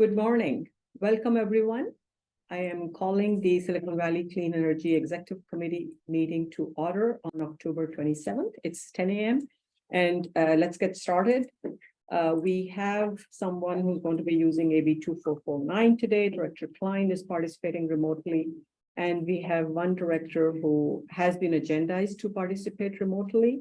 Good morning. Welcome, everyone. I am calling the Silicon Valley Clean Energy Executive Committee meeting to order on October 27th. It's 10 a.m. and let's get started. We have someone who's going to be using AB 2449 today. Director Klein is participating remotely. And we have one director who has been agendized to participate remotely.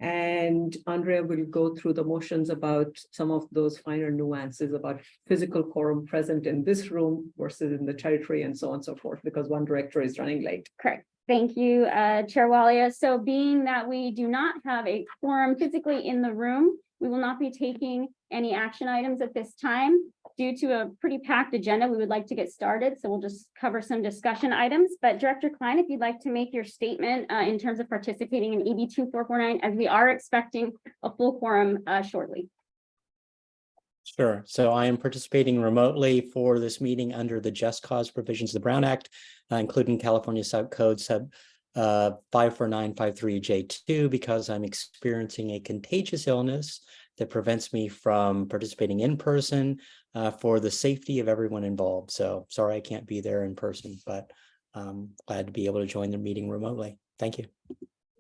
And Andrea will go through the motions about some of those finer nuances about physical quorum present in this room versus in the territory and so on and so forth, because one director is running late. Correct. Thank you, Chair Walia. So being that we do not have a quorum physically in the room, we will not be taking any action items at this time. Due to a pretty packed agenda, we would like to get started. So we'll just cover some discussion items. But Director Klein, if you'd like to make your statement in terms of participating in AB 2449, as we are expecting a full quorum shortly. Sure. So I am participating remotely for this meeting under the Just Cause provisions of the Brown Act, including California Code Sub 54953J2, because I'm experiencing a contagious illness that prevents me from participating in person for the safety of everyone involved. So sorry I can't be there in person, but glad to be able to join the meeting remotely. Thank you.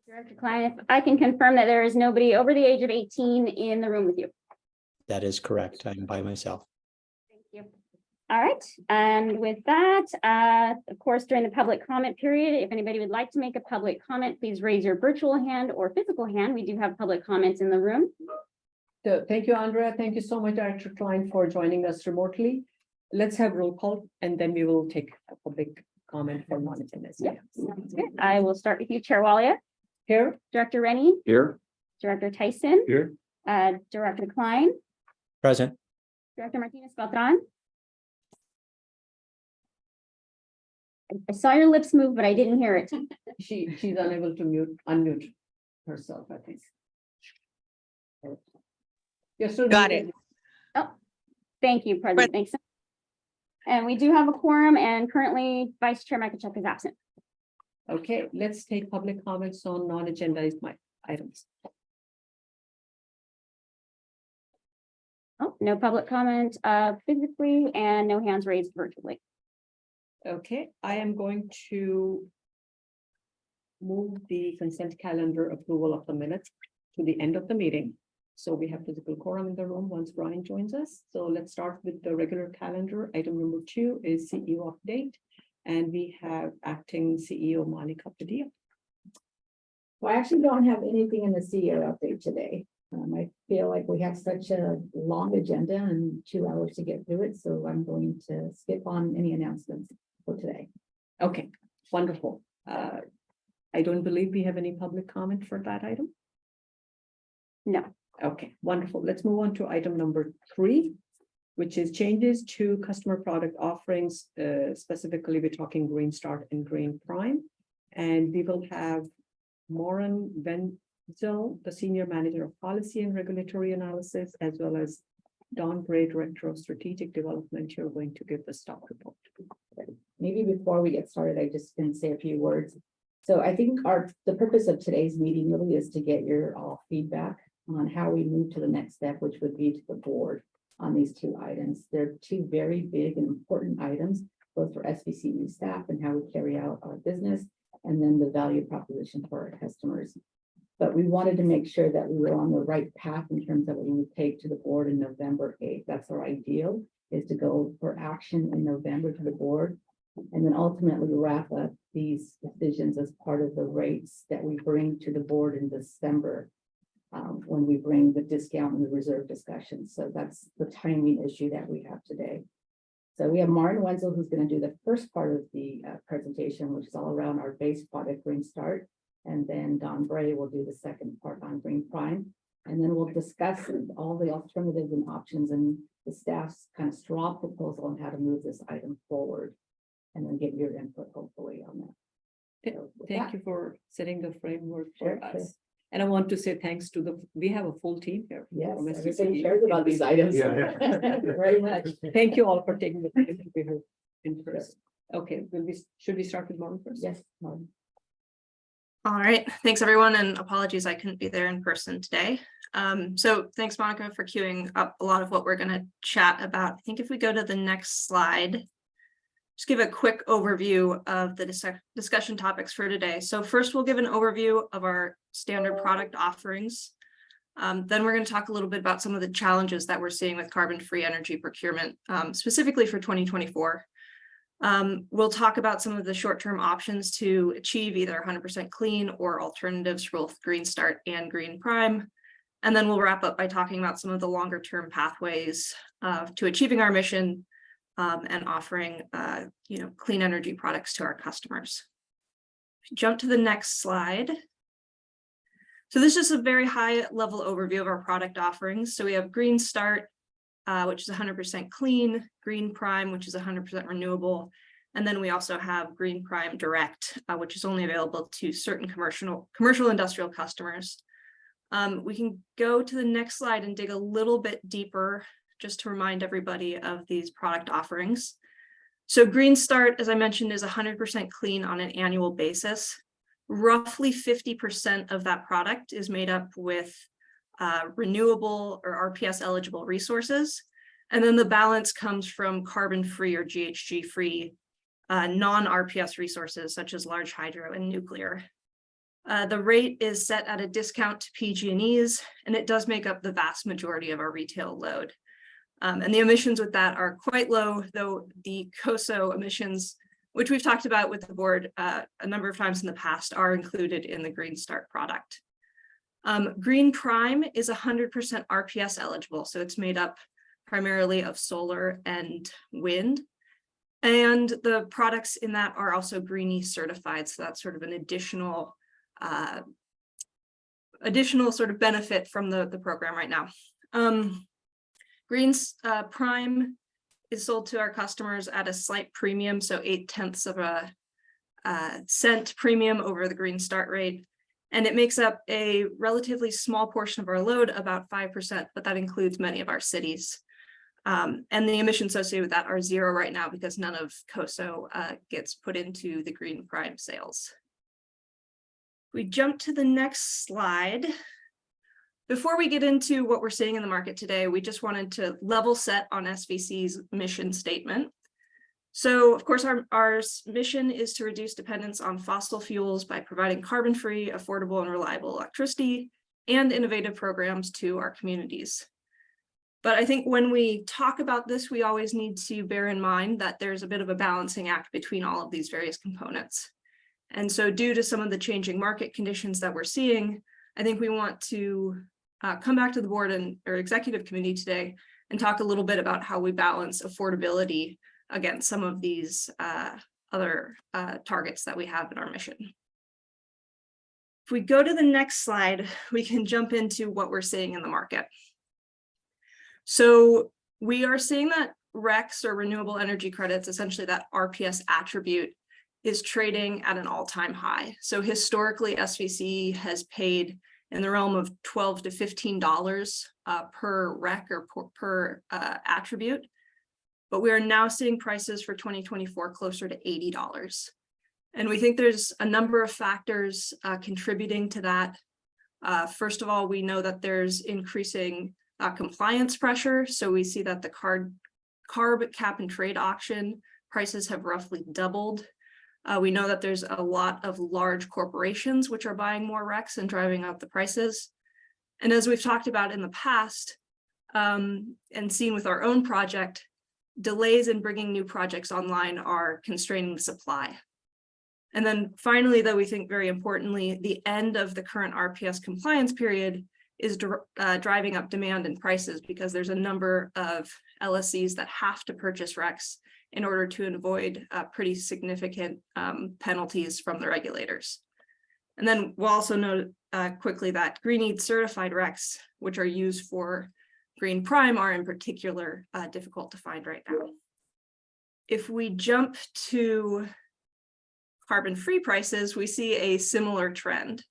Director Klein, if I can confirm that there is nobody over the age of 18 in the room with you. That is correct. I'm by myself. Thank you. All right. And with that, of course, during the public comment period, if anybody would like to make a public comment, please raise your virtual hand or physical hand. We do have public comments in the room. So thank you, Andrea. Thank you so much, Director Klein, for joining us remotely. Let's have roll call, and then we will take a public comment from non-attendants. Yeah, sounds good. I will start with you, Chair Walia. Here. Director Rennie. Here. Director Tyson. Here. Director Klein. Present. Director Martinez Beltran. I saw your lips move, but I didn't hear it. She's unable to unmute herself, I think. Yes, sir. Got it. Oh, thank you, President. Thanks. And we do have a quorum, and currently Vice Chair Makachuk is absent. Okay, let's take public comments on non-agendized items. Oh, no public comment physically and no hands raised virtually. Okay, I am going to move the consent calendar approval of the minutes to the end of the meeting. So we have physical quorum in the room once Brian joins us. So let's start with the regular calendar. Item number 2 is CEO update. And we have acting CEO Monica Padilla. Well, I actually don't have anything in the CEO update today. I feel like we have such a long agenda and 2 hours to get through it. So I'm going to skip on any announcements for today. Okay, wonderful. I don't believe we have any public comment for that item. No. Okay, wonderful. Let's move on to item number 3, which is changes to customer product offerings. Specifically, we're talking Green Start and Green Prime. And we will have Moran Wenzel, the Senior Manager of Policy and Regulatory Analysis, as well as Don Gray, Director of Strategic Development. You're going to give the stock report. Maybe before we get started, I just can say a few words. So I think the purpose of today's meeting really is to get your feedback on how we move to the next step, which would be to the board on these 2 items. They're 2 very big and important items, both for SVCE staff and how we carry out our business, and then the value proposition for our customers. But we wanted to make sure that we were on the right path in terms of what we would take to the board in November 8th. That's our ideal, is to go for action in November to the board, and then ultimately wrap up these decisions as part of the rates that we bring to the board in December. When we bring the discount and the reserve discussion. So that's the timing issue that we have today. So we have Martin Wenzel, who's going to do the first part of the presentation, which is all around our base product Green Start. And then Don Bray will do the second part on Green Prime. And then we'll discuss all the alternatives and options and the staff's kind of straw proposal on how to move this item forward. And then get your input hopefully on that. So Thank you for setting the framework for Sure, us. sure. And I want to say thanks to we have a full team here. Yes, from everybody SVCE. cares about these items. Yeah. Very much. Thank you all for taking the time to be here in person. Okay, should we start with Martin first? Yes, Martin. All right, thanks everyone, and apologies I couldn't be there in person today. So thanks, Monica, for queuing up a lot of what we're going to chat about. I think if we go to the next slide, just give a quick overview of the discussion topics for today. So first, we'll give an overview of our standard product offerings. Then we're going to talk a little bit about some of the challenges that we're seeing with carbon-free energy procurement, specifically for 2024. We'll talk about some of the short-term options to achieve either 100% clean or alternatives for both Green Start and Green Prime. And then we'll wrap up by talking about some of the longer-term pathways to achieving our mission and offering clean energy products to our customers. Jump to the next slide. So this is a very high-level overview of our product offerings. So we have Green Start, which is 100% clean, Green Prime, which is 100% renewable, and then we also have Green Prime Direct, which is only available to certain commercial industrial customers. We can go to the next slide and dig a little bit deeper, just to remind everybody of these product offerings. So Green Start, as I mentioned, is 100% clean on an annual basis. Roughly 50% of that product is made up with renewable or RPS eligible resources. And then the balance comes from carbon-free or GHG-free non-RPS resources such as large hydro and nuclear. The rate is set at a discount to PG&Es, and it does make up the vast majority of our retail load. And the emissions with that are quite low, though the COSO emissions, which we've talked about with the board a number of times in the past, are included in the Green Start product. Green Prime is 100% RPS eligible, so it's made up primarily of solar and wind. And the products in that are also Greenie certified, so that's sort of an additional sort of benefit from the program right now. Green Prime is sold to our customers at a slight premium, so 0.8 of a cent premium over the Green Start rate. And it makes up a relatively small portion of our load, about 5%, but that includes many of our cities. And the emissions associated with that are zero right now because none of COSO gets put into the Green Prime sales. We jump to the next slide. Before we get into what we're seeing in the market today, we just wanted to level set on SVCE's mission statement. So, of course, our mission is to reduce dependence on fossil fuels by providing carbon-free, affordable, and reliable electricity and innovative programs to our communities. But I think when we talk about this, we always need to bear in mind that there's a bit of a balancing act between all of these various components. And so due to some of the changing market conditions that we're seeing, I think we want to come back to the board or executive committee today and talk a little bit about how we balance affordability against some of these other targets that we have in our mission. If we go to the next slide, we can jump into what we're seeing in the market. So we are seeing that RECs or renewable energy credits, essentially that RPS attribute, is trading at an all-time high. So historically, SVCE has paid in the realm of $12 to $15 per REC or per attribute. But we are now seeing prices for 2024 closer to $80. And we think there's a number of factors contributing to that. First of all, we know that there's increasing compliance pressure. So we see that the carb cap and trade auction prices have roughly doubled. We know that there's a lot of large corporations which are buying more RECs and driving up the prices. And as we've talked about in the past and seen with our own project, delays in bringing new projects online are constraining the supply. And then finally, though, we think very importantly, the end of the current RPS compliance period is driving up demand and prices because there's a number of LSCs that have to purchase RECs in order to avoid pretty significant penalties from the regulators. And then we'll also note quickly that Green certified RECs, which are used for Green Prime, are in particular difficult to find right now. If we jump to carbon-free prices, we see a similar trend.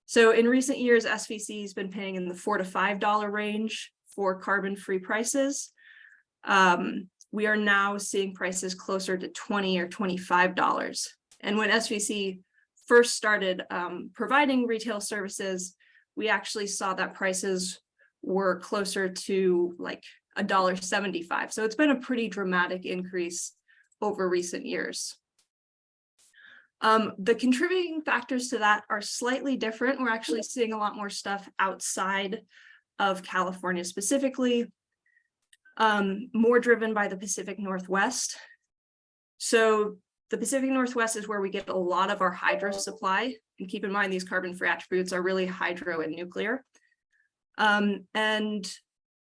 So in recent years, SVCE has been paying in the $4 to $5 range for carbon-free prices. We are now seeing prices closer to $20 or $25. And when SVCE first started providing retail services, we actually saw that prices were closer to like $1.75. So it's been a pretty dramatic increase over recent years. The contributing factors to that are slightly different. We're actually seeing a lot more stuff outside of California specifically, more driven by the Pacific Northwest. So the Pacific Northwest is where we get a lot of our hydro supply. And keep in mind, these carbon-free attributes are really hydro and nuclear. And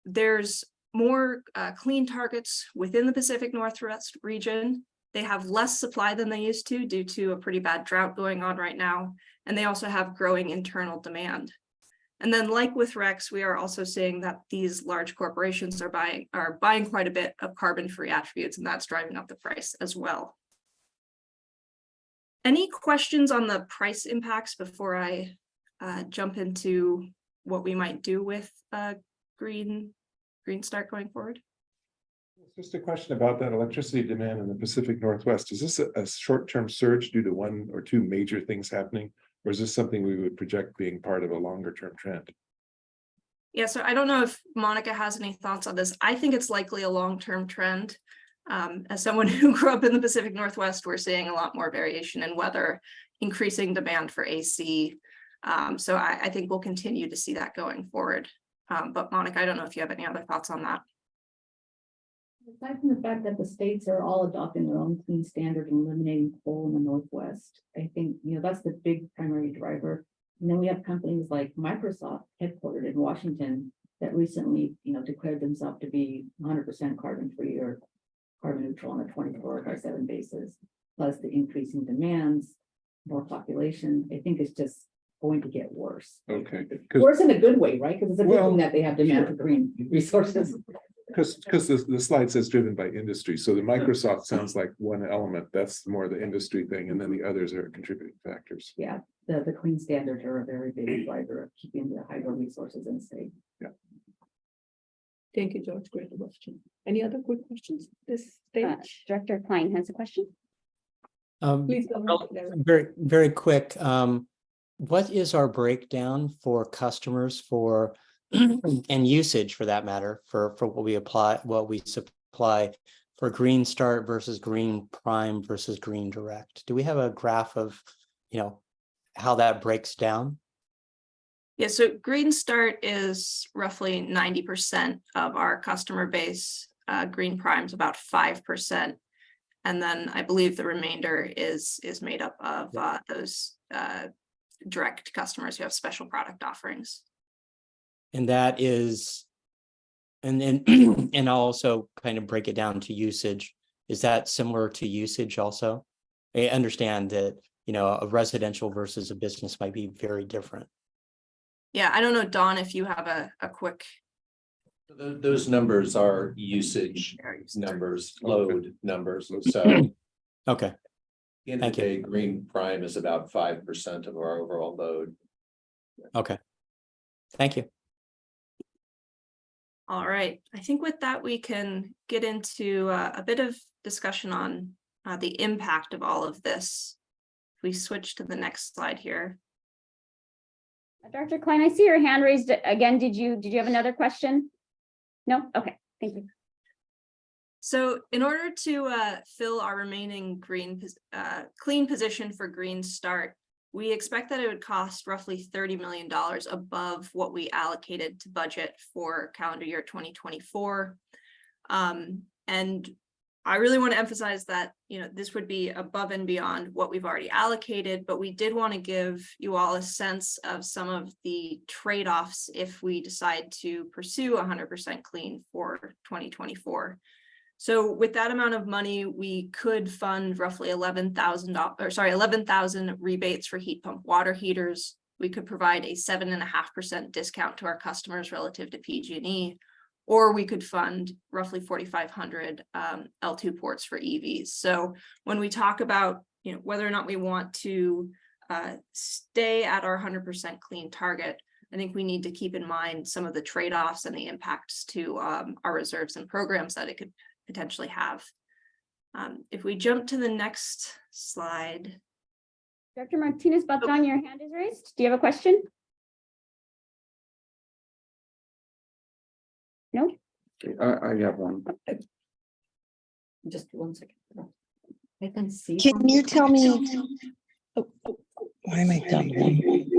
there's more clean targets within the Pacific Northwest region. They have less supply than they used to due to a pretty bad drought going on right now. And they also have growing internal demand. And then like with REX, we are also seeing that these large corporations are buying quite a bit of carbon-free attributes, and that's driving up the price as well. Any questions on the price impacts before I jump into what we might do with Green Start going forward? Just a question about that electricity demand in the Pacific Northwest. Is this a short-term surge due to one or two major things happening? Or is this something we would project being part of a longer-term trend? Yeah, so I don't know if Monica has any thoughts on this. I think it's likely a long-term trend. As someone who grew up in the Pacific Northwest, we're seeing a lot more variation in weather, increasing demand for AC. So I think we'll continue to see that going forward. But Monica, I don't know if you have any other thoughts on that. Aside from the fact that the states are all adopting their own clean standard and eliminating coal in the Northwest, I think, that's the big primary driver. And then we have companies like Microsoft headquartered in Washington that recently, declared themselves to be 100% carbon free or carbon neutral on a 24/7 basis, plus the increasing demands, more population. I think it's just going to get worse. Okay. Worse in a good way, right? Because it's a good Well, thing that they have demand for green resources. Because the slide says driven by industry. So the Microsoft sounds like one element. That's more the industry thing. And then the others are contributing factors. Yeah, the clean standards are a very big driver of keeping the hydro resources in state. Yeah. Thank you, George. Great question. Any other quick questions at this stage? Director Klein has a question. Please go ahead. Very, very quick. What is our breakdown for customers for and usage for that matter for what we supply for Green Start versus Green Prime versus Green Direct? Do we have a graph of, how that breaks down? Yeah, so Green Start is roughly 90% of our customer base. Green Prime's about 5%. And then I believe the remainder is made up of those direct customers who have special product offerings. And that is, and then, and I'll also kind of break it down to usage. Is that similar to usage also? I understand that, a residential versus a business might be very different. Yeah, I don't know, Dawn, if you have a quick. Those numbers are usage numbers, load numbers. So Okay. in the Thank you. day, Green Prime is about 5% of our overall load. Okay. Thank you. All right, I think with that, we can get into a bit of discussion on the impact of all of this. If we switch to the next slide here. Dr. Klein, I see your hand raised again. Did you have another question? No? Okay, thank you. So in order to fill our remaining clean position for Green Start, we expect that it would cost roughly $30 million above what we allocated to budget for calendar year 2024. And I really want to emphasize that, this would be above and beyond what we've already allocated, but we did want to give you all a sense of some of the trade-offs if we decide to pursue 100% clean for 2024. So with that amount of money, we could fund roughly 11,000 rebates for heat pump water heaters. We could provide a 7.5% discount to our customers relative to PG&E, or we could fund roughly 4,500 L2 ports for EVs. So when we talk about, whether or not we want to stay at our 100% clean target, I think we need to keep in mind some of the trade-offs and the impacts to our reserves and programs that it could potentially have. If we jump to the next slide. Dr. Martinez-Bathan, your hand is raised. Do you have a question? No? I have one. Just 1 second. I can see. Can you tell me? Why am I doubling?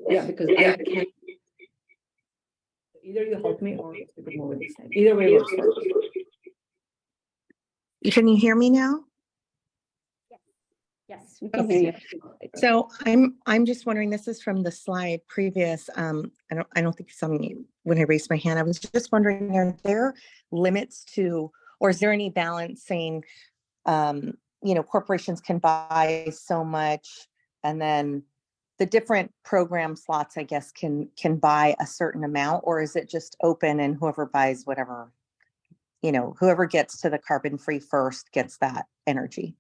Yeah, because I can't. Either you help me or we could move it this side. Either way works. for us. Can you hear me now? Yes, we can hear you. So I'm just wondering, this is from the slide previous, I don't think you saw me when I raised my hand. I was just wondering, are there limits to, or is there any balancing? Corporations can buy so much, and then the different program slots, I guess, can buy a certain amount, or is it just open and whoever buys whatever, whoever gets to the carbon free first gets that energy?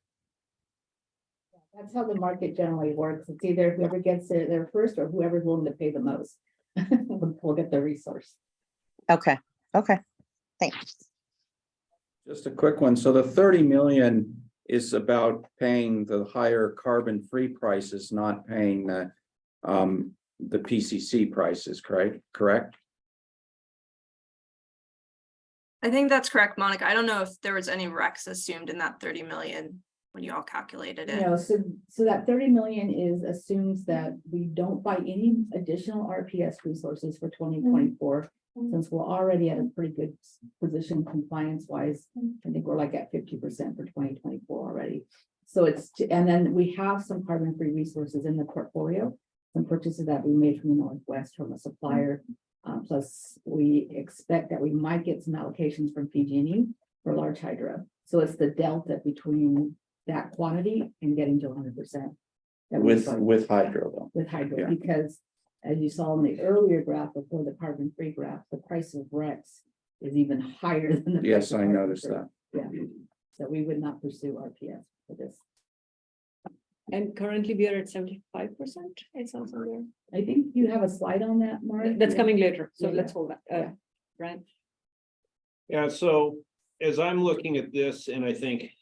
That's how the market generally works. It's either whoever gets it there first or whoever's willing to pay the most will get the resource. Okay, thanks. Just a quick one. So the 30 million is about paying the higher carbon free prices, not paying the PCC prices, correct? I think that's correct, Monica. I don't know if there was any RECs assumed in that 30 million when you all calculated it. No, so that 30 million assumes that we don't buy any additional RPS resources for 2024. Since we're already at a pretty good position compliance wise. I think we're like at 50% for 2024 already. So and then we have some carbon free resources in the portfolio, some purchases that we made from the Northwest from a supplier. Plus we expect that we might get some allocations from PG&E for large hydro. So it's the delta between that quantity and getting to 100%. With hydro though. With hydro, Yeah. because as you saw in the earlier graph before the carbon free graph, the price of RECs is even higher than the. Yes, price of I carbon noticed free. that. Yeah, so we would not pursue RPS for this. And currently we are at 75%. It sounds like there. I think you have a slide on that, Mark. That's coming later, so Yeah, let's hold that. Yeah. Brian. Yeah, so as I'm looking at this, and I think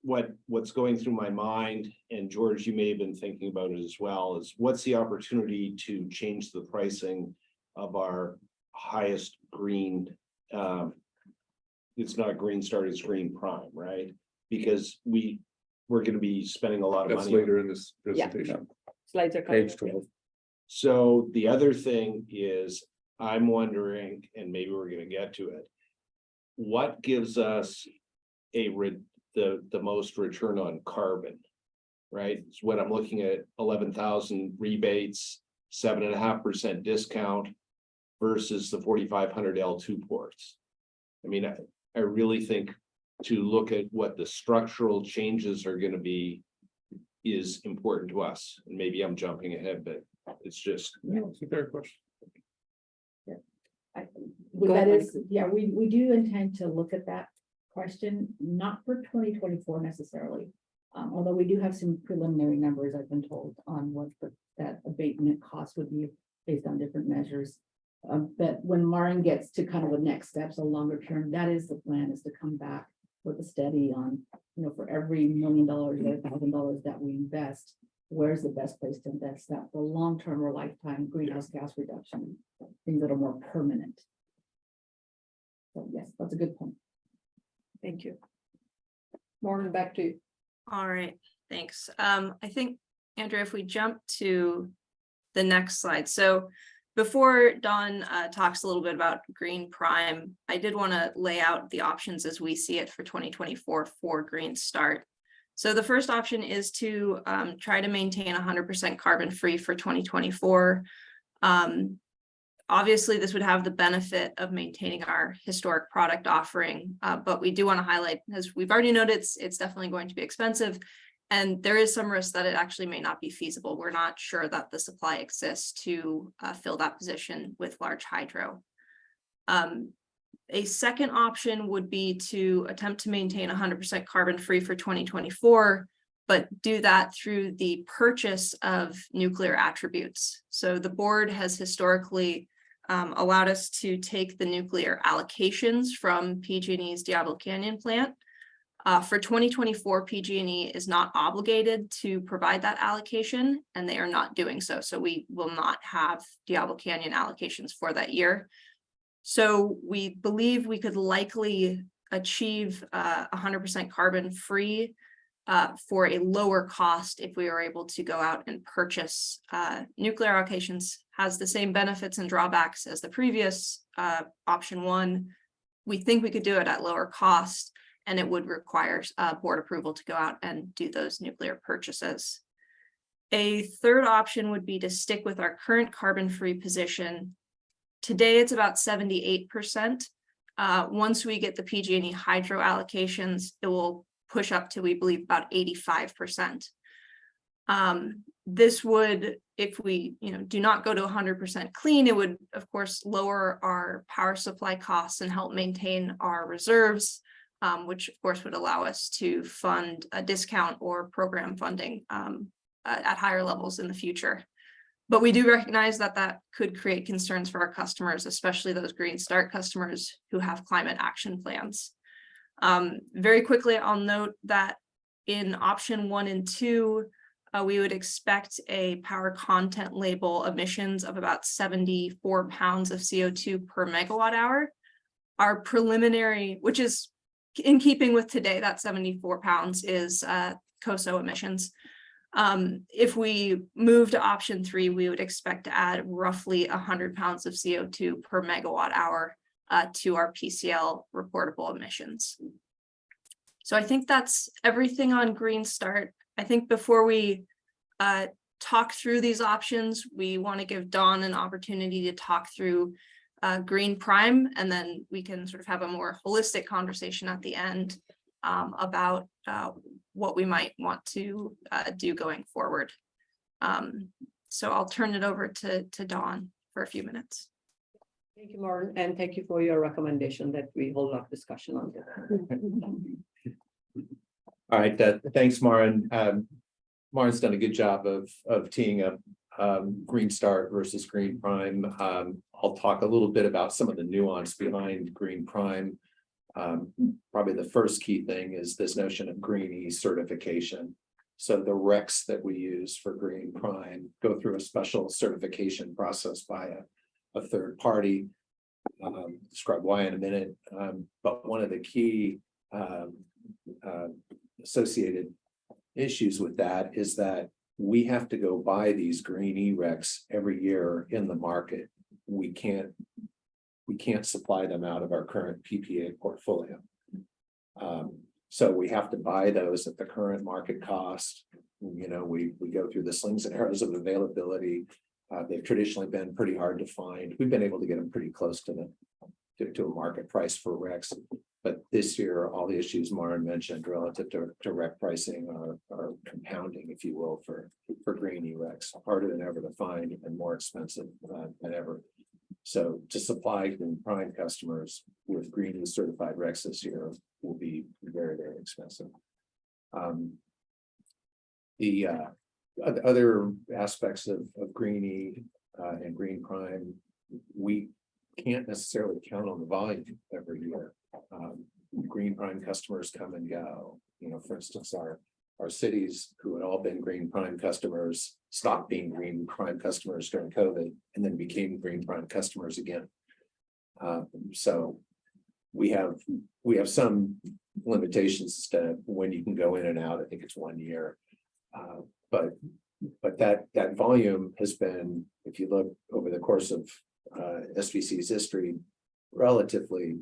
what's going through my mind, and George, you may have been thinking about it as well, is what's the opportunity to change the pricing of our highest green, it's not Green Start, it's Green Prime, right? Because we're going to be spending a lot of That's money. later in this presentation. Slides are coming. Page 12. So the other thing is, I'm wondering, and maybe we're gonna get to it. What gives us the most return on carbon? Right? It's when I'm looking at 11,000 rebates, 7.5% discount versus the 4,500 L2 ports. I mean, I really think to look at what the structural changes are gonna be is important to us. And maybe I'm jumping ahead, but it's just. No, it's a fair question. Go That ahead, is, yeah, we do intend to look at that question, not for 2024 necessarily. Although we do have some preliminary numbers, I've been told, on what that abatement cost would be based on different measures. But when Marin gets to kind of the next steps, a longer term, that is the plan, is to come back with a study on, for every $1 million or $1,000 that we invest, where's the best place to invest that for long-term or lifetime greenhouse gas reduction, things that are more permanent. So yes, that's a good point. Thank you. Morgan, back to you. All right, thanks. I think, Andrea, if we jump to the next slide. So before Dawn talks a little bit about Green Prime, I did want to lay out the options as we see it for 2024 for Green Start. So the first option is to try to maintain 100% carbon free for 2024. Obviously, this would have the benefit of maintaining our historic product offering, but we do want to highlight, as we've already noted, it's definitely going to be expensive, and there is some risk that it actually may not be feasible. We're not sure that the supply exists to fill that position with large hydro. A second option would be to attempt to maintain 100% carbon free for 2024, but do that through the purchase of nuclear attributes. So the board has historically allowed us to take the nuclear allocations from PG&E's Diablo Canyon plant. For 2024, PG&E is not obligated to provide that allocation, and they are not doing so. So we will not have Diablo Canyon allocations for that year. So we believe we could likely achieve 100% carbon free for a lower cost if we are able to go out and purchase. Nuclear allocations has the same benefits and drawbacks as the previous option one. We think we could do it at lower cost, and it would require board approval to go out and do those nuclear purchases. A third option would be to stick with our current carbon-free position. Today, it's about 78%. Once we get the PG&E hydro allocations, it will push up to, we believe, about 85%. This would, if we do not go to 100% clean, it would, of course, lower our power supply costs and help maintain our reserves, which, of course, would allow us to fund a discount or program funding at higher levels in the future. But we do recognize that that could create concerns for our customers, especially those Green Start customers who have climate action plans. Very quickly, I'll note that in option 1 and 2, we would expect a power content label emissions of about 74 pounds of CO2 per megawatt hour. Our preliminary, which is in keeping with today, that 74 pounds is COSO emissions. If we move to option 3, we would expect to add roughly 100 pounds of CO2 per megawatt hour to our PCL reportable emissions. So I think that's everything on Green Start. I think before we talk through these options, we want to give Dawn an opportunity to talk through Green Prime, and then we can sort of have a more holistic conversation at the end about what we might want to do going forward. So I'll turn it over to Dawn for a few minutes. Thank you, Martin, and thank you for your recommendation that we hold our discussion on this. All right, thanks, Marin. Marin's done a good job of teeing up Green Start versus Green Prime. I'll talk a little bit about some of the nuance behind Green Prime. Probably the first key thing is this notion of Green E certification. So the RECs that we use for Green Prime go through a special certification process by a third party. Describe why in a minute. But one of the key associated issues with that is that we have to go buy these Green E RECs every year in the market. We can't supply them out of our current PPA portfolio. So we have to buy those at the current market cost. We go through the slings and arrows of availability. They've traditionally been pretty hard to find. We've been able to get them pretty close to a market price for RECs. But this year, all the issues Marin mentioned relative to REC pricing are compounding, if you will, for Green E RECs. Harder than ever to find and more expensive than ever. So to supply Green Prime customers with Green E certified RECs this year will be very, very expensive. The other aspects of Green E and Green Prime, we can't necessarily count on the volume every year. Green Prime customers come and go. For instance, our cities who had all been Green Prime customers stopped being Green Prime customers during COVID and then became Green Prime customers again. So we have some limitations as to when you can go in and out. I think it's 1 year. But that volume has been, if you look over the course of SVC's history, relatively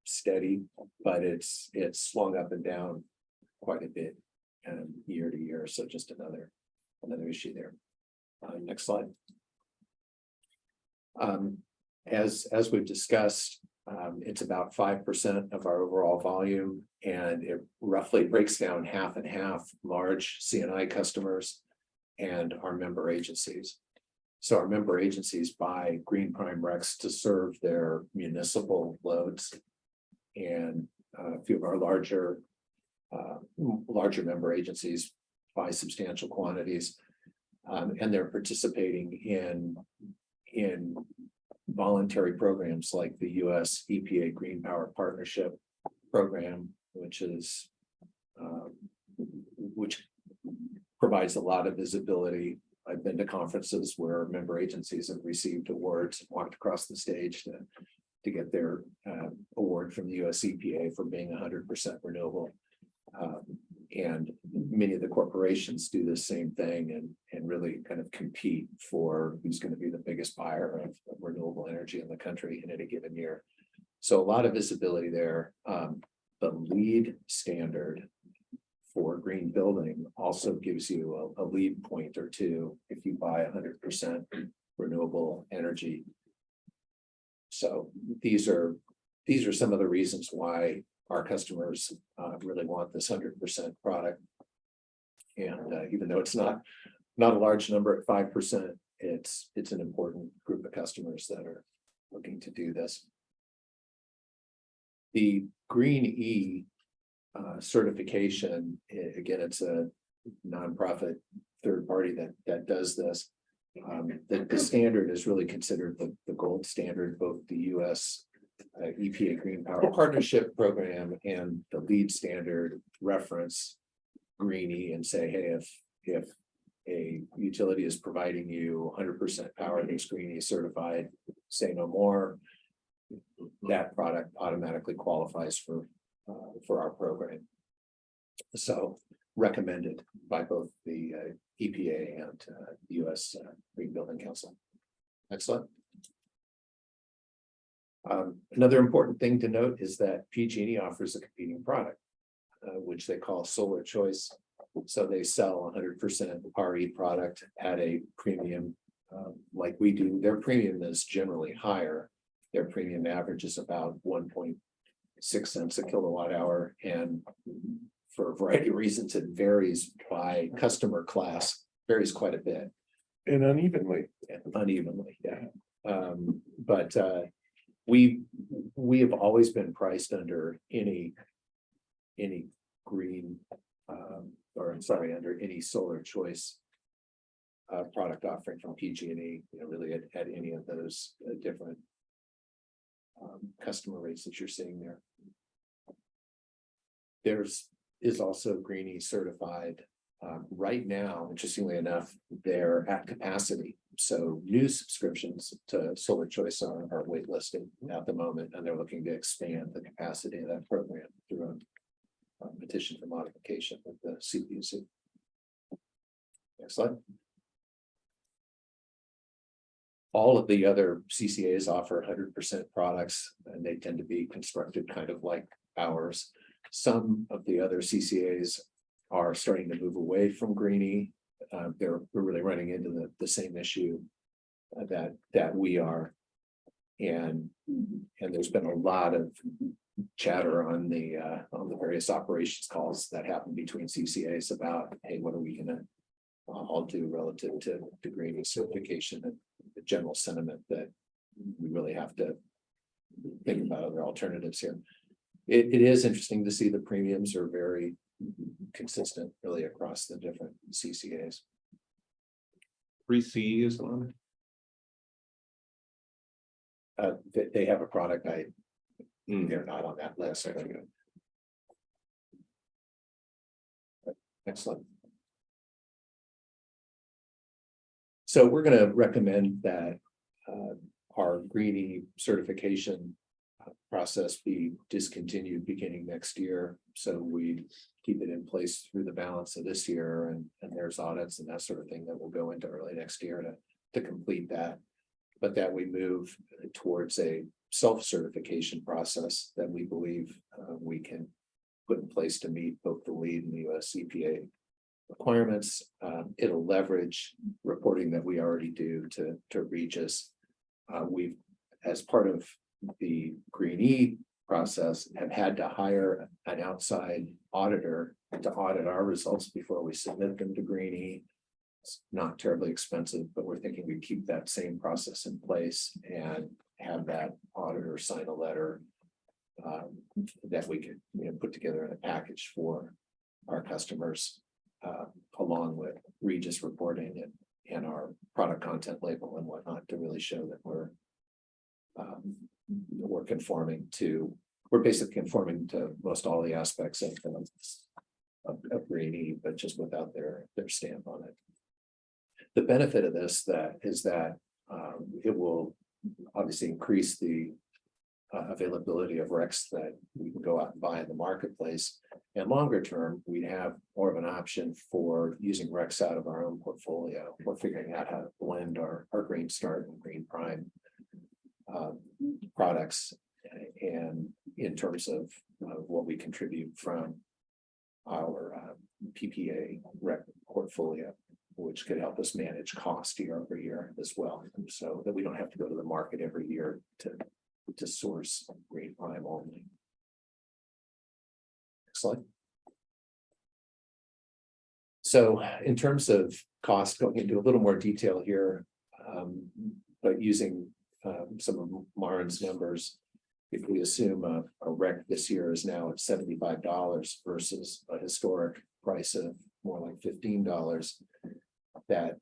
steady, but it's swung up and down quite a bit year to year. So just another issue there. Next slide. As we've discussed, it's about 5% of our overall volume, and it roughly breaks down half and half large C&I customers and our member agencies. So our member agencies buy Green Prime RECs to serve their municipal loads, and a few of our larger member agencies buy substantial quantities, and they're participating in voluntary programs like the US EPA Green Power Partnership Program which is which provides a lot of visibility. I've been to conferences where member agencies have received awards and walked across the stage to get their award from the US EPA for being 100% renewable. And many of the corporations do the same thing and really kind of compete for who's going to be the biggest buyer of renewable energy in the country in any given year. So a lot of visibility there. The LEED standard for green building also gives you a lead point or two if you buy 100% renewable energy. So these are some of the reasons why our customers really want this 100% product. And even though it's not a large number at 5%, it's an important group of customers that are looking to do this. The Green E certification, again, it's a nonprofit third party that does this. The standard is really considered the gold standard. Both the US EPA Green Power Partnership Program and the LEED standard reference Green E and say, hey, if a utility is providing you 100% power that's Green E certified, say no more, that product automatically qualifies for our program. So recommended by both the EPA and US Green Building Council. Excellent. Another important thing to note is that PG&E offers a competing product, which they call Solar Choice. So they sell 100% RE product at a premium like we do. Their premium is generally higher. Their premium average is about 1.6 cents a kilowatt hour. And for a variety of reasons, it varies by customer class, varies quite a bit. And unevenly. Unevenly, yeah. But we have always been priced under any green under any Solar Choice product offering from PG&E, really at any of those different customer rates that you're seeing there. There's also Green E certified. Right now, interestingly enough, they're at capacity. So new subscriptions to Solar Choice are waitlisted at the moment, and they're looking to expand the capacity of that program through a petition for modification with the CPUC. Next slide. All of the other CCAs offer 100% products, and they tend to be constructed kind of like ours. Some of the other CCAs are starting to move away from Green E. We're really running into the same issue that we are, and there's been a lot of chatter on the various operations calls that happen between CCAs about, hey, what are we gonna all do relative to Green E certification, and the general sentiment that we really have to think about other alternatives here. It is interesting to see the premiums are very consistent really across the different CCAs. SVCE is on it. They have a product. They're not on that list. Excellent. So we're going to recommend that our Green E certification process be discontinued beginning next year. So we keep it in place through the balance of this year, and there's audits and that sort of thing that will go into early next year to complete that. But that we move towards a self-certification process that we believe we can put in place to meet both the LEED and the US EPA requirements. It'll leverage reporting that we already do to Regis. We've, as part of the Green E process, have had to hire an outside auditor to audit our results before we submit them to Green E. It's not terribly expensive, but we're thinking we keep that same process in place and have that auditor sign a letter that we can put together in a package for our customers, along with Regis reporting and our product content label and whatnot, to really show that we're conforming to we're basically conforming to most all the aspects of green E, but just without their stamp on it. The benefit of this is that it will obviously increase the availability of RECs that we can go out and buy in the marketplace. And longer term, we'd have more of an option for using RECs out of our own portfolio. We're figuring out how to blend our Green Start and Green Prime products, and in terms of what we contribute from our PPA REC portfolio, which could help us manage cost year over year as well, so that we don't have to go to the market every year to source Green Prime only. Next slide. So in terms of cost, going into a little more detail here, but using some of Marin's numbers, if we assume a REC this year is now at $75 versus a historic price of more like $15, that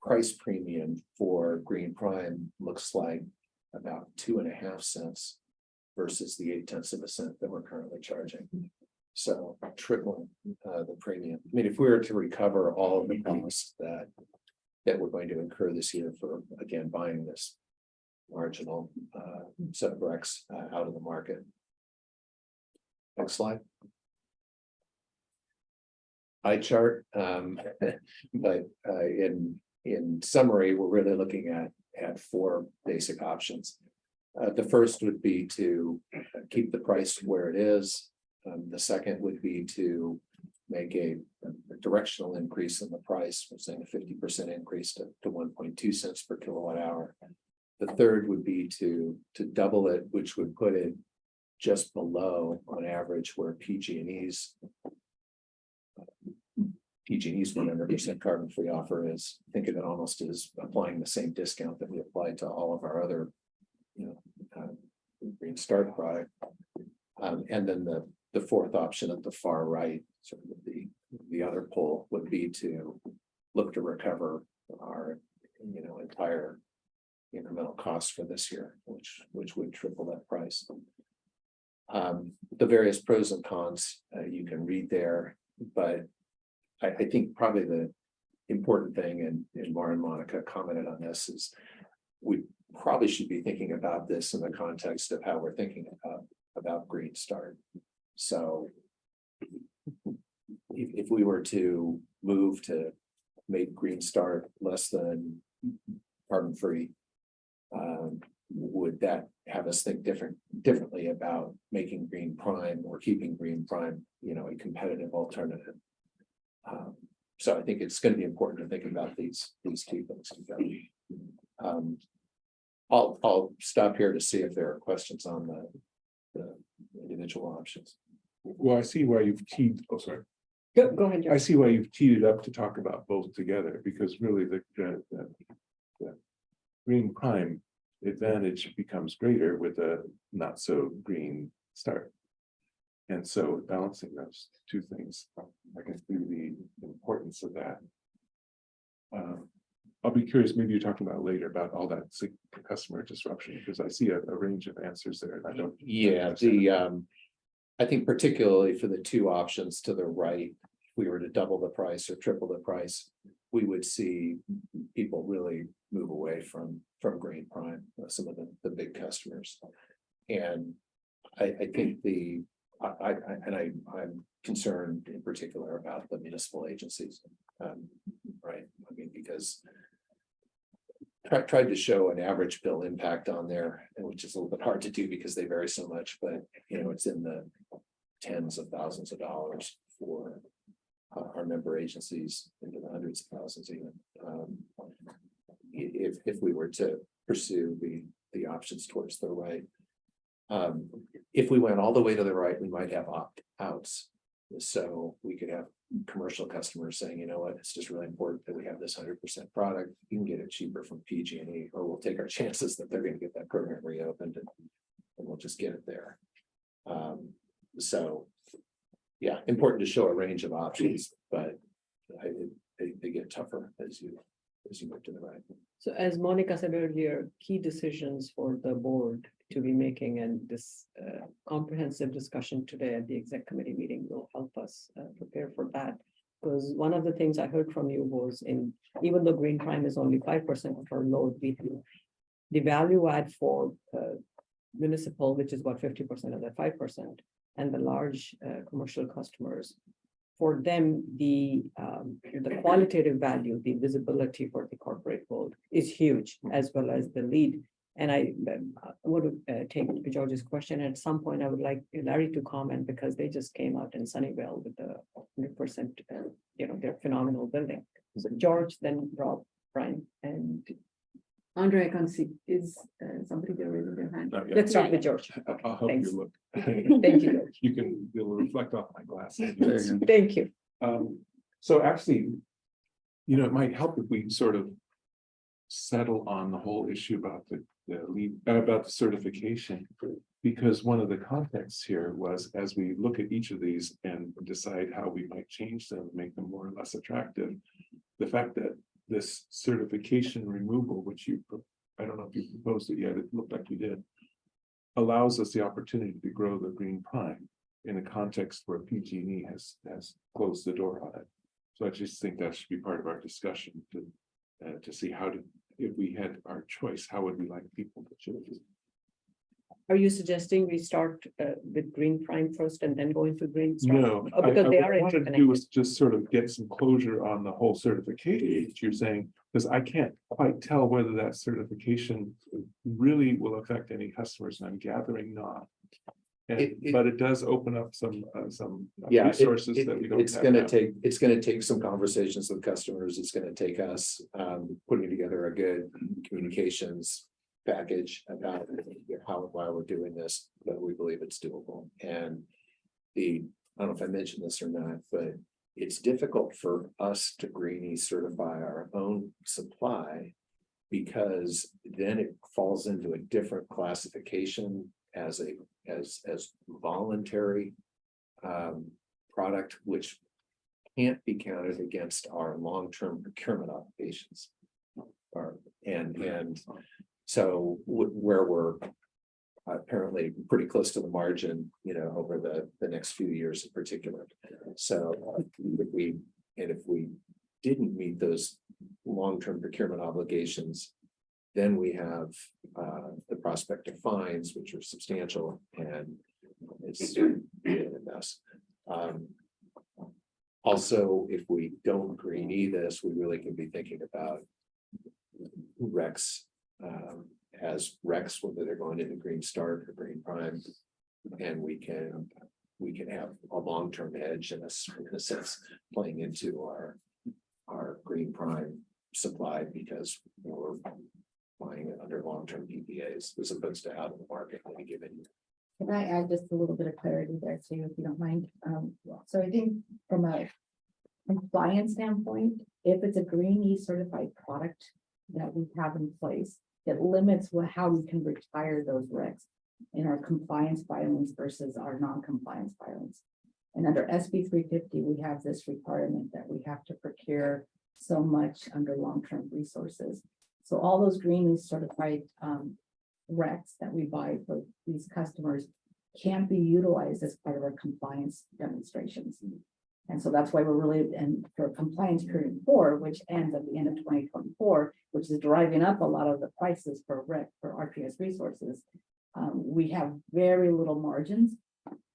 price premium for Green Prime looks like about 2.5 cents versus the 0.8 cents that we're currently charging. So tripling the premium. I mean, if we were to recover all of the costs that we're going to incur this year for, again, buying this marginal set of RECs out of the market. Next slide. Eye chart, but in summary, we're really looking at 4 basic options. The first would be to keep the price where it is. The second would be to make a directional increase in the price. We're saying a 50% increase to 1.2 cents per kilowatt hour. The third would be to double it, which would put it just below, on average, where PG&E's 100% carbon-free offer is. Think of it almost as applying the same discount that we applied to all of our other, Green Start product. And then the fourth option at the far right, sort of the other pole, would be to look to recover our, entire incremental cost for this year, which would triple that price. The various pros and cons you can read there, but I think probably the important thing, and Mara and Monica commented on this, is we probably should be thinking about this in the context of how we're thinking about Green Start. So if we were to move to make Green Start less than carbon-free, would that have us think differently about making Green Prime or keeping Green Prime, a competitive alternative? So I think it's going to be important to think about these 2 things together. I'll stop here to see if there are questions on the individual options. Well, I see why you've teed, Go ahead, Jeff. I see why you've teed it up to talk about both together, because really the Green Prime advantage becomes greater with a not so green start. And so balancing those 2 things, I can see the importance of that. I'll be curious, maybe you're talking about later about all that customer disruption, because I see a range of answers there. And I don't. Yeah, I think particularly for the 2 options to the right, if we were to double the price or triple the price, we would see people really move away from Green Prime, some of the big customers. And I think I'm concerned in particular about the municipal agencies, right? I mean, because tried to show an average bill impact on there, which is a little bit hard to do because they vary so much, but it's in the tens of thousands of dollars for our member agencies, into the hundreds of thousands even. If we were to pursue the options towards the right. If we went all the way to the right, we might have opt-outs. So we could have commercial customers saying, you know what, it's just really important that we have this 100% product. You can get it cheaper from PG&E, or we'll take our chances that they're going to get that program reopened, and we'll just get it there. So yeah, important to show a range of options, but they get tougher as you move to the right. So as Monica said earlier, key decisions for the board to be making, and this comprehensive discussion today at the exec committee meeting will help us prepare for that. Because one of the things I heard from you was even though green prime is only 5% of our load, we do the value add for municipal, which is about 50% of that 5%, and the large commercial customers. For them, the qualitative value, the visibility for the corporate world is huge, as well as the lead. And I would take George's question. At some point, I would like Larry to comment because they just came out in Sunnyvale with the 100%, they're phenomenal building. So George, then Rob, Brian, and Andre, I can't see, is somebody there raising their hand? Not yet. Let's start with George. I'll help Thanks. you look. Thank you, George. You'll reflect off my glasses. There you go. Thank you. So actually, it might help if we sort of settle on the whole issue about the lead, about the certification. Because one of the contexts here was, as we look at each of these and decide how we might change them, make them more or less attractive, the fact that this certification removal, which I don't know if you proposed it yet, it looked like you did, allows us the opportunity to grow the green prime in a context where PG&E has closed the door on it. So I just think that should be part of our discussion to see if we had our choice, how would we like people to choose? Are you suggesting we start with green prime first and then go into green? Star? No, Oh, because they what are I wanted to do interconnected. was just sort of get some closure on the whole certification, you're saying, because I can't quite tell whether that certification really will affect any customers, and I'm gathering not. But it does open up some Yeah, resources that we don't it's have gonna now. it's gonna take some conversations with customers. It's gonna take us putting together a good communications package about how and why we're doing this, but we believe it's doable. And I don't know if I mentioned this or not, but it's difficult for us to green certify our own supply because then it falls into a different classification as voluntary product, which can't be counted against our long-term procurement obligations. And so where we're apparently pretty close to the margin, over the next few years in particular. So if we didn't meet those long-term procurement obligations, then we have the prospect of fines, which are substantial, and it's a mess. Also, if we don't green this, we really can be thinking about RECs as RECs, whether they're going into Green Start or Green Prime, and we can have a long-term hedge in a sense playing into our Green Prime supply because we're buying it under long-term PPAs as opposed to out of the market when we give it. Can I add just a little bit of clarity there too, if you don't mind? So I think from a compliance standpoint, if it's a green certified product that we have in place, it limits how we can retire those RECs in our compliance filings versus our non-compliance filings. And under SB 350, we have this requirement that we have to procure so much under long-term resources. So all those green certified RECs that we buy for these customers can't be utilized as part of our compliance demonstrations. And so that's why we're really, and for compliance period 4, which ends at the end of 2024, which is driving up a lot of the prices for REC for RPS resources, we have very little margins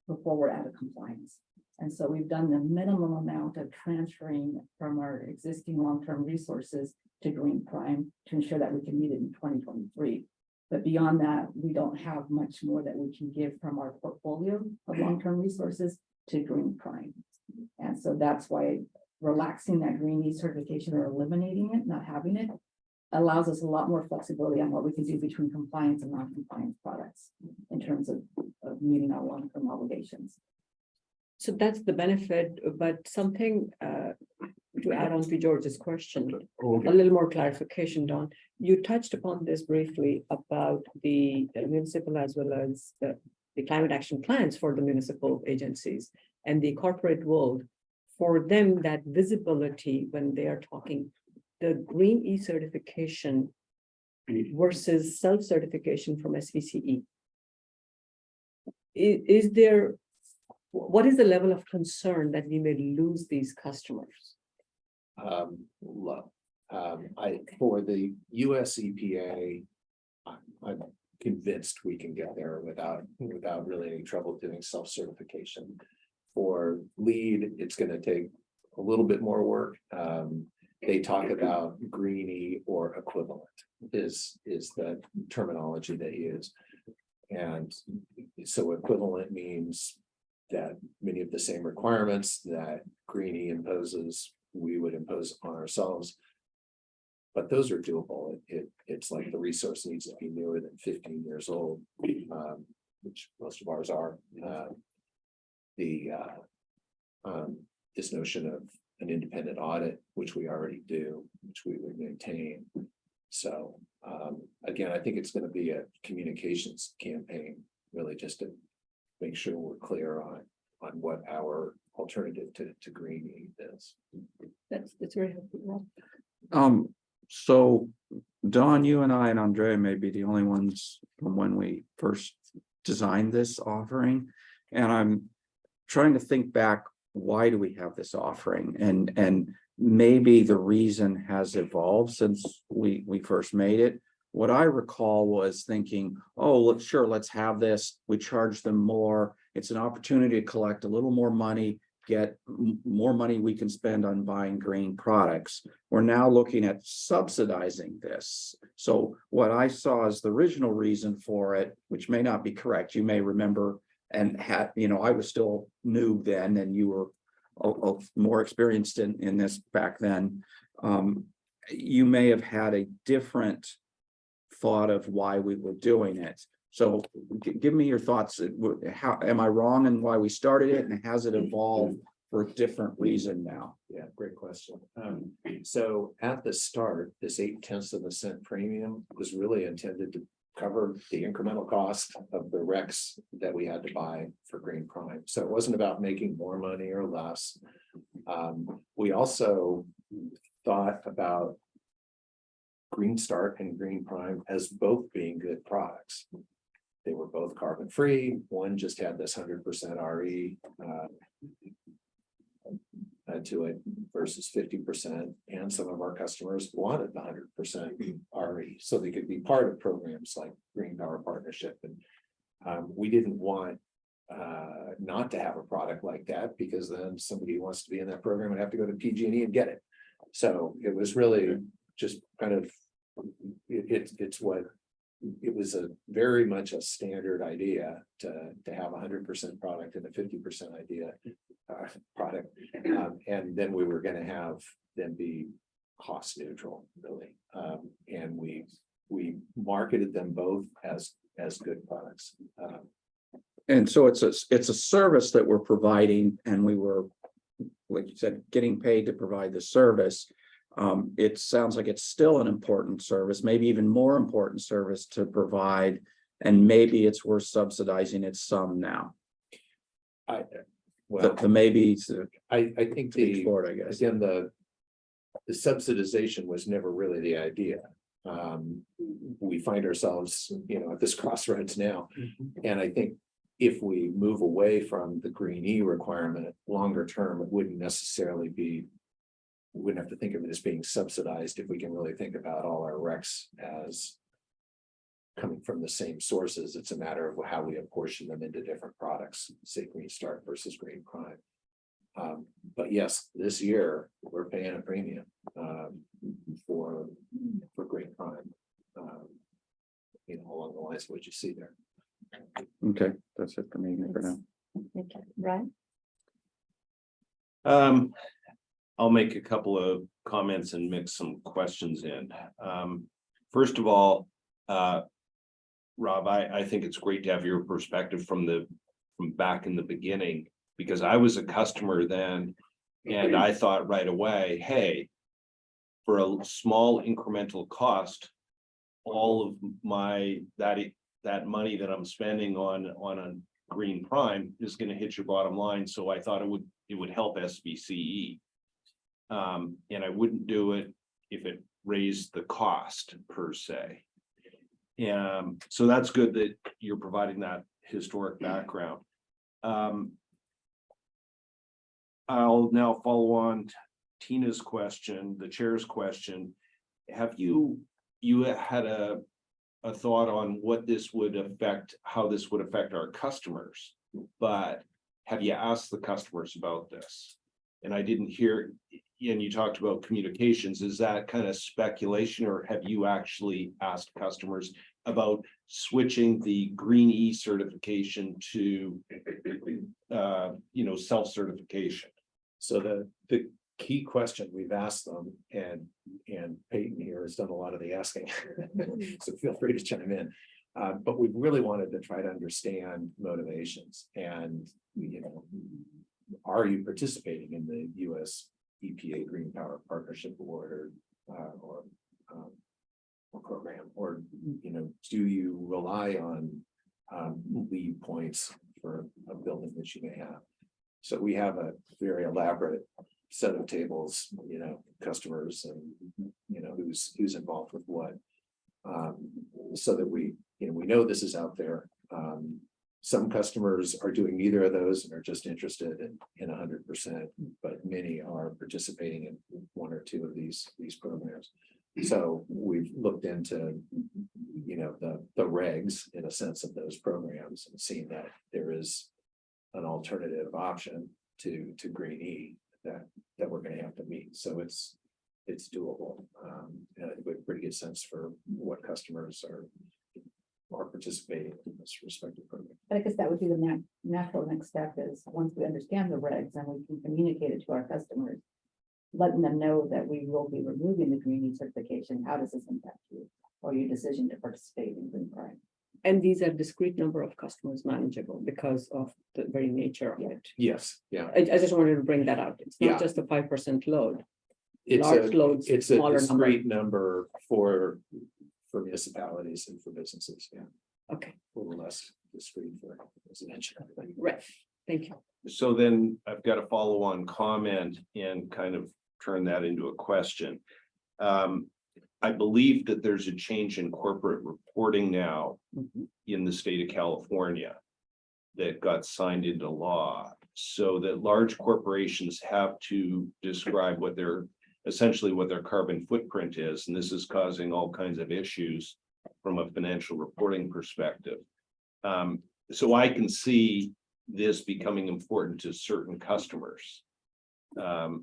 before we're out of compliance. And so we've done the minimum amount of transferring from our existing long-term resources to Green Prime to ensure that we can meet it in 2023. But beyond that, we don't have much more that we can give from our portfolio of long-term resources to Green Prime. And so that's why relaxing that green certification or eliminating it, not having it, allows us a lot more flexibility on what we can do between compliance and non-compliance products in terms of meeting our long-term obligations. So that's the benefit, but something to add on to George's question, a little more clarification, Don. You touched upon this briefly about the municipal as well as the climate action plans for the municipal agencies and the corporate world. For them, that visibility when they are talking, the green certification versus self-certification from SVCE. is there, what is the level of concern that we may lose these customers? Low. For the US EPA, I'm convinced we can get there without really any trouble doing self-certification. For lead, it's gonna take a little bit more work. They talk about greenie or equivalent is the terminology they use. And so equivalent means that many of the same requirements that greenie imposes, we would impose on ourselves. But those are doable. It's like the resource needs to be newer than 15 years old, which most of ours are. This notion of an independent audit, which we already do, which we would maintain. So again, I think it's going to be a communications campaign, really just to make sure we're clear on what our alternative to greenie is. That's very helpful. So Don, you and I and Andrea may be the only ones from when we first designed this offering. And I'm trying to think back, why do we have this offering? And maybe the reason has evolved since we first made it. What I recall was thinking, oh, let's have this. We charge them more. It's an opportunity to collect a little more money, get more money we can spend on buying green products. We're now looking at subsidizing this. So what I saw as the original reason for it, which may not be correct, you may remember, and had, I was still new then, and you were more experienced in this back then. You may have had a different thought of why we were doing it. So give me your thoughts. How am I wrong in why we started it, and has it evolved for a different reason now? Yeah, great question. So at the start, this 0.8 cent premium was really intended to cover the incremental cost of the RECs that we had to buy for Green Prime. So it wasn't about making more money or less. We also thought about Green Start and Green Prime as both being good products. They were both carbon free. One just had this 100% RE to it versus 50%. And some of our customers wanted the 100% RE so they could be part of programs like Green Power Partnership. And we didn't want not to have a product like that, because then somebody who wants to be in that program would have to go to PG&E and get it. So it was really just kind of, it was a very much a standard idea to have 100% product and a 50% idea product. And then we were going to have them be cost neutral, really. And we marketed them both as good products. And so it's a service that we're providing, and we were, like you said, getting paid to provide the service. It sounds like it's still an important service, maybe even more important service to provide, and maybe it's worth subsidizing it some now. I think I guess. again, the subsidization was never really the idea. We find ourselves, at this crossroads now. And I think if we move away from the Green E requirement longer term, it wouldn't necessarily be, we wouldn't have to think of it as being subsidized if we can really think about all our RECs as coming from the same sources. It's a matter of how we apportion them into different products, say Green Start versus Green Prime. But yes, this year we're paying a premium for Green Prime, along the lines of what you see there. Okay, that's it for me for now. Okay, right. I'll make a couple of comments and mix some questions in. First of all, Rob, I think it's great to have your perspective from back in the beginning, because I was a customer then, and I thought right away, hey, for a small incremental cost, all of that money that I'm spending on a Green Prime is going to hit your bottom line. So I thought it would help SVCE. And I wouldn't do it if it raised the cost per se. So that's good that you're providing that historic background. I'll now follow on Tina's question, the chair's question. Have you had a thought on what this would affect, how this would affect our customers? But have you asked the customers about this? And I didn't hear, and you talked about communications, is that kind of speculation, or have you actually asked customers about switching the Green E certification to, self-certification? So the key question we've asked them, and Peyton here has done a lot of the asking, so feel free to chime in. But we really wanted to try to understand motivations and, are you participating in the US EPA Green Power Partnership Award or program, or, do you rely on lead points for a building that you may have? So we have a very elaborate set of tables, customers and, who's involved with what. So that we know this is out there. Some customers are doing neither of those and are just interested in 100%, but many are participating in one or two of these programs. So we've looked into, the regs in a sense of those programs and seen that there is an alternative option to Green E that we're going to have to meet. So it's doable. And I think we have a pretty good sense for what customers are participating in this respective program. But I guess that would be the natural next step is once we understand the regs and we can communicate it to our customers, letting them know that we will be removing the Green E certification. How does this impact you or your decision to participate in Green Prime? And these are discrete number of customers manageable because of the very nature of it. Yes, yeah. I just wanted to bring that out. It's Yeah. not just a 5% load. It's Large loads, it's a smaller number. discrete number for municipalities and for businesses, yeah. Okay, A little less discrete for residential. right. Thank you. So then I've got a follow-on comment and kind of turn that into a question. I believe that there's a change in corporate reporting now in the state of California that got signed into law, so that large corporations have to describe essentially what their carbon footprint is, and this is causing all kinds of issues from a financial reporting perspective. So I can see this becoming important to certain customers. Have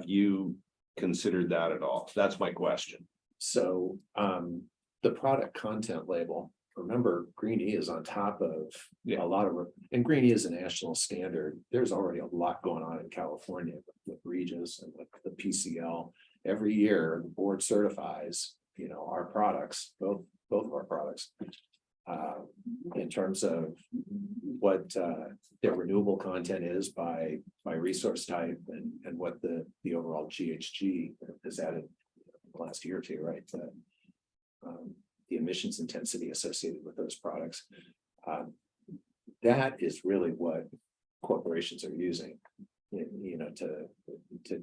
you considered that at all? That's my question. So the product content label, remember, Green E is on top of a lot of, and Green E is a national standard. There's already a lot going on in California with Regis and with the PCL. Every year, the board certifies, our products, both of our products, in terms of what their renewable content is by resource type and what the overall GHG has added in the last year or two, right? The emissions intensity associated with those products. That is really what corporations are using, to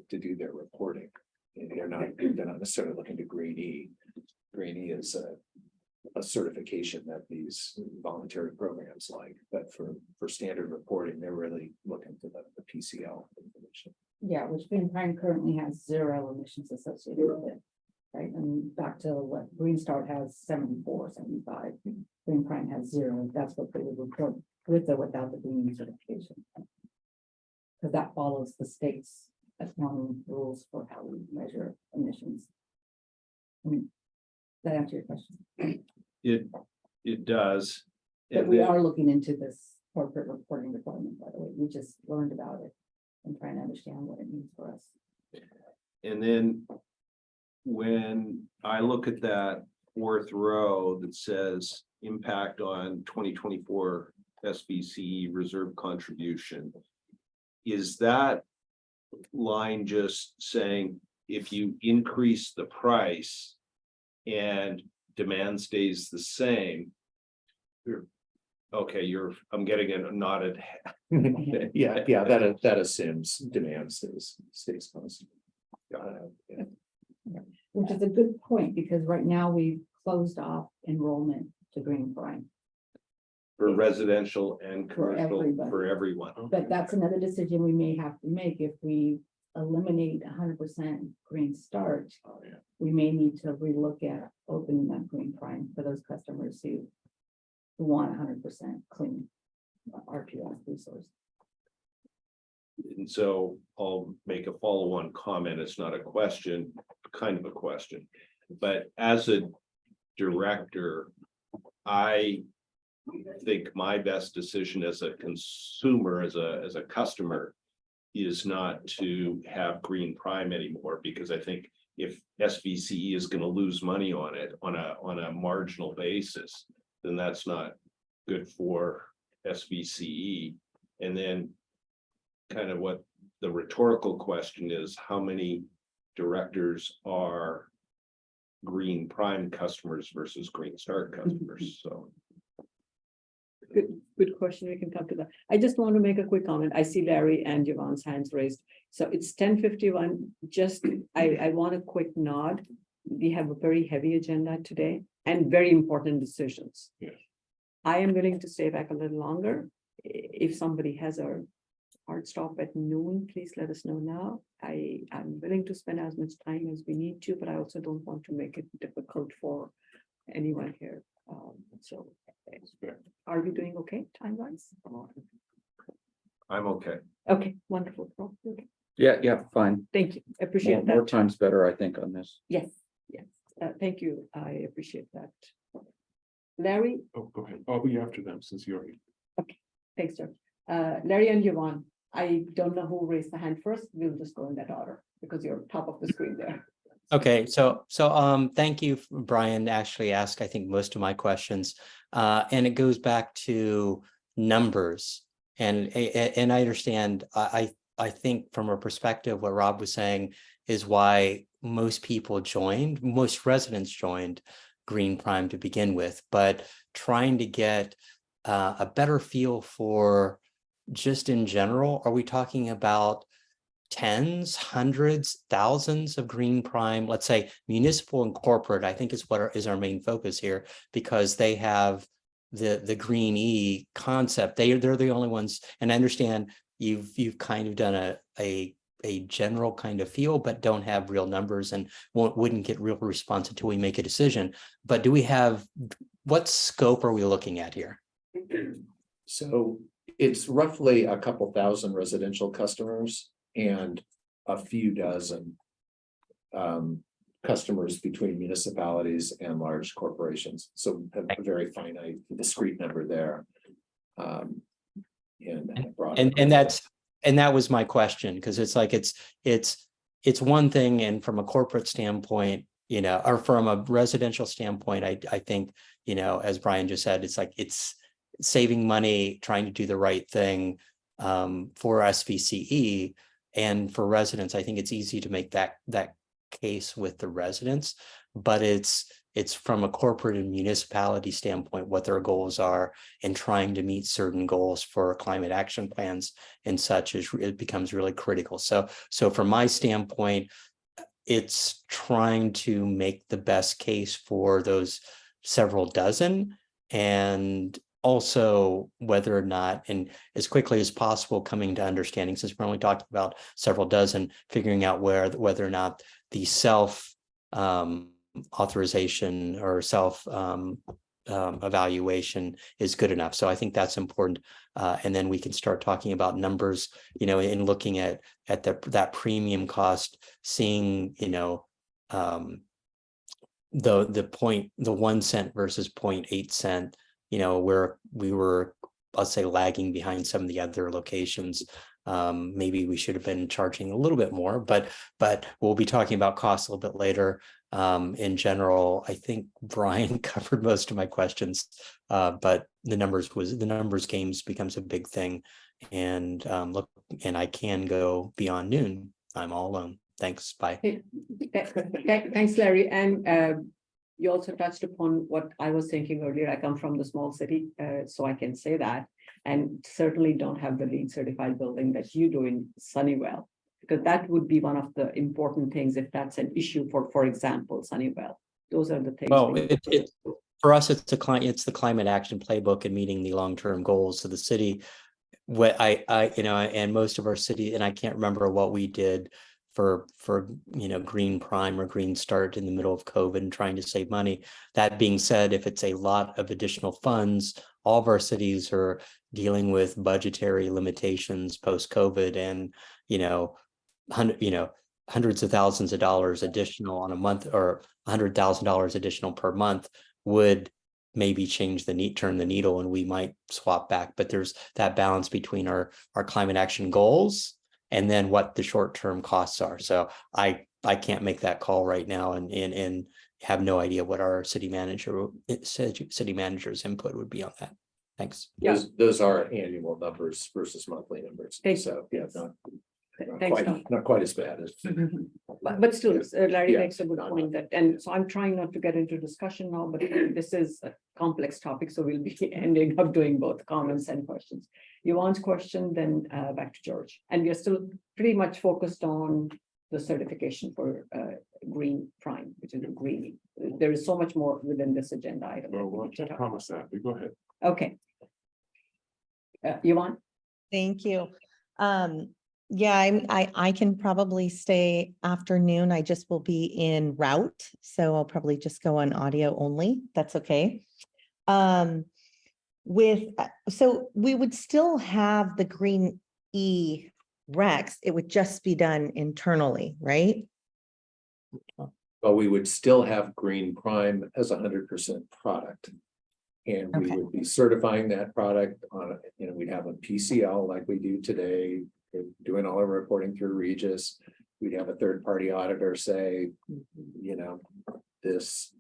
do their reporting. And they're not necessarily looking to Green E. Green E is a certification that these voluntary programs like, but for standard reporting, they're really looking to the PCL information. Yeah, which Green Prime currently has 0 emissions associated with it. Right, and back to what Green Start has 74, 75. Green Prime has 0. That's what they would report with or without the Green certification. Because that follows the state's rules for how we measure emissions. Does that answer your question? It does. But we are looking into this corporate reporting requirement, by the way. We just learned about it and trying to understand what it means for us. And then when I look at that 4th row that says impact on 2024 SVCE reserve contribution, is that line just saying if you increase the price and demand stays the same? I'm getting a nodded. Yeah, that assumes demand stays constant. Yeah. Which is a good point, because right now we've closed off enrollment to Green Prime. For residential and For commercial, everybody. for everyone. But that's another decision we may have to make if we eliminate 100% green start. Oh, yeah. We may need to relook at opening that green prime for those customers who want 100% clean RPS resource. And so I'll make a follow-on comment. It's not a question, kind of a question. But as a director, I think my best decision as a consumer, as a customer, is not to have green prime anymore, because I think if SVCE is going to lose money on it on a marginal basis, then that's not good for SVCE. And then kind of what the rhetorical question is, how many directors are green prime customers versus green start customers? So Good question. We can come to that. I just want to make a quick comment. I see Larry and Yvonne's hands raised. So it's 10:51. Just, I want a quick nod. We have a very heavy agenda today and very important decisions. Yes. I am willing to stay back a little longer. If somebody has a hard stop at noon, please let us know now. I'm willing to spend as much time as we need to, but I also don't want to make it difficult for anyone here. So are we doing okay time-wise? I'm okay. Okay, wonderful. Okay, Yeah, fine. thank you. Appreciate More that. time's better, I think, on this. Yes, yes. Thank you. I appreciate that. Larry, Oh, go ahead. I'll be after them since you already. thanks, George. Larry and Yvonne, I don't know who raised the hand first. We'll just go in that order because you're top of the screen there. Okay, so thank you, Brian, actually asked, I think, most of my questions. And it goes back to numbers. And I understand, I think from a perspective, what Rob was saying is why most residents joined Green Prime to begin with, but trying to get a better feel for just in general, are we talking about tens, hundreds, thousands of green prime, let's say municipal and corporate, I think is what is our main focus here, because they have the green E concept. They're the only ones. And I understand you've kind of done a general kind of feel, but don't have real numbers and wouldn't get real response until we make a decision. But what scope are we looking at here? So it's roughly a couple thousand residential customers and a few dozen customers between municipalities and large corporations. So a very finite, discrete number there. And that was my question, because it's like it's one thing, and from a corporate standpoint, or from a residential standpoint, I think, as Brian just said, it's like it's saving money, trying to do the right thing for SVCE. And for residents, I think it's easy to make that case with the residents, but it's from a corporate and municipality standpoint, what their goals are, and trying to meet certain goals for climate action plans and such it becomes really critical. So from my standpoint, it's trying to make the best case for those several dozen, and also whether or not, and as quickly as possible, coming to understanding, since we're only talking about several dozen, figuring out whether or not the self authorization or self evaluation is good enough. So I think that's important. And then we can start talking about numbers, in looking at that premium cost, seeing, the 1 cent versus 0.8 cent, where we were, let's say, lagging behind some of the other locations. Maybe we should have been charging a little bit more, but we'll be talking about costs a little bit later. In general, I think Brian covered most of my questions, but the numbers games becomes a big thing. And look, and I can go beyond noon. I'm all alone. Thanks. Bye. Thanks, Larry. And you also touched upon what I was thinking earlier. I come from the small city, so I can say that, and certainly don't have the LEED certified building that you do in Sunnyvale, because that would be one of the important things if that's an issue for example, Sunnyvale. Those are the things. Well, For us, it's the climate action playbook and meeting the long-term goals of the city. What and most of our city, and I can't remember what we did for Green Prime or Green Start in the middle of COVID and trying to save money. That being said, if it's a lot of additional funds, all of our cities are dealing with budgetary limitations post-COVID, and hundreds of thousands of dollars additional on a month, or $100,000 additional per month would maybe turn the needle, and we might swap back. But there's that balance between our climate action goals and then what the short-term costs are. So I can't make that call right now, and have no idea what our city manager's input would be on that. Thanks. Yeah. Those are annual numbers versus monthly numbers. Thanks. So, yeah, not Thanks, Tom. not quite as bad as. But still, Larry Yeah. makes a good point that, and so I'm trying not to get into discussion now, but this is a complex topic, so we'll be ending up doing both comments and questions. Yuan's question, then back to George. And we are still pretty much focused on the certification for Green Prime, which is green. There is so much more within this agenda item. Well, I can't promise that, but go ahead. Okay. Yuan? Thank you. Yeah, I can probably stay afternoon. I just will be en route, so I'll probably just go on audio only. That's okay. So we would still have the Green E Rex. It would just be done internally, right? But we would still have Green Prime as 100% product. And we Okay. would be certifying that product on, we'd have a PCL like we do today. We're doing all our reporting through Regis. We'd have a third-party auditor say, this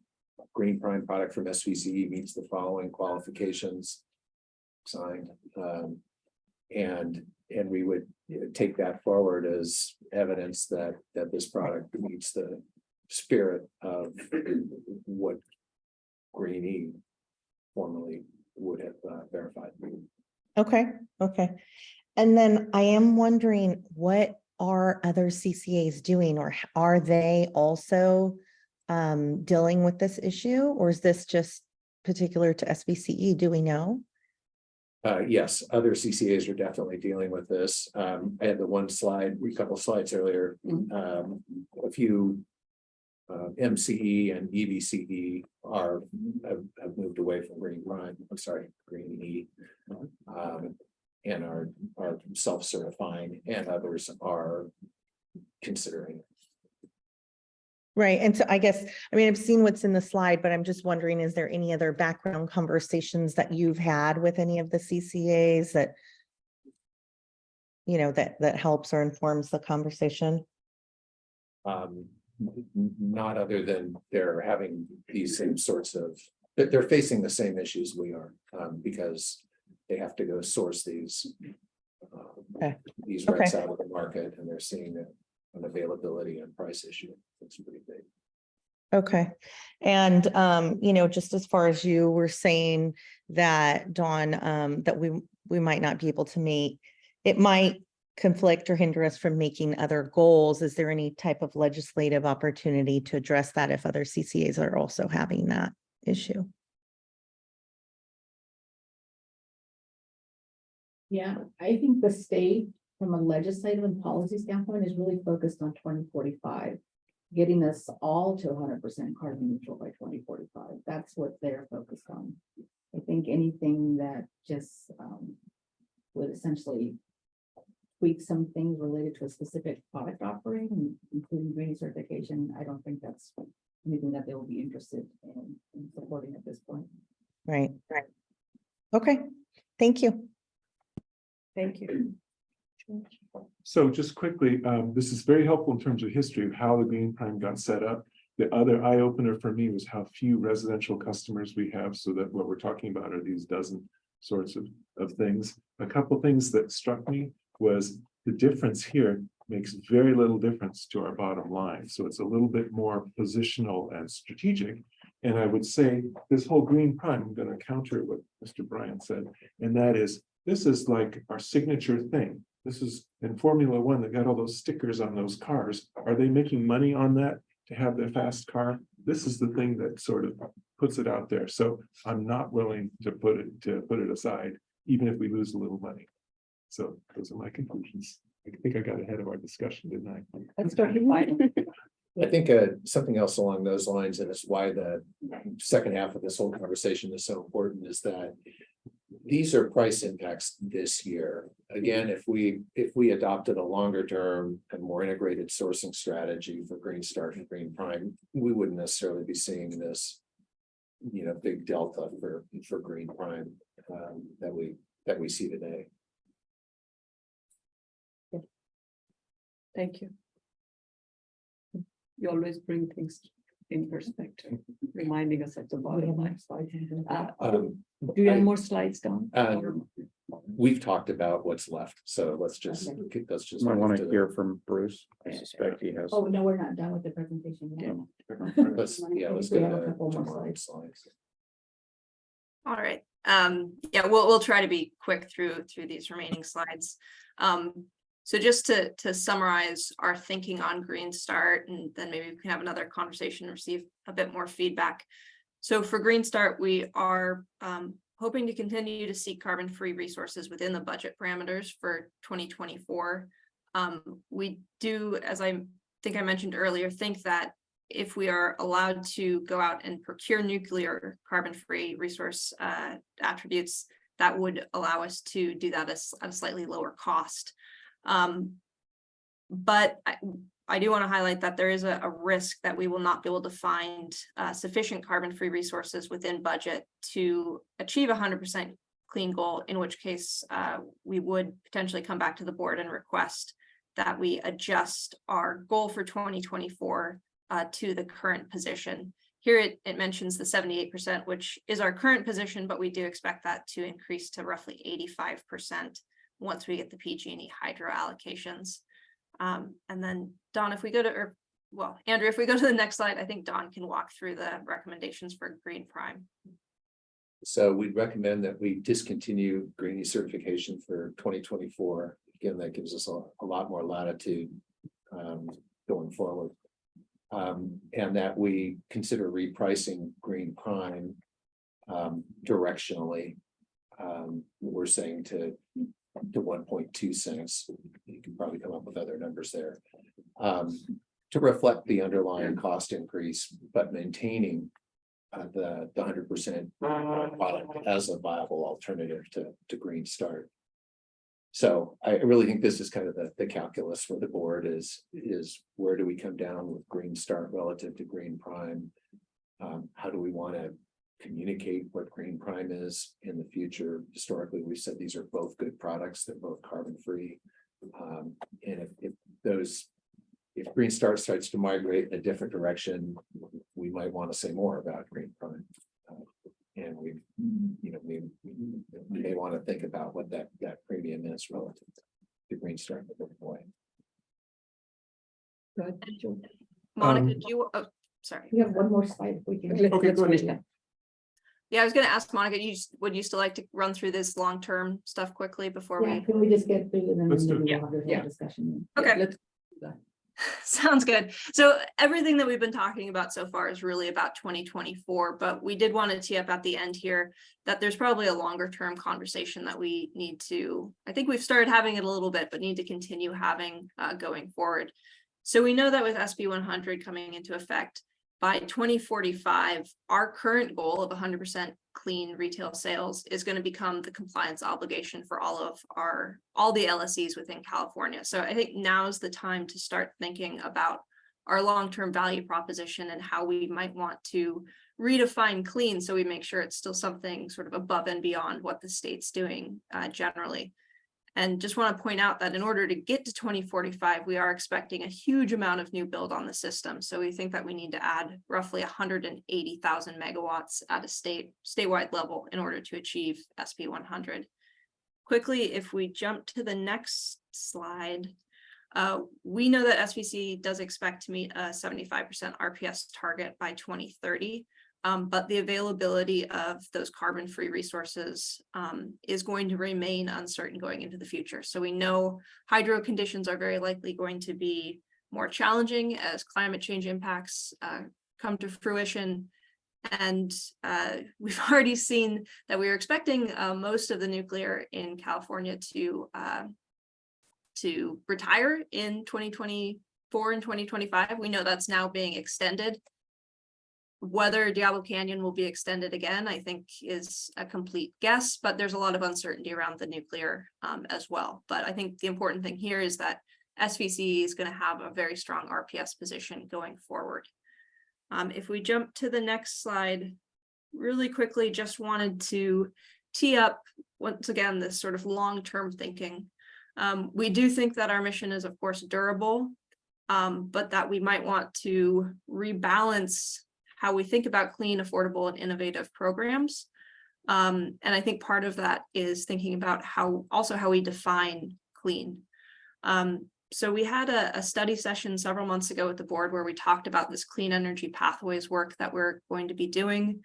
Green Prime product from SVCE meets the following qualifications. Signed. And we would take that forward as evidence that this product meets the spirit of what Green E formerly would have verified. Okay. And then I am wondering, what are other CCAs doing, or are they also dealing with this issue, or is this just particular to SVCE? Do we know? Yes, other CCAs are definitely dealing with this. I had the one slide, a couple slides earlier. A few MCE and EVCE have moved away from Green Prime. I'm sorry, Green E, and are self-certifying, and others are considering. Right. And so I guess, I've seen what's in the slide, but I'm just wondering, is there any other background conversations that you've had with any of the CCAs that, that helps or informs the conversation? Not other than they're having these same sorts of, they're facing the same issues we are, because they have to go source these recs out of the market, and they're seeing an availability and price issue. It's pretty big. Okay. And, just as far as you were saying that, Dawn, that we might not be able to meet, it might conflict or hinder us from making other goals. Is there any type of legislative opportunity to address that if other CCAs are also having that issue? Yeah, I think the state, from a legislative and policy standpoint, is really focused on 2045. Getting us all to 100% carbon neutral by 2045. That's what they're focused on. I think anything that just would essentially tweak some things related to a specific product offering, including green certification, I don't think that's anything that they will be interested in supporting at this point. Right. Okay. Thank you. Thank you. So just quickly, this is very helpful in terms of history of how the Green Prime got set up. The other eye opener for me was how few residential customers we have, so that what we're talking about are these dozen sorts of things. A couple things that struck me was the difference here makes very little difference to our bottom line. So it's a little bit more positional and strategic. And I would say this whole Green Prime, I'm going to counter what Mr. Bryan said, and that is, this is like our signature thing. This is in Formula One, they got all those stickers on those cars. Are they making money on that to have their fast car? this is the thing that sort of puts it out there. So I'm not willing to put it aside, even if we lose a little money. So those are my conclusions. I think I got ahead of our discussion, didn't I? That's totally fine. I think something else along those lines, and it's why the second half of this whole conversation is so important, is that these are price impacts this year. Again, if we adopted a longer term and more integrated sourcing strategy for Green Start and Green Prime, we wouldn't necessarily be seeing this, big delta for Green Prime that we see today. Thank you. You always bring things in perspective, reminding us of the bottom line. Do you have more slides, Don? We've talked about what's left, so let's just. I want to hear from Bruce. I suspect he has. Oh, no, we're not done with the presentation yet. Let's We go have a to couple more tomorrow's slides. slides. All right, yeah, we'll try to be quick through these remaining slides. So just to summarize our thinking on Green Start, and then maybe we can have another conversation and receive a bit more feedback. So for Green Start, we are hoping to continue to seek carbon-free resources within the budget parameters for 2024. We do, as I think I mentioned earlier, think that if we are allowed to go out and procure nuclear carbon-free resource attributes, that would allow us to do that at a slightly lower cost. But I do want to highlight that there is a risk that we will not be able to find sufficient carbon-free resources within budget to achieve 100% clean goal, in which case we would potentially come back to the board and request that we adjust our goal for 2024 to the current position. Here it mentions the 78%, which is our current position, but we do expect that to increase to roughly 85% once we get the PG&E hydro allocations. And then Don, if we go to, Andrew, if we go to the next slide, I think Don can walk through the recommendations for Green Prime. So we'd recommend that we discontinue Greenie certification for 2024. Again, that gives us a lot more latitude going forward. And that we consider repricing Green Prime directionally. We're saying to 1.2 cents. You can probably come up with other numbers there. To reflect the underlying cost increase, but maintaining the 100% product as a viable alternative to Green Start. So I really think this is kind of the calculus for the board is where do we come down with Green Start relative to Green Prime? How do we want to communicate what Green Prime is in the future? Historically, we said these are both good products, they're both carbon free. And if Green Start starts to migrate in a different direction, we might want to say more about Green Prime. And we may want to think about what that premium is relative to Green Start in a different way. Good. Monica, do you, oh, sorry. We have one more slide. If we can. Let's finish that. Yeah, I was going to ask Monica, would you still like to run through this long-term stuff quickly before Yeah, we? can we just get through and then Let's do it. maybe we'll have Yeah. a discussion? Okay. Let's Sounds good. So everything that we've been talking about so far is really about 2024, but we did want to tee up at the end here that there's probably a longer term conversation that we need to, I think we've started having it a little bit, but need to continue having going forward. So we know that with SB 100 coming into effect, by 2045, our current goal of 100% clean retail sales is going to become the compliance obligation for all the LSEs within California. So I think now's the time to start thinking about our long-term value proposition and how we might want to redefine clean so we make sure it's still something sort of above and beyond what the state's doing generally. And just want to point out that in order to get to 2045, we are expecting a huge amount of new build on the system. So we think that we need to add roughly 180,000 megawatts at a statewide level in order to achieve SB 100. Quickly, if we jump to the next slide, we know that SVCE does expect to meet a 75% RPS target by 2030. But the availability of those carbon-free resources is going to remain uncertain going into the future. So we know hydro conditions are very likely going to be more challenging as climate change impacts come to fruition. And we've already seen that we were expecting most of the nuclear in California to retire in 2024 and 2025. We know that's now being extended. Whether Diablo Canyon will be extended again, I think is a complete guess, but there's a lot of uncertainty around the nuclear as well. But I think the important thing here is that SVCE is going to have a very strong RPS position going forward. If we jump to the next slide, really quickly, just wanted to tee up once again this sort of long-term thinking. We do think that our mission is, of course, durable, but that we might want to rebalance how we think about clean, affordable, and innovative programs. And I think part of that is thinking about how we define clean. So we had a study session several months ago with the board where we talked about this clean energy pathways work that we're going to be doing.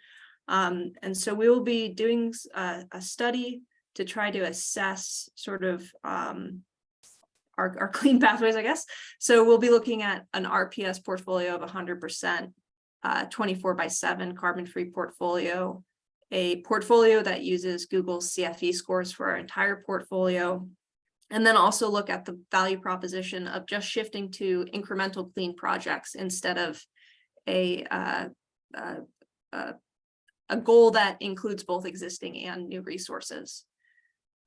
And so we will be doing a study to try to assess sort of our clean pathways, I guess. So we'll be looking at an RPS portfolio of 100%, 24/7 carbon-free portfolio, a portfolio that uses Google's CFE scores for our entire portfolio, and then also look at the value proposition of just shifting to incremental clean projects instead of a goal that includes both existing and new resources.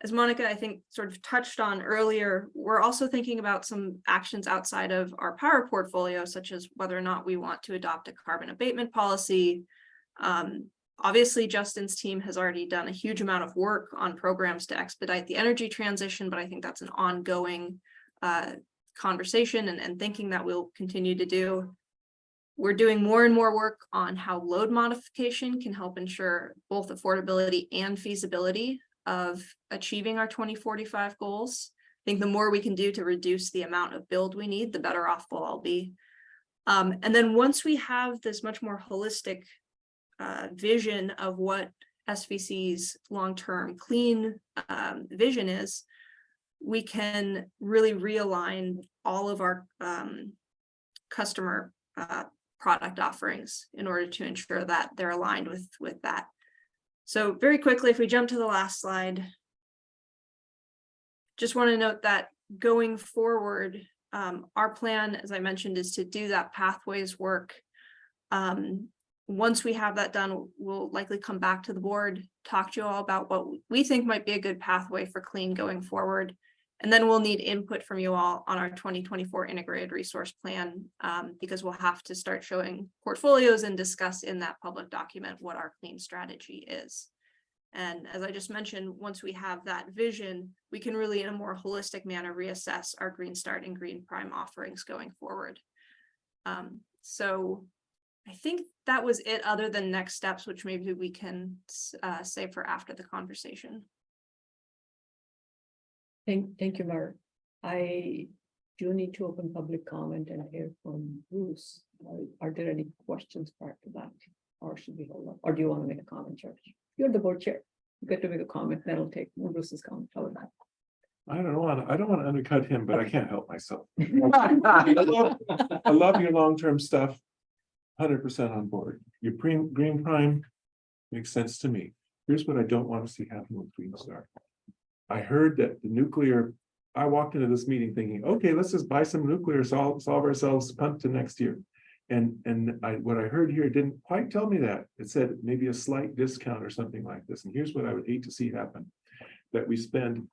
As Monica, I think, sort of touched on earlier, we're also thinking about some actions outside of our power portfolio, such as whether or not we want to adopt a carbon abatement policy. Obviously, Justin's team has already done a huge amount of work on programs to expedite the energy transition, but I think that's an ongoing conversation and thinking that we'll continue to do. We're doing more and more work on how load modification can help ensure both affordability and feasibility of achieving our 2045 goals. I think the more we can do to reduce the amount of build we need, the better off we'll all be. And then once we have this much more holistic vision of what SVC's long-term clean vision is, we can really realign all of our customer product offerings in order to ensure that they're aligned with that. So very quickly, if we jump to the last slide, just want to note that going forward, our plan, as I mentioned, is to do that pathways work. Once we have that done, we'll likely come back to the board, talk to you all about what we think might be a good pathway for clean going forward. And then we'll need input from you all on our 2024 integrated resource plan, because we'll have to start showing portfolios and discuss in that public document what our clean strategy is. And as I just mentioned, once we have that vision, we can really in a more holistic manner reassess our Green Start and Green Prime offerings going forward. So I think that was it, other than next steps, which maybe we can save for after the conversation. Thank you, Mar. I do need to open public comment and hear from Bruce. Are there any questions prior to that? Or should we hold up? Or do you want to make a comment, George? You're the board chair. You get to make a comment, that'll take Bruce's comment. How about that? I don't want to undercut him, but I can't help myself. I love your long-term stuff. 100% on board. Your Green Prime makes sense to me. Here's what I don't want to see happen with Green Star. I heard that the nuclear, I walked into this meeting thinking, okay, let's just buy some nuclear, solve ourselves, punt to next year. And what I heard here didn't quite tell me that. It said maybe a slight discount or something like this. And here's what I would hate to see happen. That we spend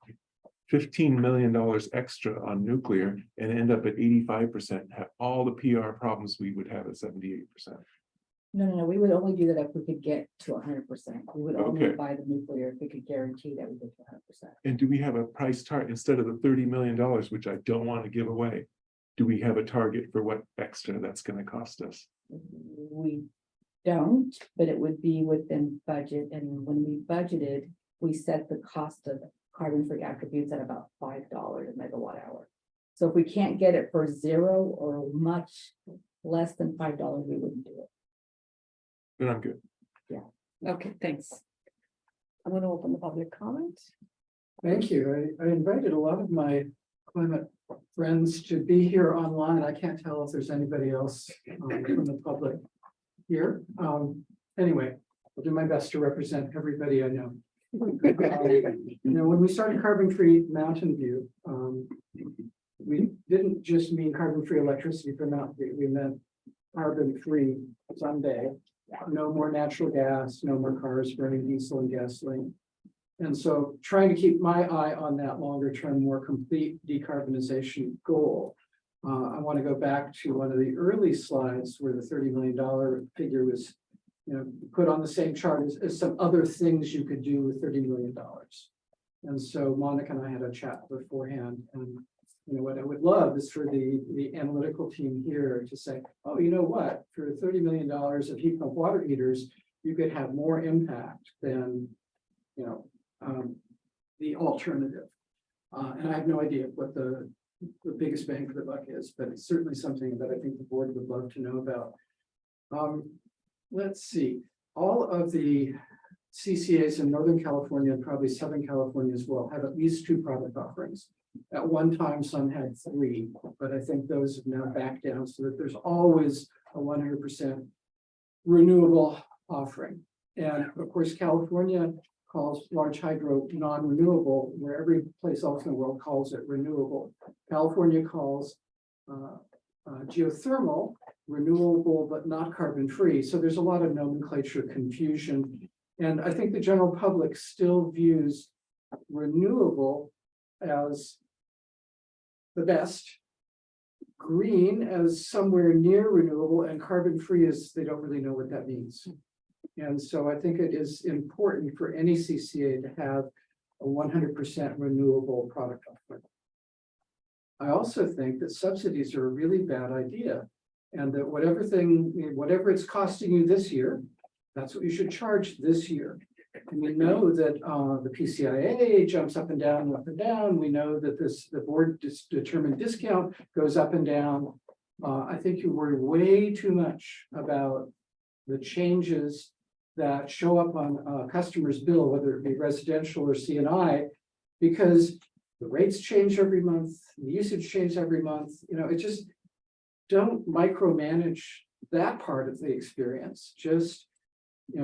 $15 million extra on nuclear and end up at 85%, have all the PR problems we would have at 78%. No, we would only do that if we could get to 100%. We would only Okay. buy the nuclear if we could guarantee that we get to 100%. And do we have a price target instead of the $30 million, which I don't want to give away? Do we have a target for what extra that's going to cost us? We don't, but it would be within budget. And when we budgeted, we set the cost of carbon-free attributes at about $5 a megawatt hour. So if we can't get it for zero or much less than $5, we wouldn't do it. Then I'm good. Okay, thanks. I'm going to open the public comment. Thank you. I invited a lot of my climate friends to be here online. I can't tell if there's anybody else from the public here. Anyway, I'll do my best to represent everybody I know. When we started carbon-free Mountain View, we didn't just mean carbon-free electricity for Mountain View. We meant carbon-free someday. No more natural gas, no more cars burning diesel and gasoline. And so trying to keep my eye on that longer term, more complete decarbonization goal. I want to go back to one of the early slides where the $30 million figure was, put on the same chart as some other things you could do with $30 million. And so Monica and I had a chat beforehand, and what I would love is for the analytical team here to say, oh, you know what, for $30 million of heat pump water heaters, you could have more impact than, the alternative. And I have no idea what the biggest bang for the buck is, but it's certainly something that I think the board would love to know about. Let's see, all of the CCAs in Northern California and probably Southern California as well have at least 2 product offerings. At one time, some had 3, but I think those have now backed down so that there's always a 100% renewable offering. And of course, California calls large hydro non-renewable, where every place else in the world calls it renewable. California calls geothermal renewable, but not carbon-free. So there's a lot of nomenclature confusion. And I think the general public still views renewable as the best, green as somewhere near renewable, and carbon-free is they don't really know what that means. And so I think it is important for any CCA to have a 100% renewable product offering. I also think that subsidies are a really bad idea, and that whatever it's costing you this year, that's what you should charge this year. And we know that the PCIA jumps up and down, up and down. We know that the board determined discount goes up and down. I think you worry way too much about the changes that show up on a customer's bill, whether it be residential or C&I, because the rates change every month, the usage changes every month. It just don't micromanage that part of the experience. Just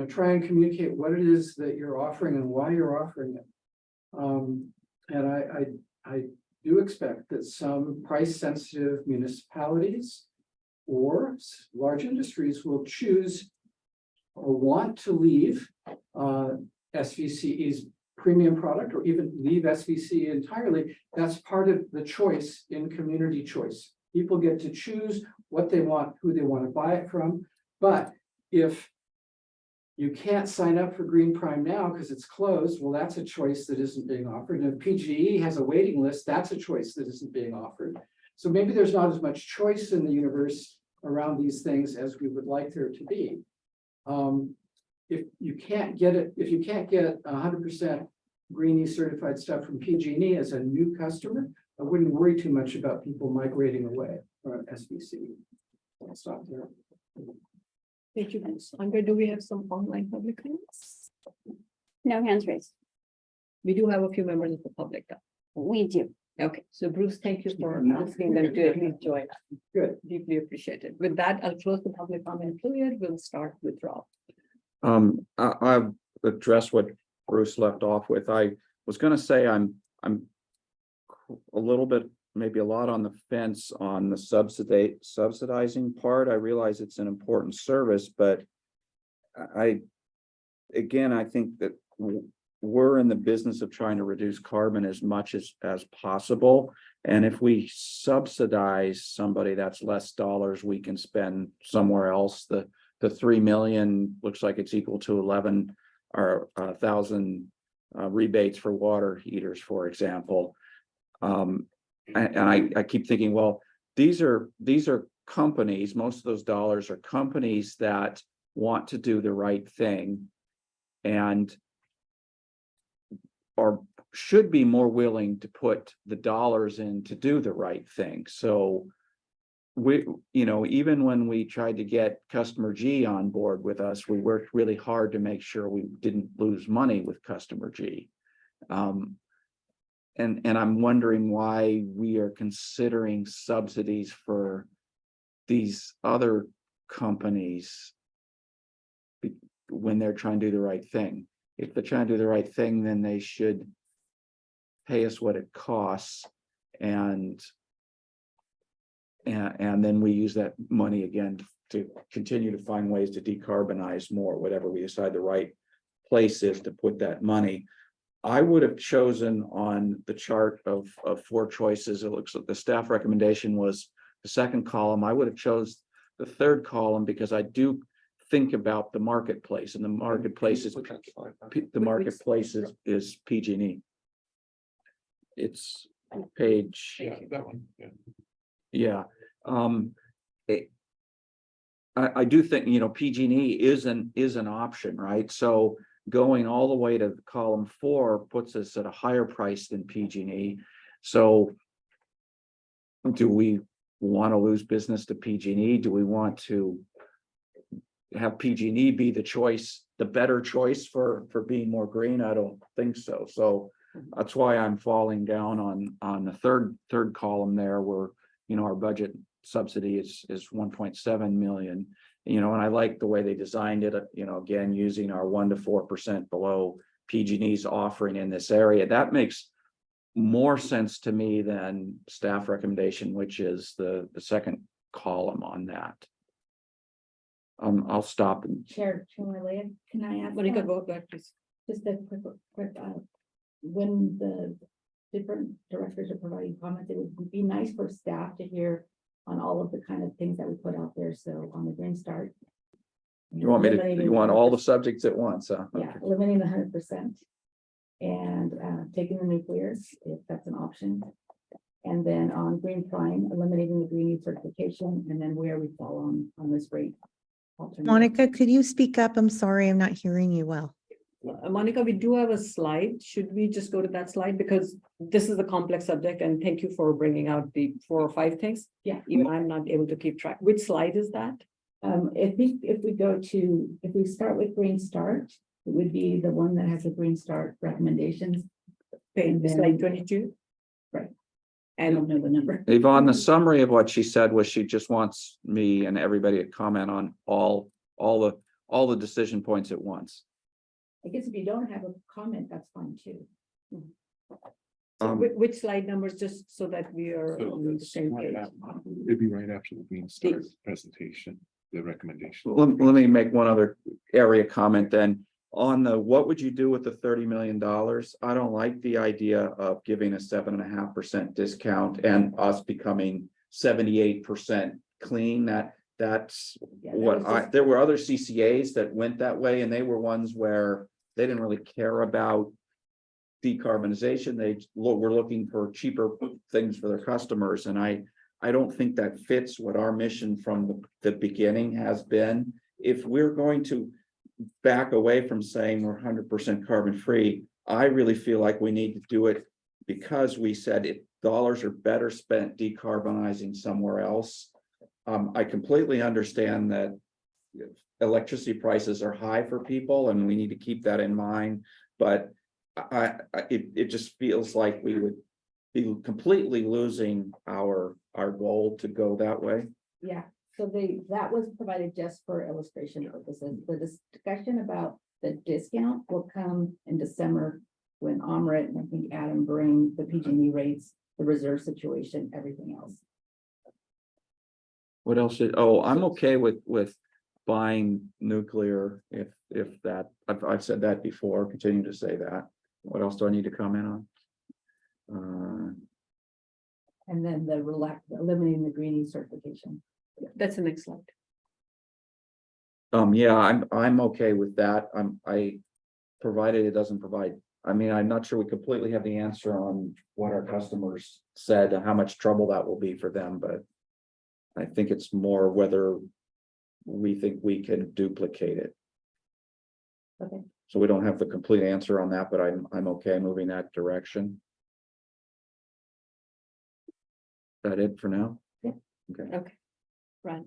try and communicate what it is that you're offering and why you're offering it. And I do expect that some price-sensitive municipalities or large industries will choose or want to leave SVCE's premium product, or even leave SVCE entirely. That's part of the choice in community choice. People get to choose what they want, who they want to buy it from. But if you can't sign up for Green Prime now because it's closed, well, that's a choice that isn't being offered. And if PGE has a waiting list, that's a choice that isn't being offered. So maybe there's not as much choice in the universe around these things as we would like there to be. If you can't get 100% Greenie certified stuff from PG&E as a new customer, I wouldn't worry too much about people migrating away from SVCE. I'll stop there. Thank you, Andre. Do we have some online public comments? No hands raised. We do have a few members of the public though. We do. Okay, so Bruce, thank you for asking them to at least join us. Good. Deeply appreciated. With that, I'll close the public comment period. We'll start with Rob. I've addressed what Bruce left off with. I was going to say I'm a little bit, maybe a lot on the fence on the subsidizing part. I realize it's an important service, but I think that we're in the business of trying to reduce carbon as much as possible. And if we subsidize somebody, that's less dollars we can spend somewhere else. The 3 million looks like it's equal to 11 or 1,000 rebates for water heaters, for example. And I keep thinking, well, these are companies, most of those dollars are companies that want to do the right thing and should be more willing to put the dollars in to do the right thing. So even when we tried to get customer G on board with us, we worked really hard to make sure we didn't lose money with customer G. And I'm wondering why we are considering subsidies for these other companies when they're trying to do the right thing. If they're trying to do the right thing, then they should pay us what it costs and then we use that money again to continue to find ways to decarbonize more, whatever we decide the right place is to put that money. I would have chosen on the chart of 4 choices. It looks like the staff recommendation was the second column. I would have chose the third column because I do think about the marketplace, and the marketplace is is PG&E. It's page. Yeah, that one, yeah. Yeah, I do think, you know, PG&E is an option, right? So going all the way to column 4 puts us at a higher price than PG&E. So do we want to lose business to PG&E? Do we want to have PG&E be the choice, the better choice for being more green? I don't think so. So that's why I'm falling down on the third column there, where, you know, our budget subsidy is 1.7 million, you know, and I like the way they designed it, you know, again, using our 1 to 4% below PG&E's offering in this area. That makes more sense to me than staff recommendation, which is the second column on that. I'll stop and Chair Malaya, can I ask? Monica, that? go back, please. Just a quick, when the different directors are providing comments, it would be nice for staff to hear on all of the kind of things that we put out there. So on the Green Start. you want all the subjects at once, huh? Yeah, eliminating the 100% and taking the nuclear, if that's an option. And then on Green Prime, eliminating the green certification, and then where we fall on this rate. alternative. Monica, could you speak up? I'm sorry, I'm not hearing you well. Monica, we do have a slide. Should we just go to that slide? Because this is a complex subject, and thank you for bringing out the 4 or 5 things. Yeah. Even I'm not able to keep track. Which slide is that? If we start with Green Start, it would be the one that has the Green Start recommendations. And then- Slide 22? Right. I don't know the number. Yvonne, the summary of what she said was she just wants me and everybody to comment on all the decision points at once. I guess if you don't have a comment, that's fine too. So Um, which slide numbers, just so that we are So on the it's same right page? after- It'd be right after the Green Star presentation, the recommendation. Let me make one other area comment then. On the, what would you do with the $30 million? I don't like the idea of giving a 7.5% discount and us becoming 78% clean. That's Yeah, that what was just- there were other CCAs that went that way, and they were ones where they didn't really care about decarbonization. They were looking for cheaper things for their customers. And I don't think that fits what our mission from the beginning has been. If we're going to back away from saying we're 100% carbon free, I really feel like we need to do it because we said dollars are better spent decarbonizing somewhere else. I completely understand that electricity prices are high for people and we need to keep that in mind, but it just feels like we would be completely losing our goal to go that way. Yeah, so that was provided just for illustration purposes. The discussion about the discount will come in December when Amrit and I think Adam bring the PG&E rates, the reserve situation, everything else. What else? I'm okay with buying nuclear if that, I've said that before, continue to say that. What else do I need to comment on? And then eliminating the greening certification. That's the next slide. Yeah, I'm okay with that. I provided it doesn't provide. I mean, I'm not sure we completely have the answer on what our customers said and how much trouble that will be for them, but I think it's more whether we think we can duplicate it. Okay. So we don't have the complete answer on that, but I'm okay moving that direction. Is that it for now? Yeah. Okay. Right.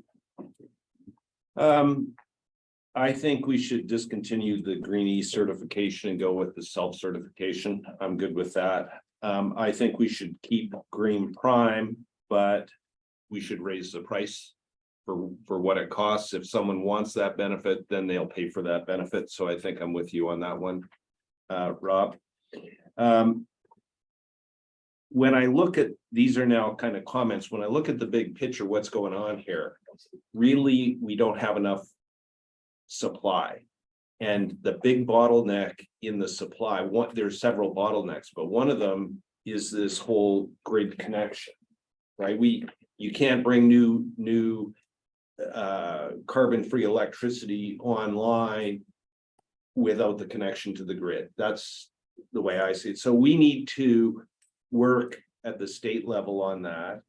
I think we should discontinue the Green E certification and go with the self-certification. I'm good with that. I think we should keep Green Prime, but we should raise the price for what it costs. If someone wants that benefit, then they'll pay for that benefit. So I think I'm with you on that one, Rob. When I look at, these are now kind of comments, when I look at the big picture, what's going on here, really, we don't have enough supply. And the big bottleneck in the supply, there's several bottlenecks, but one of them is this whole grid connection, right? You can't bring new carbon-free electricity online without the connection to the grid. That's the way I see it. So we need to work at the state level on that.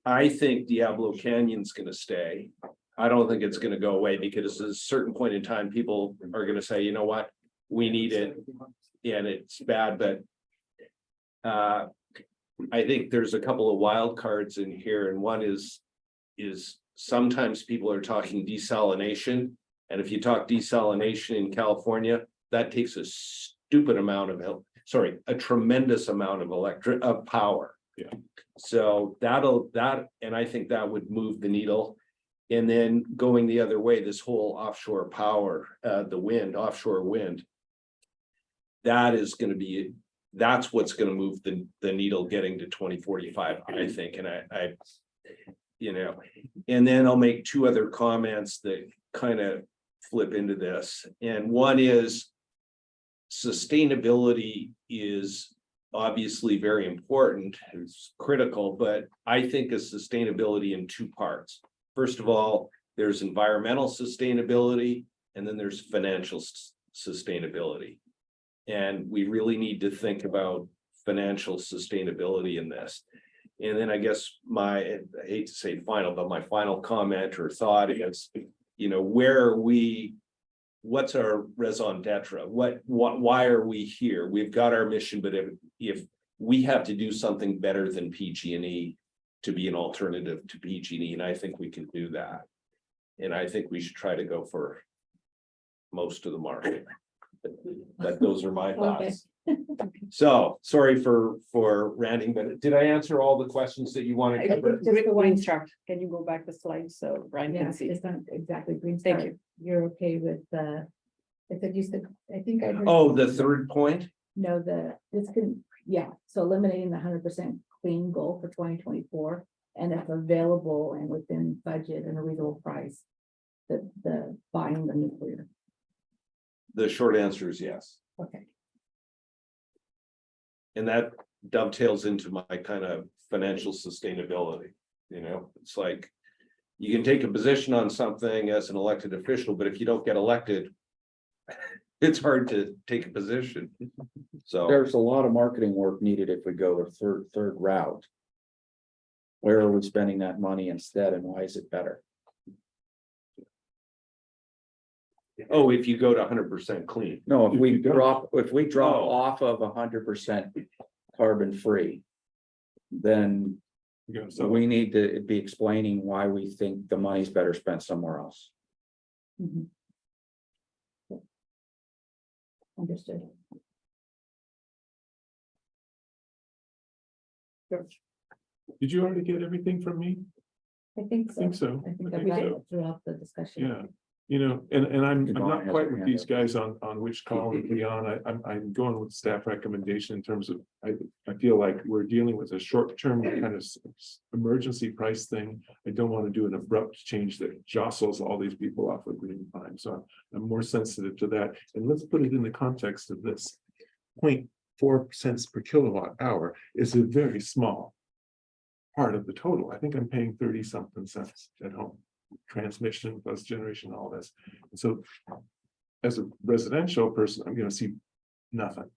I think Diablo Canyon's going to stay. I don't think it's going to go away, because at a certain point in time, people are going to say, you know what, we need it and it's bad. But I think there's a couple of wild cards in here, and one is sometimes people are talking desalination, and if you talk desalination in California, that takes a tremendous amount of power. Yeah. So and I think that would move the needle. And then going the other way, this whole offshore power, offshore wind, that's what's going to move the needle getting to 2045, I think. And I and then I'll make two other comments that kind of flip into this. And one is, sustainability is obviously very important, it's critical, but I think of sustainability in two parts. First of all, there's environmental sustainability, and then there's financial sustainability. And we really need to think about financial sustainability in this. And then I guess I hate to say final, but my final comment or thought is, where are we? What's our raison d'etre? Why are we here? We've got our mission, but if we have to do something better than PG&E to be an alternative to PG&E, and I think we can do that. And I think we should try to go for most of the market. But those are my thoughts. So sorry for ranting, but did I answer all the questions that you want to cover? Green Star, can you go back the slide so Brian Yeah, can see? it's not exactly green. Thank Star. you. You're okay with you said, I think I heard. Oh, the third point? No, so eliminating the 100% clean goal for 2024, and if available and within budget and a reasonable price, the buying the nuclear. The short answer is yes. Okay. And that dovetails into my kind of financial sustainability. It's like, you can take a position on something as an elected official, but if you don't get elected, it's hard to take a position. So There's a lot of marketing work needed if we go a third route. Where are we spending that money instead, and why is it better? if you go to 100% clean. No, if If we you don't- drop Oh. off of 100% carbon free, then So we need to be explaining why we think the money's better spent somewhere else. Mhm. Understood. did you already get everything from me? I think I so. think so. I think I I think got so. it throughout the discussion. Yeah, and I'm Yvonne not has quite her with hand these up. guys on which column to be on. I'm going with staff recommendation in terms of, I feel like we're dealing with a short-term kind of emergency price thing. I don't want to do an abrupt change that jostles all these people off of green prime. So I'm more sensitive to that. And let's put it in the context of this. 0.4 cents per kilowatt hour is a very small part of the total. I think I'm paying 30-something cents at home. Transmission plus generation, all this. And so as a residential person, I'm going to see nothing.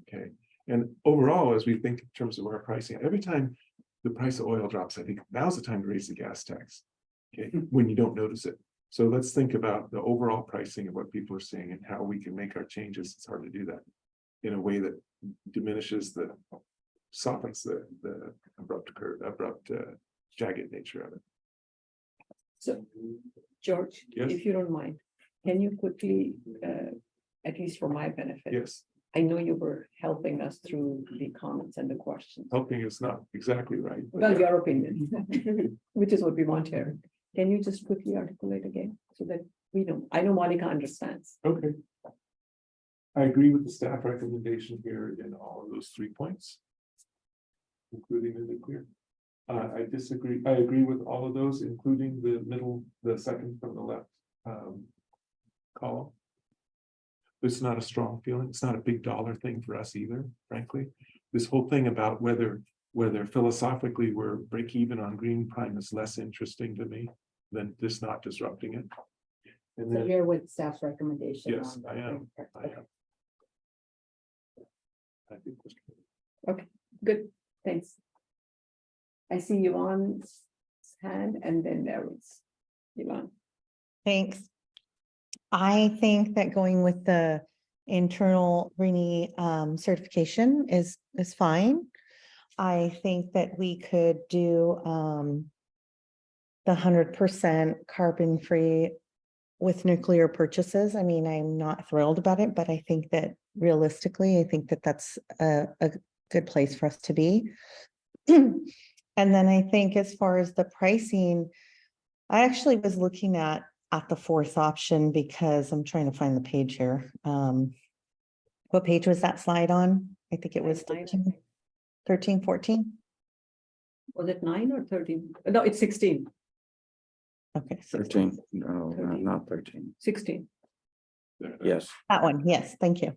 Okay. And overall, as we think in terms of our pricing, every time the price of oil drops, I think now's the time to raise the gas tax. Okay, when you don't notice it. So let's think about the overall pricing of what people are seeing and how we can make our changes. It's hard to do that in a way that softens the abrupt jagged nature of it. So, George, Yes. if you don't mind, can you quickly, at least for my benefit? Yes. I know you were helping us through the comments and the questions. Helping is not exactly right. but Well, yeah. your opinion, which is what we want here. Can you just quickly articulate again so that we know? I know Monica understands. Okay. I agree with the staff recommendation here in all of those 3 points. Including the nuclear. I disagree. I agree with all of those, including the second from the left. Column. It's not a strong feeling. It's not a big dollar thing for us either, frankly. This whole thing about whether philosophically we're break even on green prime is less interesting to me than just not disrupting it. And So then, you're with staff's recommendation. yes, on the I am. green I part. am. I think Good, thanks. I see Yvonne's hand and then Larry's. Yvonne, Thanks. I think that going with the internal Greenie certification is fine. I think that we could do the 100% carbon free with nuclear purchases. I mean, I'm not thrilled about it, but I think that realistically, I think that that's a good place for us to be. And then I think as far as the pricing, I actually was looking at the fourth option because I'm trying to find the page here. What page was that slide on? I think it was 13, 14. was it 9 or 13? No, it's 16. Okay, 13, no, 13. not 13. 16. Yes. that one. Yes, thank you.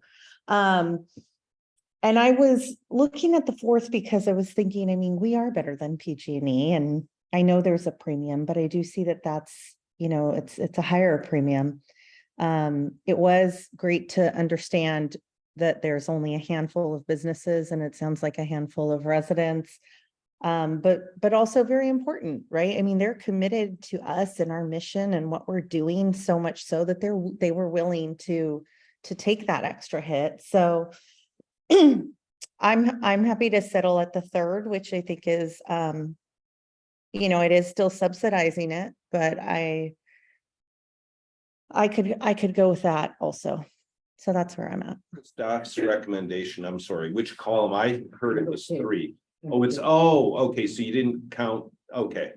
And I was looking at the fourth because I was thinking, I mean, we are better than PG&E, and I know there's a premium, but I do see that that's, you know, it's a higher premium. It was great to understand that there's only a handful of businesses and it sounds like a handful of residents. But also very important, right? I mean, they're committed to us and our mission and what we're doing, so much so that they were willing to take that extra hit. So I'm happy to settle at the third, which I think is, you know, it is still subsidizing it, but I could go with that also. So that's where I'm at. Staff's recommendation, I'm sorry, which column? I heard it was 3. Oh, it's, Oh. okay, so you didn't count, okay.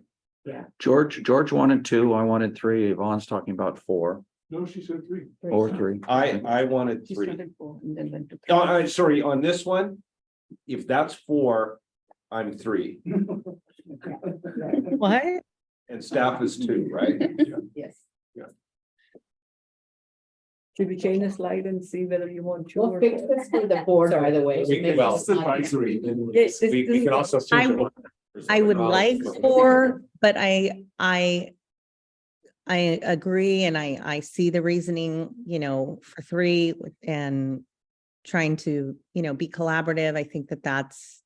George wanted 2, I wanted 3. Yvonne's talking about 4 No, she said 3. or 3. I wanted She 3. started 4 and then went to Oh, sorry, on this one, if that's 4, I'm 3, What? and staff is 2, right? Yes. Should we change the slide and see whether you want to? We'll fix this for the board, by the way. Well, It's advisory. Yes, this We is- can also. I would like 4, but I agree, and I see the reasoning, you know, for 3 and trying to, you know, be collaborative. I think that that's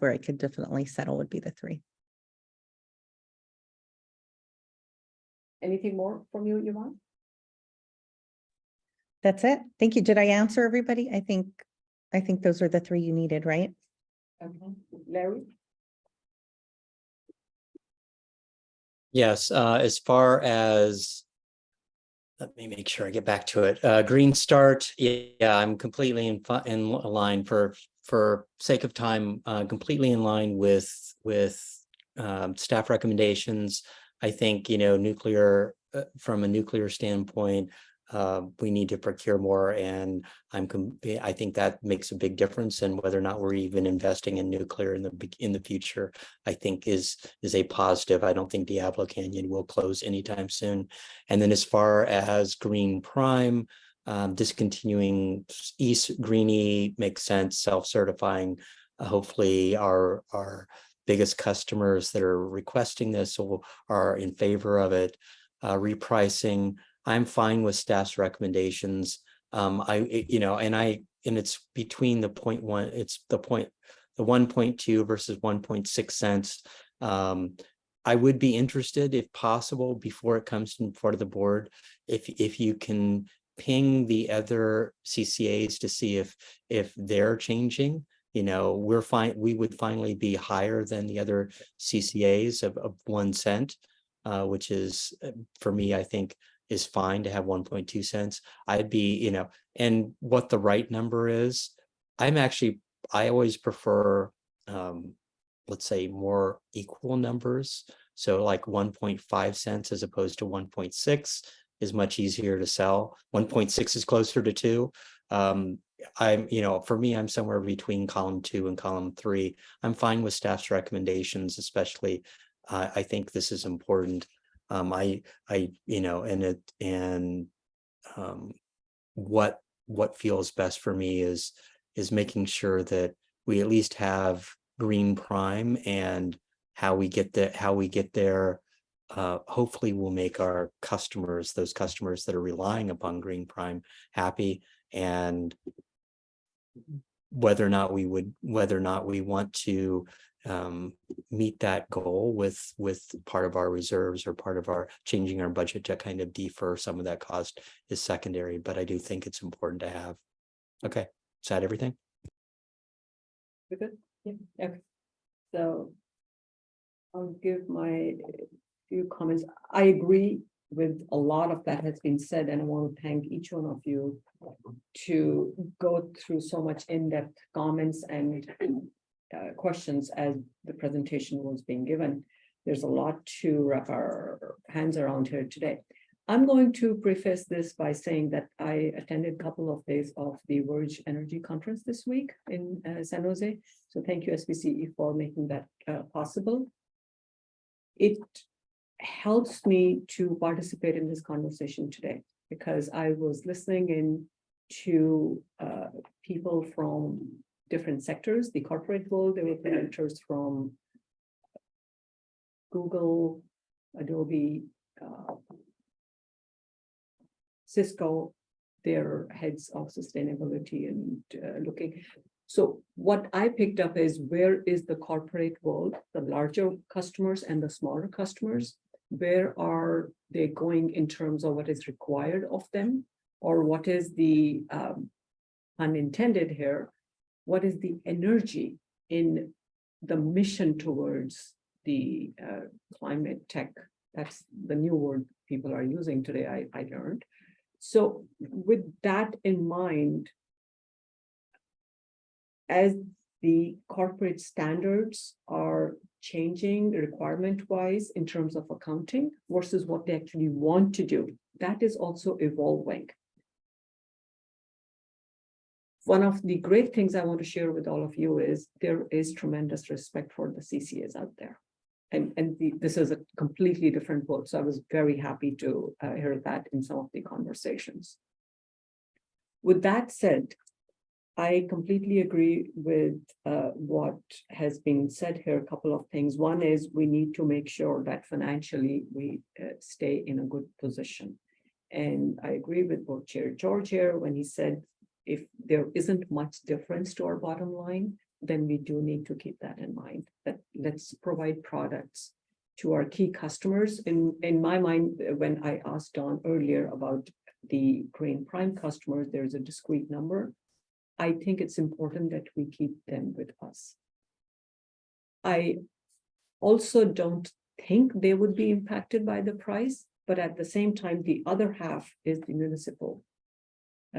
where I could definitely settle, would be the 3. Anything more from you, Yvonne? That's it. Thank you. Did I answer everybody? I think those are the 3 you needed, right? Okay. Larry? Yes, as far as, let me make sure I get back to it. Green Start, yeah, I'm completely in line for sake of time, completely in line with staff recommendations. I think, you know, nuclear, from a nuclear standpoint, we need to procure more, and I think that makes a big difference in whether or not we're even investing in nuclear in the future. I think is a positive. I don't think Diablo Canyon will close anytime soon. And then as far as Green Prime, discontinuing East Greenie makes sense. Self-certifying, hopefully our biggest customers that are requesting this are in favor of it. Repricing, I'm fine with staff's recommendations. And it's between the 0.1, it's the 1.2 versus 1.6 cents. I would be interested, if possible, before it comes in front of the board, if you can ping the other CCAs to see if they're changing. You know, we would finally be higher than the other CCAs of 1 cent, which is, for me, I think, is fine to have 1.2 cents. I'd be, and what the right number is, I always prefer, let's say, more equal numbers. So like 1.5 cents as opposed to 1.6 is much easier to sell. 1.6 is closer to 2. For me, I'm somewhere between column 2 and column 3. I'm fine with staff's recommendations, especially. I think this is important. What feels best for me is making sure that we at least have green prime, and how we get there hopefully will make our customers, those customers that are relying upon green prime, happy. And whether or not we want to meet that goal with part of our reserves or part of our changing our budget to kind of defer some of that cost is secondary, but I do think it's important to have. Okay, is that everything? We're good? Yeah, okay. So I'll give my few comments. I agree with a lot of that has been said, and I want to thank each one of you to go through so much in-depth comments and questions as the presentation was being given. There's a lot to wrap our hands around here today. I'm going to preface this by saying that I attended a couple of days of the Verge Energy Conference this week in San Jose. So thank you, SVCE, for making that possible. It helps me to participate in this conversation today because I was listening in to people from different sectors, the corporate world. There were presenters from Google, Adobe, Cisco, their heads of sustainability and looking. So what I picked up is, where is the corporate world, the larger customers and the smaller customers? Where are they going in terms of what is required of them? Or what is the unintended here? What is the energy in the mission towards the climate tech? That's the new word people are using today, I learned. So with that in mind, as the corporate standards are changing requirement-wise in terms of accounting versus what they actually want to do, that is also evolving. One of the great things I want to share with all of you is there is tremendous respect for the CCAs out there. This is a completely different world. So I was very happy to hear that in some of the conversations. With that said, I completely agree with what has been said here. A couple of things. One is we need to make sure that financially we stay in a good position. And I agree with both Chair George here when he said, if there isn't much difference to our bottom line, then we do need to keep that in mind, that let's provide products to our key customers. In my mind, when I asked Don earlier about the Green Prime customers, there's a discrete number. I think it's important that we keep them with us. I also don't think they would be impacted by the price, but at the same time, the other half is the municipal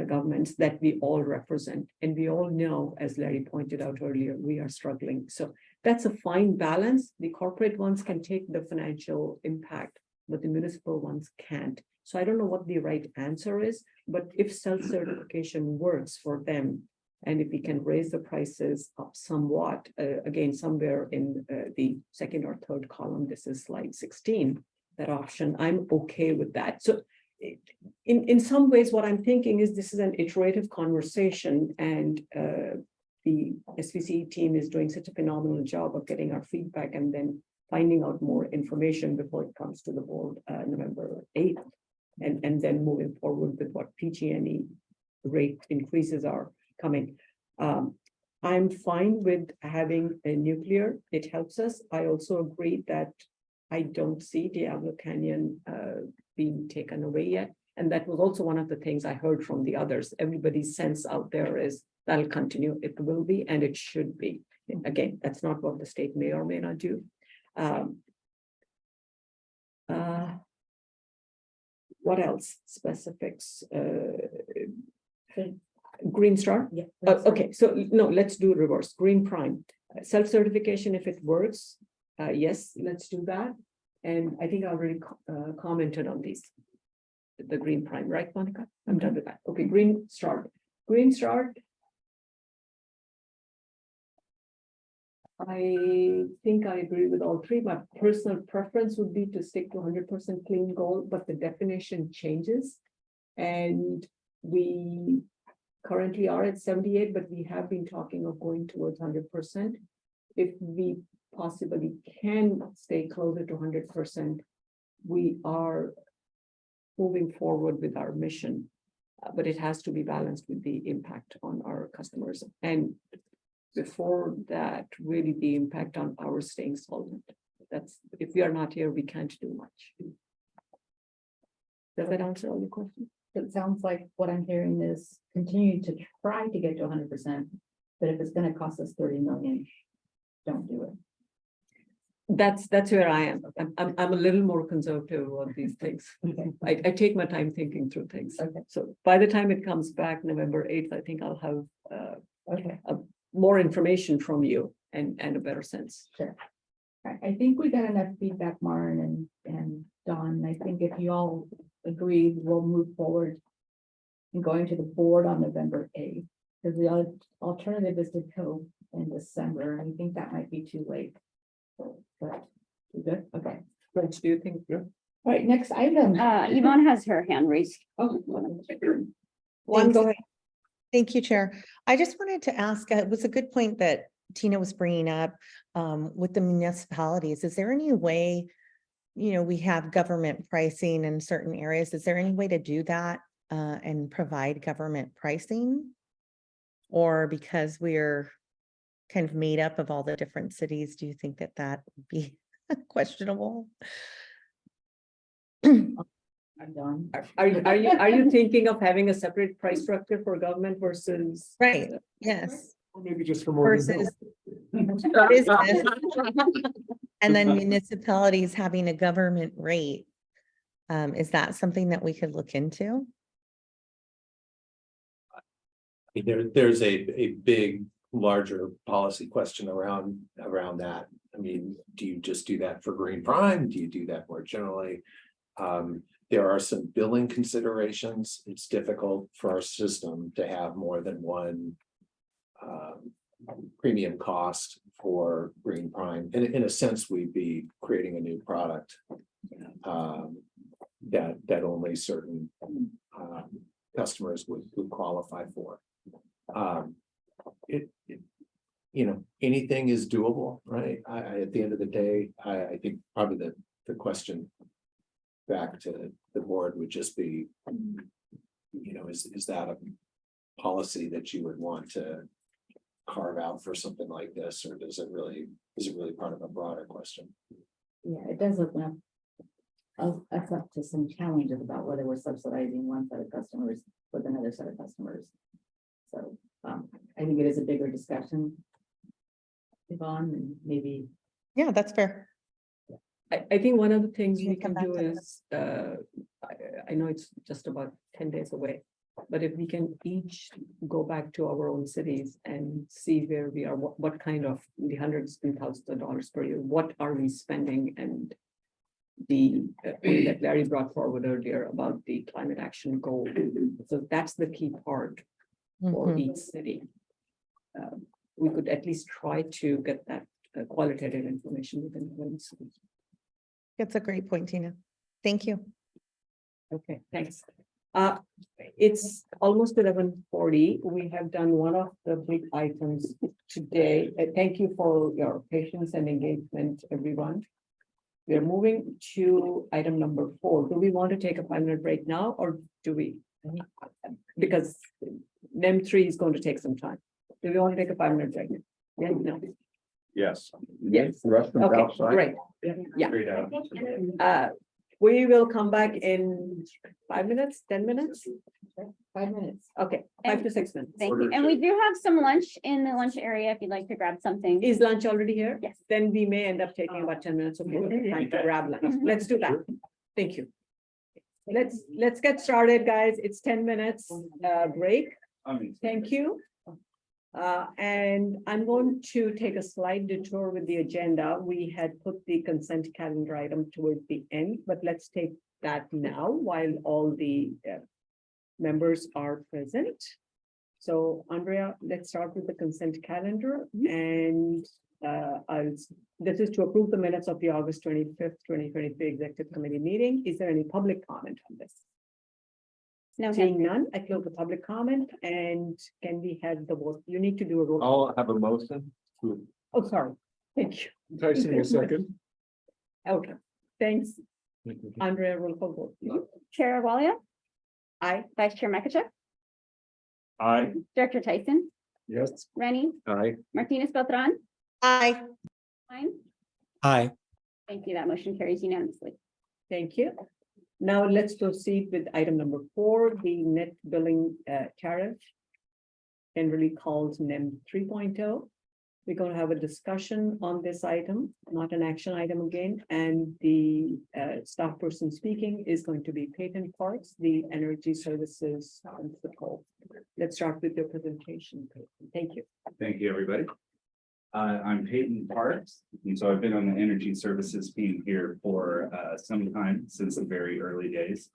governments that we all represent. And we all know, as Larry pointed out earlier, we are struggling. So that's a fine balance. The corporate ones can take the financial impact, but the municipal ones can't. So I don't know what the right answer is, but if self-certification works for them, and if we can raise the prices up somewhat, again, somewhere in the second or third column, this is slide 16, that option, I'm okay with that. So in some ways, what I'm thinking is this is an iterative conversation, and the SVCE team is doing such a phenomenal job of getting our feedback and then finding out more information before it comes to the board November 8th, and then moving forward with what PG&E rate increases are coming. I'm fine with having a nuclear. It helps us. I also agree that I don't see Diablo Canyon being taken away yet. And that was also one of the things I heard from the others. Everybody's sense out there is that'll continue. It will be, and it should be. Again, that's not what the state may or may not do. What else? Specifics, Green Star? Yeah. Okay, so no, let's do reverse. Green Prime. Self-certification, if it works, yes, let's do that. And I think I already commented on these. The Green Prime, right, Monica? I'm done with that. Okay, Green Star. Green Star. I think I agree with all three. My personal preference would be to stick to 100% clean goal, but the definition changes. And we currently are at 78, but we have been talking of going towards 100%. If we possibly can stay closer to 100%, we are moving forward with our mission, but it has to be balanced with the impact on our customers. And before that, really the impact on our staying solvent. That's, if we are not here, we can't do much. Does that answer all your questions? It sounds like what I'm hearing is continue to try to get to 100%, but if it's gonna cost us 30 million, don't do it. That's where I am. I'm a little more conservative on these things. Okay. I take my time thinking through things. Okay. So by the time it comes back November 8th, I think I'll have Okay. more information from you and a better sense. I think we got enough feedback, Maren and Don. I think if you all agree, we'll move forward and going to the board on November 8th. Because the alternative is to go in December, and I think that might be too late. But you good? Okay. What do you think? All right, next item. Yvonne has her hand raised. Oh, Thanks. go ahead. Thank you, Chair. I just wanted to ask, it was a good point that Tina was bringing up with the municipalities. Is there any way, we have government pricing in certain areas. Is there any way to do that and provide government pricing? Or because we're kind of made up of all the different cities, do you think that that would be questionable? I'm done. Are you thinking of having a separate price structure for government versus? Right, yes. Or maybe just for more. Versus business. And then municipalities having a government rate. Is that something that we could look into? There's a big, larger policy question around that. I mean, do you just do that for Green Prime? Do you do that more generally? There are some billing considerations. It's difficult for our system to have more than one premium cost for Green Prime. And in a sense, we'd be creating a new product that only certain customers would qualify for. Anything is doable, right? At the end of the day, I think probably the question back to the board would just be, is that a policy that you would want to carve out for something like this, or is it really part of a broader question? Yeah, it does open up us up to some challenges about whether we're subsidizing one set of customers with another set of customers. So I think it is a bigger discussion, Yvonne, and maybe. Yeah, that's fair. I think one of the things You we can can come do back to is, I know it's just about 10 days away, but if we can each go back to our own cities and see where we are, what kind of the hundreds and thousands of dollars per year, what are we spending? And the point that Larry brought forward earlier about the climate action goal. So that's the key part for Mhm. each city. We could at least try to get that qualitative information within the cities. That's a great point, Tina. Thank you. Okay, thanks. It's almost 11:40. We have done one of the big items today. Thank you for your patience and engagement, everyone. We're moving to item number 4. Do we want to take a 5-minute break now, or do we? Because NEM 3 is going to take some time. Do we want to take a 5-minute break? Yeah, no. Yes. Yes. Restrooms Okay, outside. great. Yeah. Straight out. We will come back in 5 minutes, 10 minutes? 5 minutes. Okay, 5 to 6 minutes. Thank you. And we do have some lunch in the lunch area if you'd like to grab something. Is lunch already here? Yes. Then we may end up taking about 10 minutes of time to grab lunch. Let's do that. Thank you. Let's get started, guys. It's 10 minutes break. Thank you. And I'm going to take a slight detour with the agenda. We had put the consent calendar item towards the end, but let's take that now while all the members are present. So Andrea, let's start with the consent calendar and this is to approve the minutes of the August 25th, 2023 Executive Committee meeting. Is there any public comment on this? No, Seeing none, I close the public comment and can we have the vote? You need to do a roll. I'll have a motion to. Oh, sorry. Thank you. Tyson, a second. Okay, thanks. Andrea, roll call vote. Chair Walia, Aye. Vice Chair Makachuk, Aye. Director Tyson, Yes. Rennie, Aye. Martinez Beltran, Aye. Klein. Hi. Thank you. That motion carries unanimously. Thank you. Now let's proceed with item number 4, the net billing tariff. Generally called NEM 3.0. We're going to have a discussion on this item, not an action item again, and the staff person speaking is going to be Peyton Parks, the Energy Services Principal. Let's start with your presentation, Peyton. Thank you. Thank you, everybody. I'm Peyton Parks, and so I've been on the energy services team here for some time, since the very early days.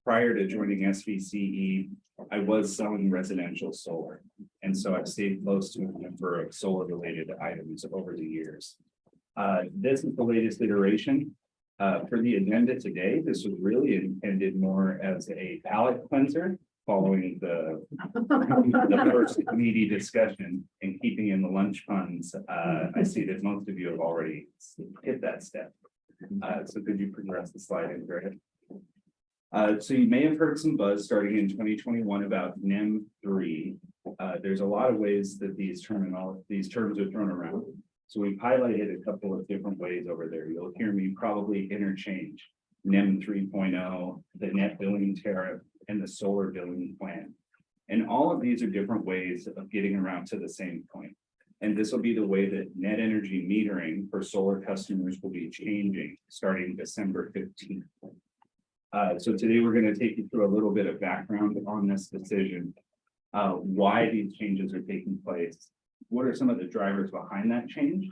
Prior to joining SVCE, I was selling residential solar, and so I've stayed close to a number of solar-related items over the years. This is the latest iteration. For the agenda today, this was really intended more as a palate cleanser following the first meaty discussion and keeping in the lunch funds. I see that most of you have already hit that step. So could you progress the slide in, Greg? So you may have heard some buzz starting in 2021 about NEM 3. There's a lot of ways that these terms are thrown around. So we've highlighted a couple of different ways over there. You'll hear me probably interchange NEM 3.0, the net billing tariff, and the solar billing plan. And all of these are different ways of getting around to the same point. And this will be the way that net energy metering for solar customers will be changing starting December 15th. So today we're going to take you through a little bit of background on this decision, why these changes are taking place, what are some of the drivers behind that change,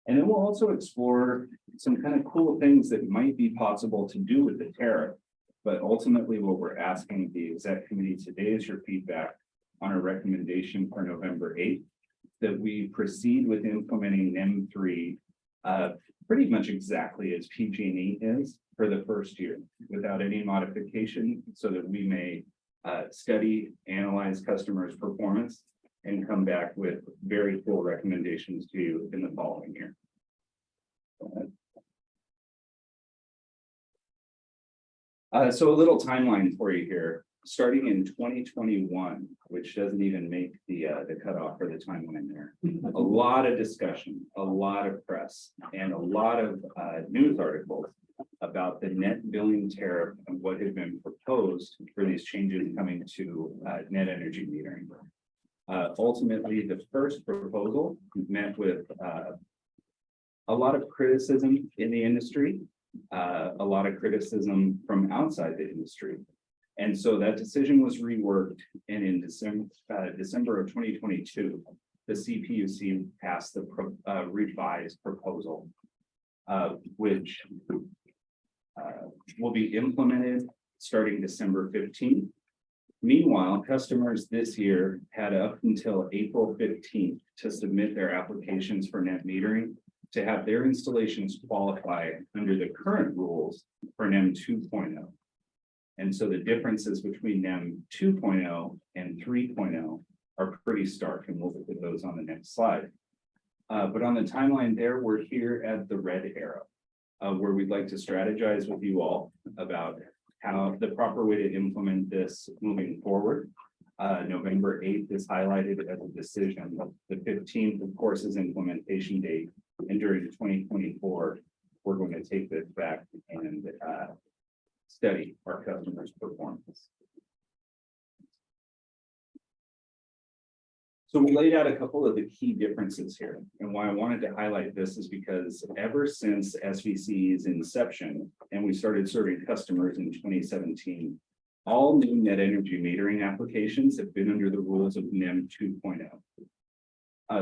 and then we'll also explore some kind of cool things that might be possible to do with the tariff. But ultimately, what we're asking the exec committee today is your feedback on a recommendation for November 8th, that we proceed with implementing NEM 3 pretty much exactly as PG&E is for the first year, without any modification, so that we may study, analyze customers' performance, and come back with very full recommendations to you in the following year. So a little timeline for you here. Starting in 2021, which doesn't even make the cutoff for the timeline there. A lot of discussion, a lot of press, and a lot of news articles about the net billing tariff and what had been proposed for these changes coming to net energy metering. Ultimately, the first proposal met with a lot of criticism in the industry, a lot of criticism from outside the industry. And so that decision was reworked, and in December of 2022, the CPUC passed the revised proposal, which will be implemented starting December 15th. Meanwhile, customers this year had up until April 15th to submit their applications for net metering to have their installations qualify under the current rules for NEM 2.0. And so the differences between NEM 2.0 and 3.0 are pretty stark, and we'll look at those on the next slide. But on the timeline there, we're here at the red arrow, where we'd like to strategize with you all about how the proper way to implement this moving forward. November 8th is highlighted as a decision. The 15th, of course, is implementation date. And during 2024, we're going to take this back and study our customers' performance. So we laid out a couple of the key differences here, and why I wanted to highlight this is because ever since SVCE's inception, and we started serving customers in 2017, all new net energy metering applications have been under the rules of NEM 2.0.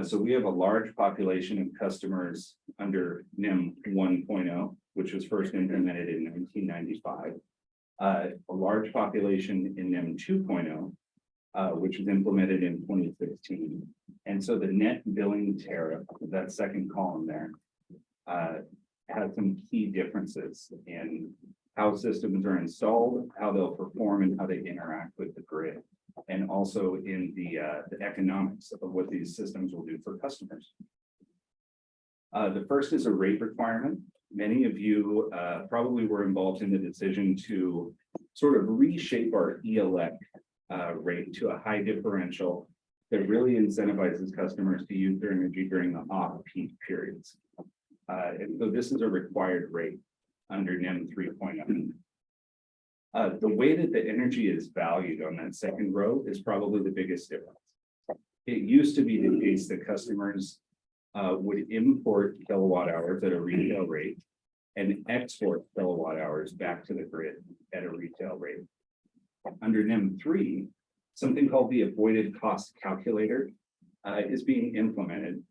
So we have a large population of customers under NEM 1.0, which was first implemented in 1995. A large population in NEM 2.0, which was implemented in 2015. And so the net billing tariff, that second column there, has some key differences in how systems are installed, how they'll perform, and how they interact with the grid, and also in the economics of what these systems will do for customers. The first is a rate requirement. Many of you probably were involved in the decision to sort of reshape our ELEC rate to a high differential that really incentivizes customers to use their energy during the off-peak periods. And so this is a required rate under NEM 3.0. The way that the energy is valued on that second row is probably the biggest difference. It used to be the case that customers would import kilowatt hours at a retail rate and export kilowatt hours back to the grid at a retail rate. Under NEM 3, something called the avoided cost calculator is being implemented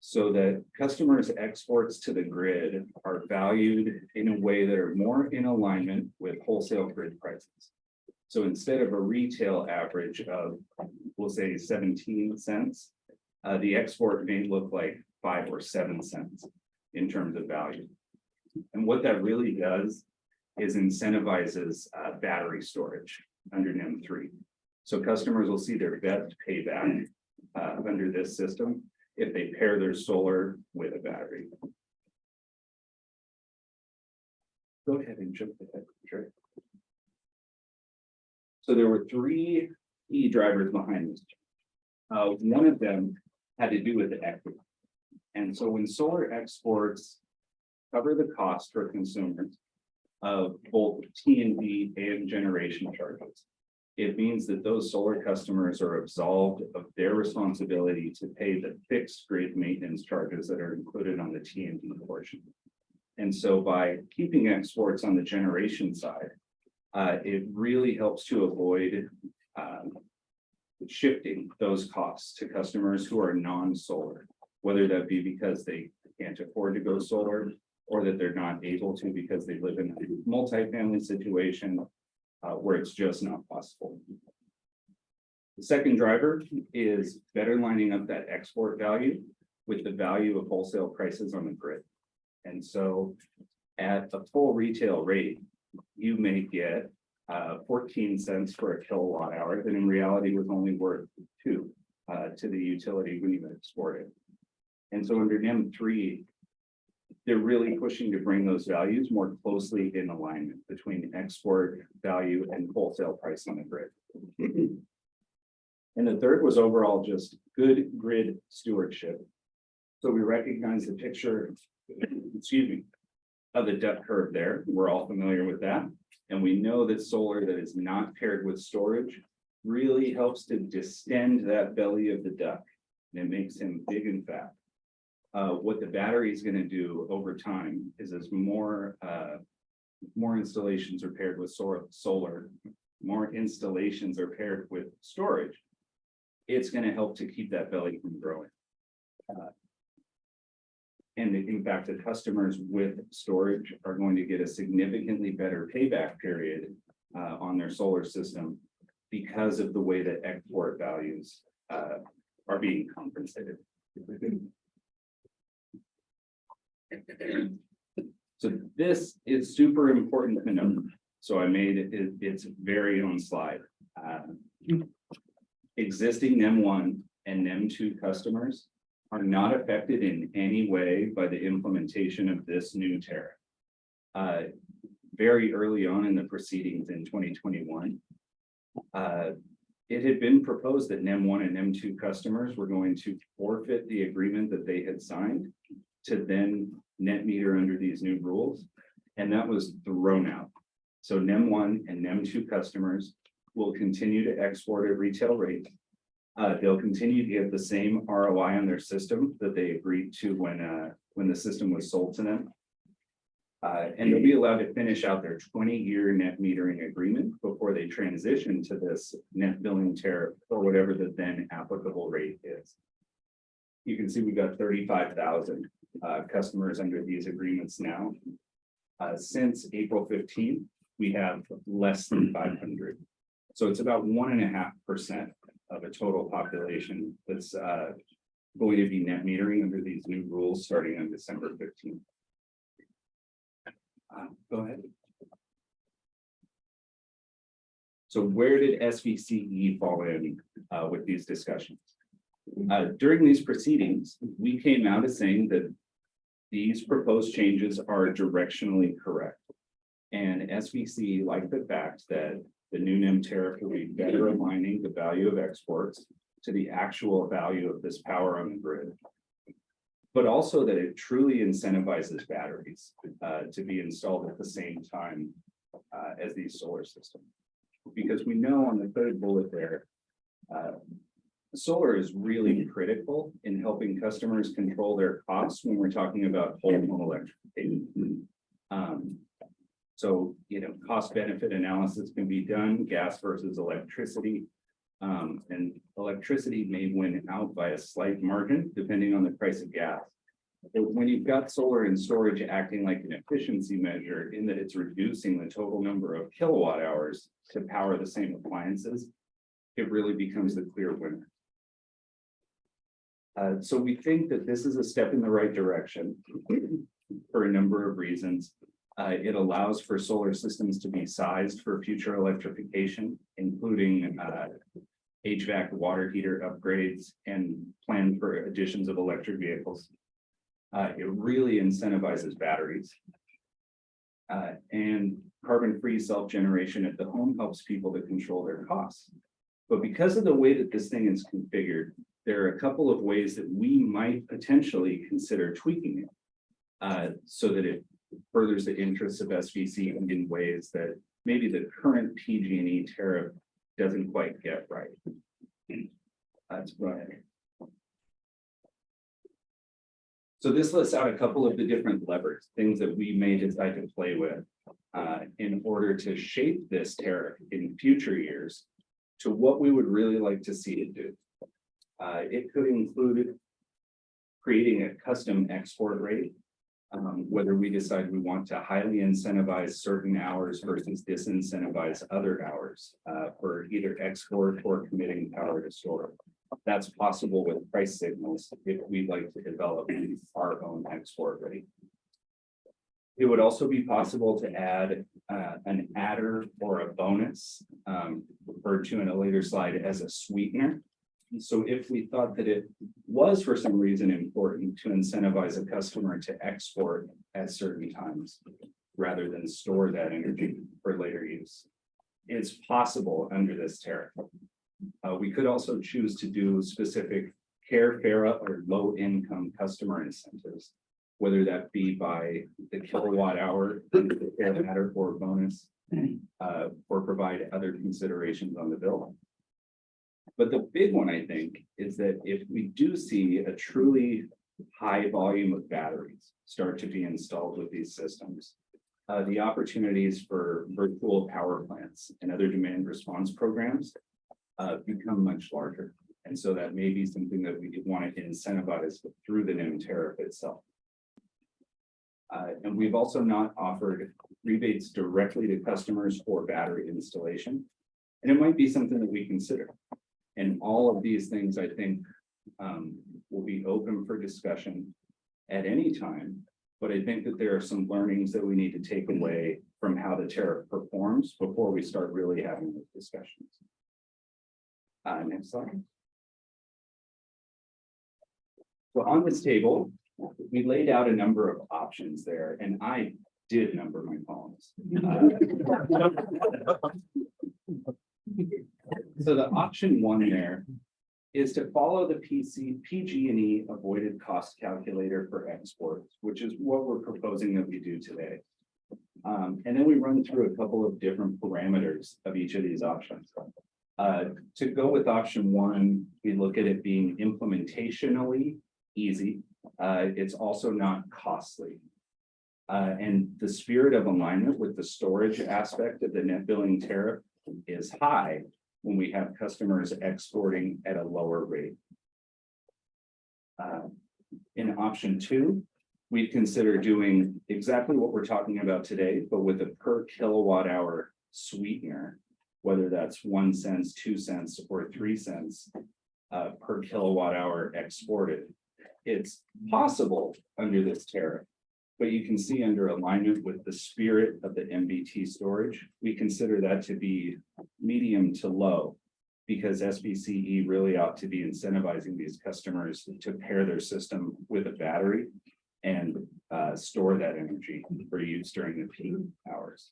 so that customers' exports to the grid are valued in a way that are more in alignment with wholesale grid prices. So instead of a retail average of, we'll say 17 cents, the export may look like 5 or 7 cents in terms of value. And what that really does is incentivizes battery storage under NEM 3. So customers will see their best payback under this system if they pair their solar with a battery. Go ahead and jump ahead, Trey. So there were 3 key drivers behind this. One of them had to do with the equity. And so when solar exports cover the cost for consumers of both T&D and generation charges, it means that those solar customers are absolved of their responsibility to pay the fixed grid maintenance charges that are included on the T&D portion. And so by keeping exports on the generation side, it really helps to avoid shifting those costs to customers who are non-solar, whether that be because they can't afford to go solar or that they're not able to because they live in a multifamily situation where it's just not possible. The second driver is better lining up that export value with the value of wholesale prices on the grid. And so at a full retail rate, you may get 14 cents for a kilowatt hour that in reality was only worth 2 to the utility when you export it. And so under NEM 3, they're really pushing to bring those values more closely in alignment between export value and wholesale price on the grid. And the third was overall just good grid stewardship. So we recognize the picture, excuse me, of the duck curve there. We're all familiar with that. And we know that solar that is not paired with storage really helps to distend that belly of the duck. And it makes him big and fat. What the battery is going to do over time is as more installations are paired with solar, more installations are paired with storage, it's going to help to keep that belly from growing. And in fact, the customers with storage are going to get a significantly better payback period on their solar system because of the way that export values are being compensated. So this is super important to know. So I made its very own slide. Existing NEM 1 and NEM 2 customers are not affected in any way by the implementation of this new tariff. Very early on in the proceedings in 2021, it had been proposed that NEM 1 and NEM 2 customers were going to forfeit the agreement that they had signed to then net meter under these new rules, and that was thrown out. So NEM 1 and NEM 2 customers will continue to export at retail rate. They'll continue to get the same ROI on their system that they agreed to when the system was sold to them. And they'll be allowed to finish out their 20-year net metering agreement before they transition to this net billing tariff or whatever the then applicable rate is. You can see we've got 35,000 customers under these agreements now. Since April 15th, we have less than 500. So it's about 1.5% of a total population that's going to be net metering under these new rules starting on December 15th. Go ahead. So where did SVCE fall in with these discussions? During these proceedings, we came out as saying that these proposed changes are directionally correct. And SVCE liked the fact that the new NIM tariff will be better aligning the value of exports to the actual value of this power on the grid, but also that it truly incentivizes batteries to be installed at the same time as these solar systems. Because we know on the third bullet there, solar is really critical in helping customers control their costs when we're talking about whole home electrification. So, cost benefit analysis can be done, gas versus electricity. And electricity may win out by a slight margin, depending on the price of gas. But when you've got solar and storage acting like an efficiency measure in that it's reducing the total number of kilowatt hours to power the same appliances, it really becomes the clear winner. So we think that this is a step in the right direction for a number of reasons. It allows for solar systems to be sized for future electrification, including HVAC water heater upgrades and planned for additions of electric vehicles. It really incentivizes batteries. And carbon-free self-generation at the home helps people to control their costs. But because of the way that this thing is configured, there are a couple of ways that we might potentially consider tweaking it so that it furthers the interests of SVC in ways that maybe the current PG&E tariff doesn't quite get right. That's right. So this lists out a couple of the different levers, things that we may decide to play with in order to shape this tariff in future years to what we would really like to see it do. It could include creating a custom export rate, whether we decide we want to highly incentivize certain hours versus disincentivize other hours for either export or committing power to store. That's possible with price signals if we'd like to develop our own export rate. It would also be possible to add an adder or a bonus, referred to in a later slide as a sweetener. So if we thought that it was for some reason important to incentivize a customer to export at certain times rather than store that energy for later use, it's possible under this tariff. We could also choose to do specific care, FARA, or low income customer incentives, whether that be by the kilowatt hour, the care matter or bonus, or provide other considerations on the bill. But the big one, I think, is that if we do see a truly high volume of batteries start to be installed with these systems, the opportunities for virtual power plants and other demand response programs become much larger. And so that may be something that we want to incentivize through the NIM tariff itself. And we've also not offered rebates directly to customers for battery installation. And it might be something that we consider. And all of these things, I think, will be open for discussion at any time. But I think that there are some learnings that we need to take away from how the tariff performs before we start really having those discussions. Next slide. So on this table, we laid out a number of options there, and I did number my columns. So the option one there is to follow the PG&E avoided cost calculator for exports, which is what we're proposing that we do today. And then we run through a couple of different parameters of each of these options. To go with option one, we look at it being implementationally easy. It's also not costly. And the spirit of alignment with the storage aspect of the net billing tariff is high when we have customers exporting at a lower rate. In option two, we'd consider doing exactly what we're talking about today, but with a per kilowatt hour sweetener, whether that's 1 cent, 2 cents, or 3 cents per kilowatt hour exported. It's possible under this tariff, but you can see under alignment with the spirit of the MBT storage, we consider that to be medium to low, because SVCE really ought to be incentivizing these customers to pair their system with a battery and store that energy for use during the peak hours.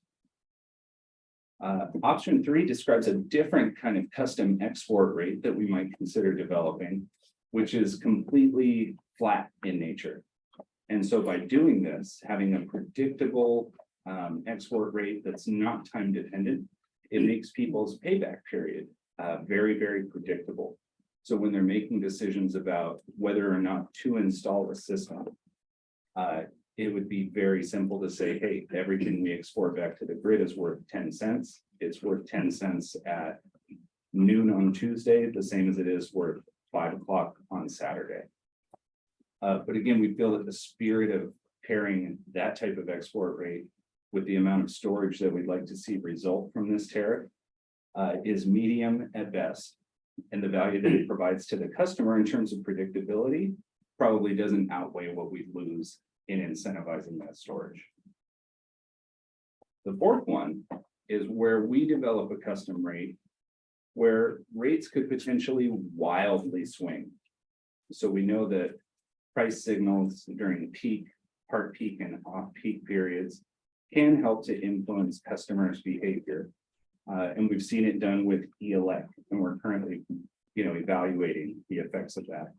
Option three describes a different kind of custom export rate that we might consider developing, which is completely flat in nature. And so by doing this, having a predictable export rate that's not time dependent, it makes people's payback period very, very predictable. So when they're making decisions about whether or not to install a system, it would be very simple to say, hey, everything we export back to the grid is worth 10 cents. It's worth 10 cents at noon on Tuesday, the same as it is worth 5 o'clock on Saturday. But again, we feel that the spirit of pairing that type of export rate with the amount of storage that we'd like to see result from this tariff is medium at best. And the value that it provides to the customer in terms of predictability probably doesn't outweigh what we lose in incentivizing that storage. The fourth one is where we develop a custom rate where rates could potentially wildly swing. So we know that price signals during peak, part peak, and off-peak periods can help to influence customers' behavior. And we've seen it done with e-elect, and we're currently, evaluating the effects of that.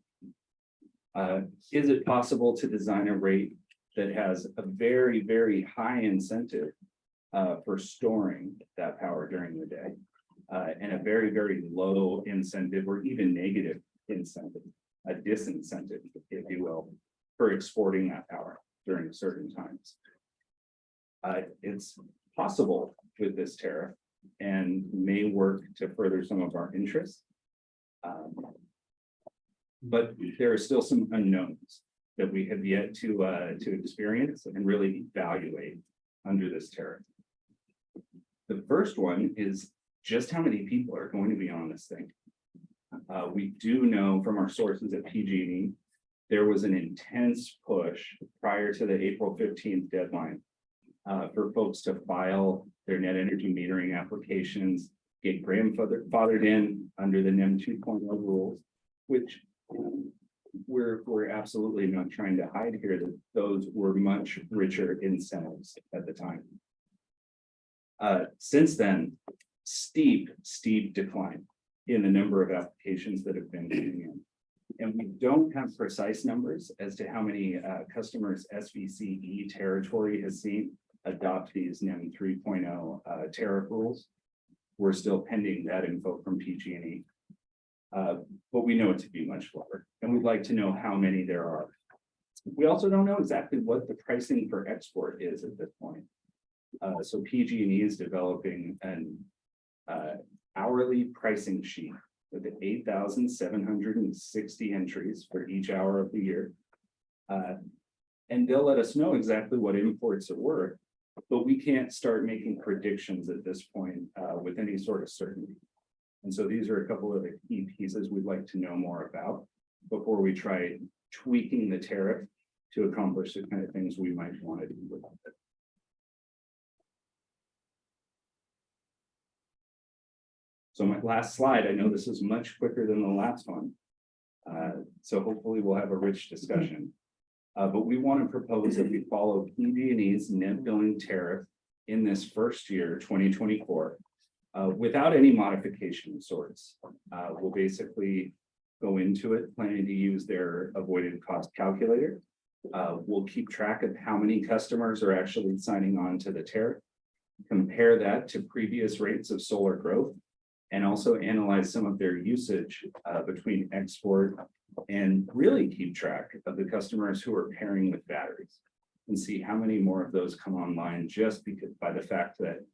Is it possible to design a rate that has a very, very high incentive for storing that power during the day, and a very, very low incentive or even negative incentive, a disincentive, if you will, for exporting that power during certain times? It's possible with this tariff and may work to further some of our interests. But there are still some unknowns that we have yet to experience and really evaluate under this tariff. The first one is just how many people are going to be on this thing. We do know from our sources at PG&E, there was an intense push prior to the April 15th deadline for folks to file their net energy metering applications, get grandfathered in under the NEM 2.0 rules, which we're absolutely not trying to hide here that those were much richer incentives at the time. Since then, steep decline in the number of applications that have been coming in. And we don't have precise numbers as to how many customers SVCE territory has seen adopt these NEM 3.0 tariff rules. We're still pending that info from PG&E. But we know it to be much lower, and we'd like to know how many there are. We also don't know exactly what the pricing for export is at this point. So PG&E is developing an hourly pricing sheet with 8,760 entries for each hour of the year. And they'll let us know exactly what imports are worth, but we can't start making predictions at this point with any sort of certainty. And so these are a couple of the key pieces we'd like to know more about before we try tweaking the tariff to accomplish the kind of things we might want to do with it. So my last slide, I know this is much quicker than the last one. So hopefully we'll have a rich discussion. But we want to propose that we follow PG&E's net billing tariff in this first year, 2024, without any modification of sorts. We'll basically go into it planning to use their avoided cost calculator. We'll keep track of how many customers are actually signing on to the tariff, compare that to previous rates of solar growth, and also analyze some of their usage between export and really keep track of the customers who are pairing with batteries and see how many more of those come online just because by the fact that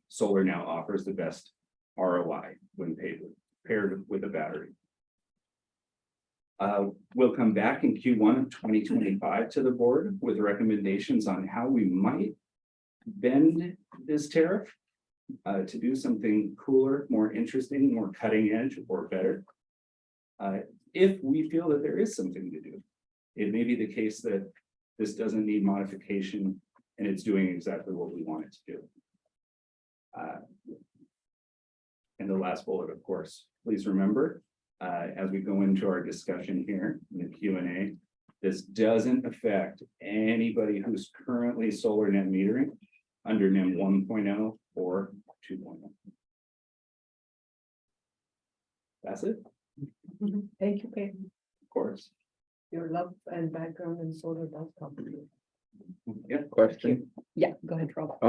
solar now offers the best ROI when paired with a battery. We'll come back in Q1 of 2025 to the board with recommendations on how we might bend this tariff to do something cooler, more interesting, more cutting edge, or better. If we feel that there is something to do, it may be the case that this doesn't need modification and it's doing exactly what we want it to do. And the last bullet, of course, please remember, as we go into our discussion here in the Q&A, this doesn't affect anybody who's currently solar net metering under NEM 1.0 or 2.0. That's it, Thank you, Peyton. of course. Your love and background in solar does come to you. Yeah. Question. Yeah, go ahead, Rob.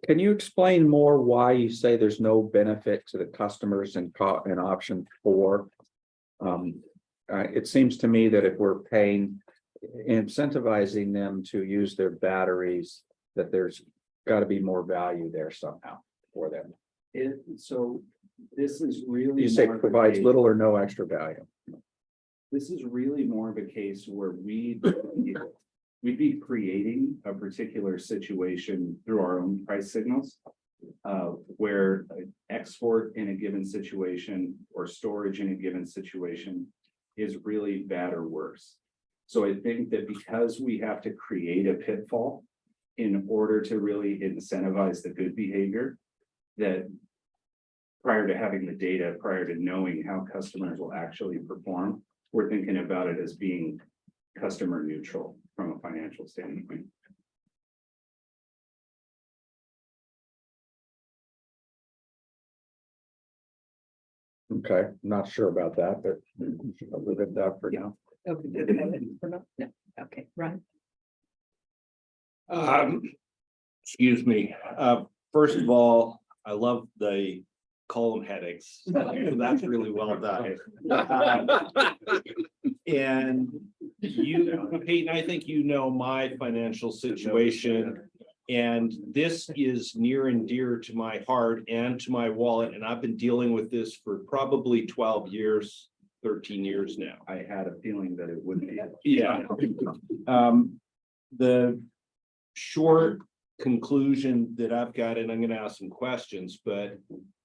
Can you explain more why you say there's no benefit to the customers in option 4? It seems to me that if we're incentivizing them to use their batteries, that there's got to be more value there somehow for them. So this is really. You say more of a provides case- little or no extra value. This is really more of a case where we'd be creating a particular situation through our own price signals. Where export in a given situation or storage in a given situation is really bad or worse. So I think that because we have to create a pitfall in order to really incentivize the good behavior, that prior to having the data, prior to knowing how customers will actually perform, we're thinking about it as being customer neutral from a financial standpoint. Okay, not sure about that, but I'll leave it that for now. Okay, right. Excuse me. First of all, I love the column headings. That's really well done. And you, Peyton, I think you know my financial situation. And this is near and dear to my heart and to my wallet. And I've been dealing with this for probably 12 years, 13 years now. I had a feeling that it would be. Yeah. The short conclusion that I've got, and I'm going to ask some questions, but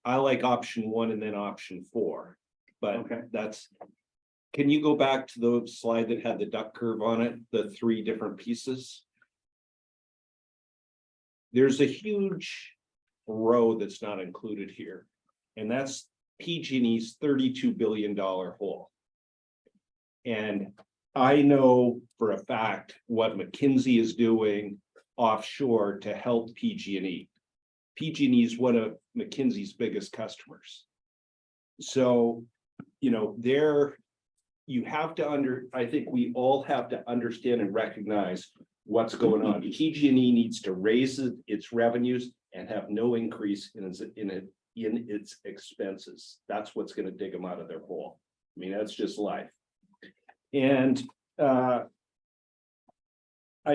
I like option 1 and then option 4. But Okay. Can you go back to the slide that had the duck curve on it, the 3 different pieces? There's a huge row that's not included here, and that's PG&E's $32 billion hole. And I know for a fact what McKinsey is doing offshore to help PG&E. PG&E is one of McKinsey's biggest customers. So, you have to I think we all have to understand and recognize what's going on. PG&E needs to raise its revenues and have no increase in its expenses. That's what's going to dig them out of their hole. I mean, that's just life. And I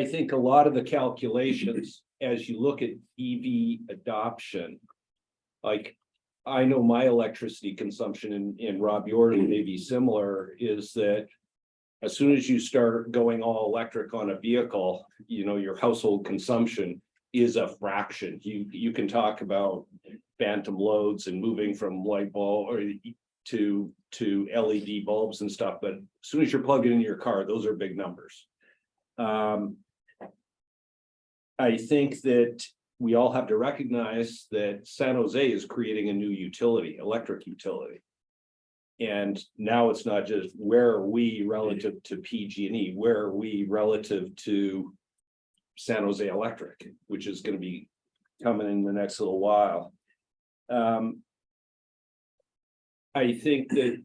think a lot of the calculations, as you look at EV adoption, like I know my electricity consumption, and Rob, yours may be similar, is that as soon as you start going all electric on a vehicle, your household consumption is a fraction. You can talk about phantom loads and moving from light bulb or to LED bulbs and stuff, but as soon as you're plugging in your car, those are big numbers. I think that we all have to recognize that San Jose is creating a new utility, electric utility. And now it's not just where are we relative to PG&E, where are we relative to San Jose Electric, which is going to be coming in the next little while. I think that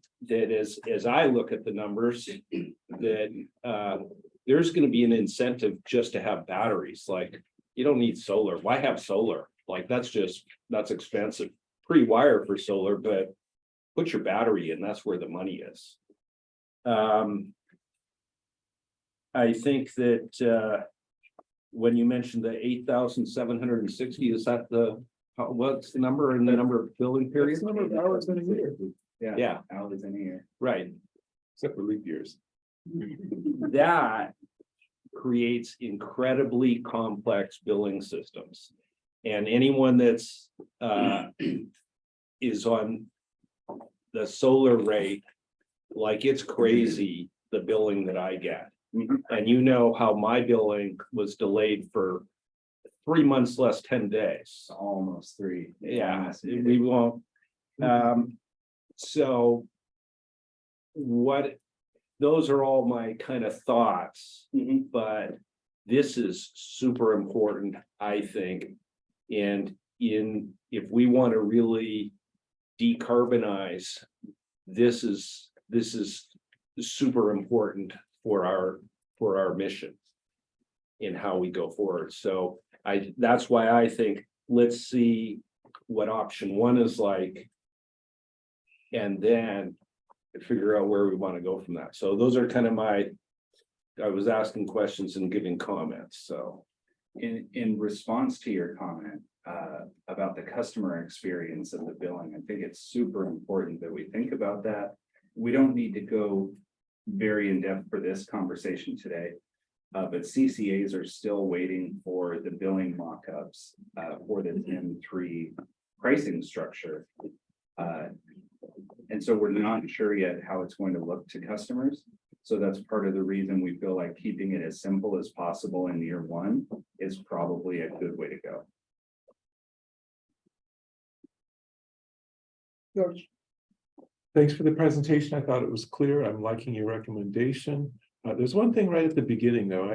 as I look at the numbers, that there's going to be an incentive just to have batteries. Like, you don't need solar. Why have solar? Like, that's expensive pre-wire for solar, but put your battery in, that's where the money is. I think that when you mentioned the 8,760, is that what's the number and the number of billing periods? Number of hours in a year, Yeah, Hours in a year. right. except for leap years. That creates incredibly complex billing systems. And anyone that's is on the solar rate, like it's crazy, the billing that I get. And you know how my billing was delayed for 3 months less 10 days. Almost 3. Yeah, we won't. So those are all my kind of thoughts, but this is super important, I think. And if we want to really decarbonize, this is super important for our mission in how we go forward. So that's why I think let's see what option 1 is like, and then figure out where we want to go from that. So those are kind of I was asking questions and giving comments, so. In response to your comment about the customer experience of the billing, I think it's super important that we think about that. We don't need to go very in depth for this conversation today, but CCAs are still waiting for the billing mock-ups for the M3 pricing structure. And so we're not sure yet how it's going to look to customers. So that's part of the reason we feel like keeping it as simple as possible in year 1 is probably a good way to go. George. Thanks for the presentation. I thought it was clear. I'm liking your recommendation. There's one thing right at the beginning, though.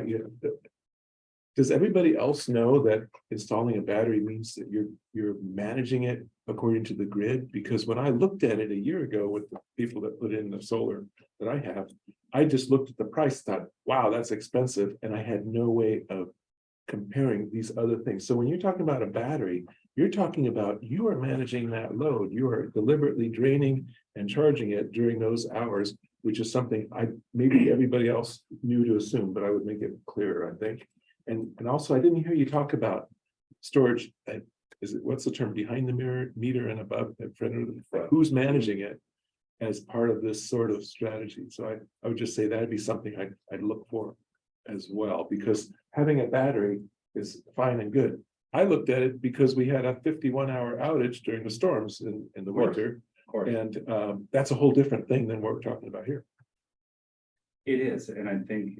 Does everybody else know that installing a battery means that you're managing it according to the grid? Because when I looked at it a year ago with the people that put in the solar that I have, I just looked at the price, thought, wow, that's expensive. And I had no way of comparing these other things. So when you're talking about a battery, you're talking about you are managing that load. You are deliberately draining and charging it during those hours, which is something maybe everybody else knew to assume, but I would make it clearer, I think. And also, I didn't hear you talk about storage. What's the term, behind the meter and above, in front of the, who's managing it as part of this sort of strategy? So I would just say that'd be something I'd look for as well, because having a battery is fine and good. I looked at it because we had a 51-hour outage during the storms in the winter. And that's a whole different thing than what we're talking about here. It is, and I think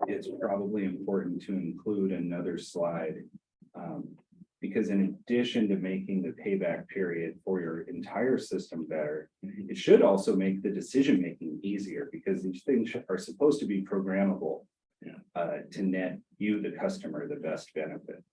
it's probably important to include another slide. Because in addition to making the payback period for your entire system better, it should also make the decision-making easier, because these things are supposed to be programmable to net you, the customer, the best benefit.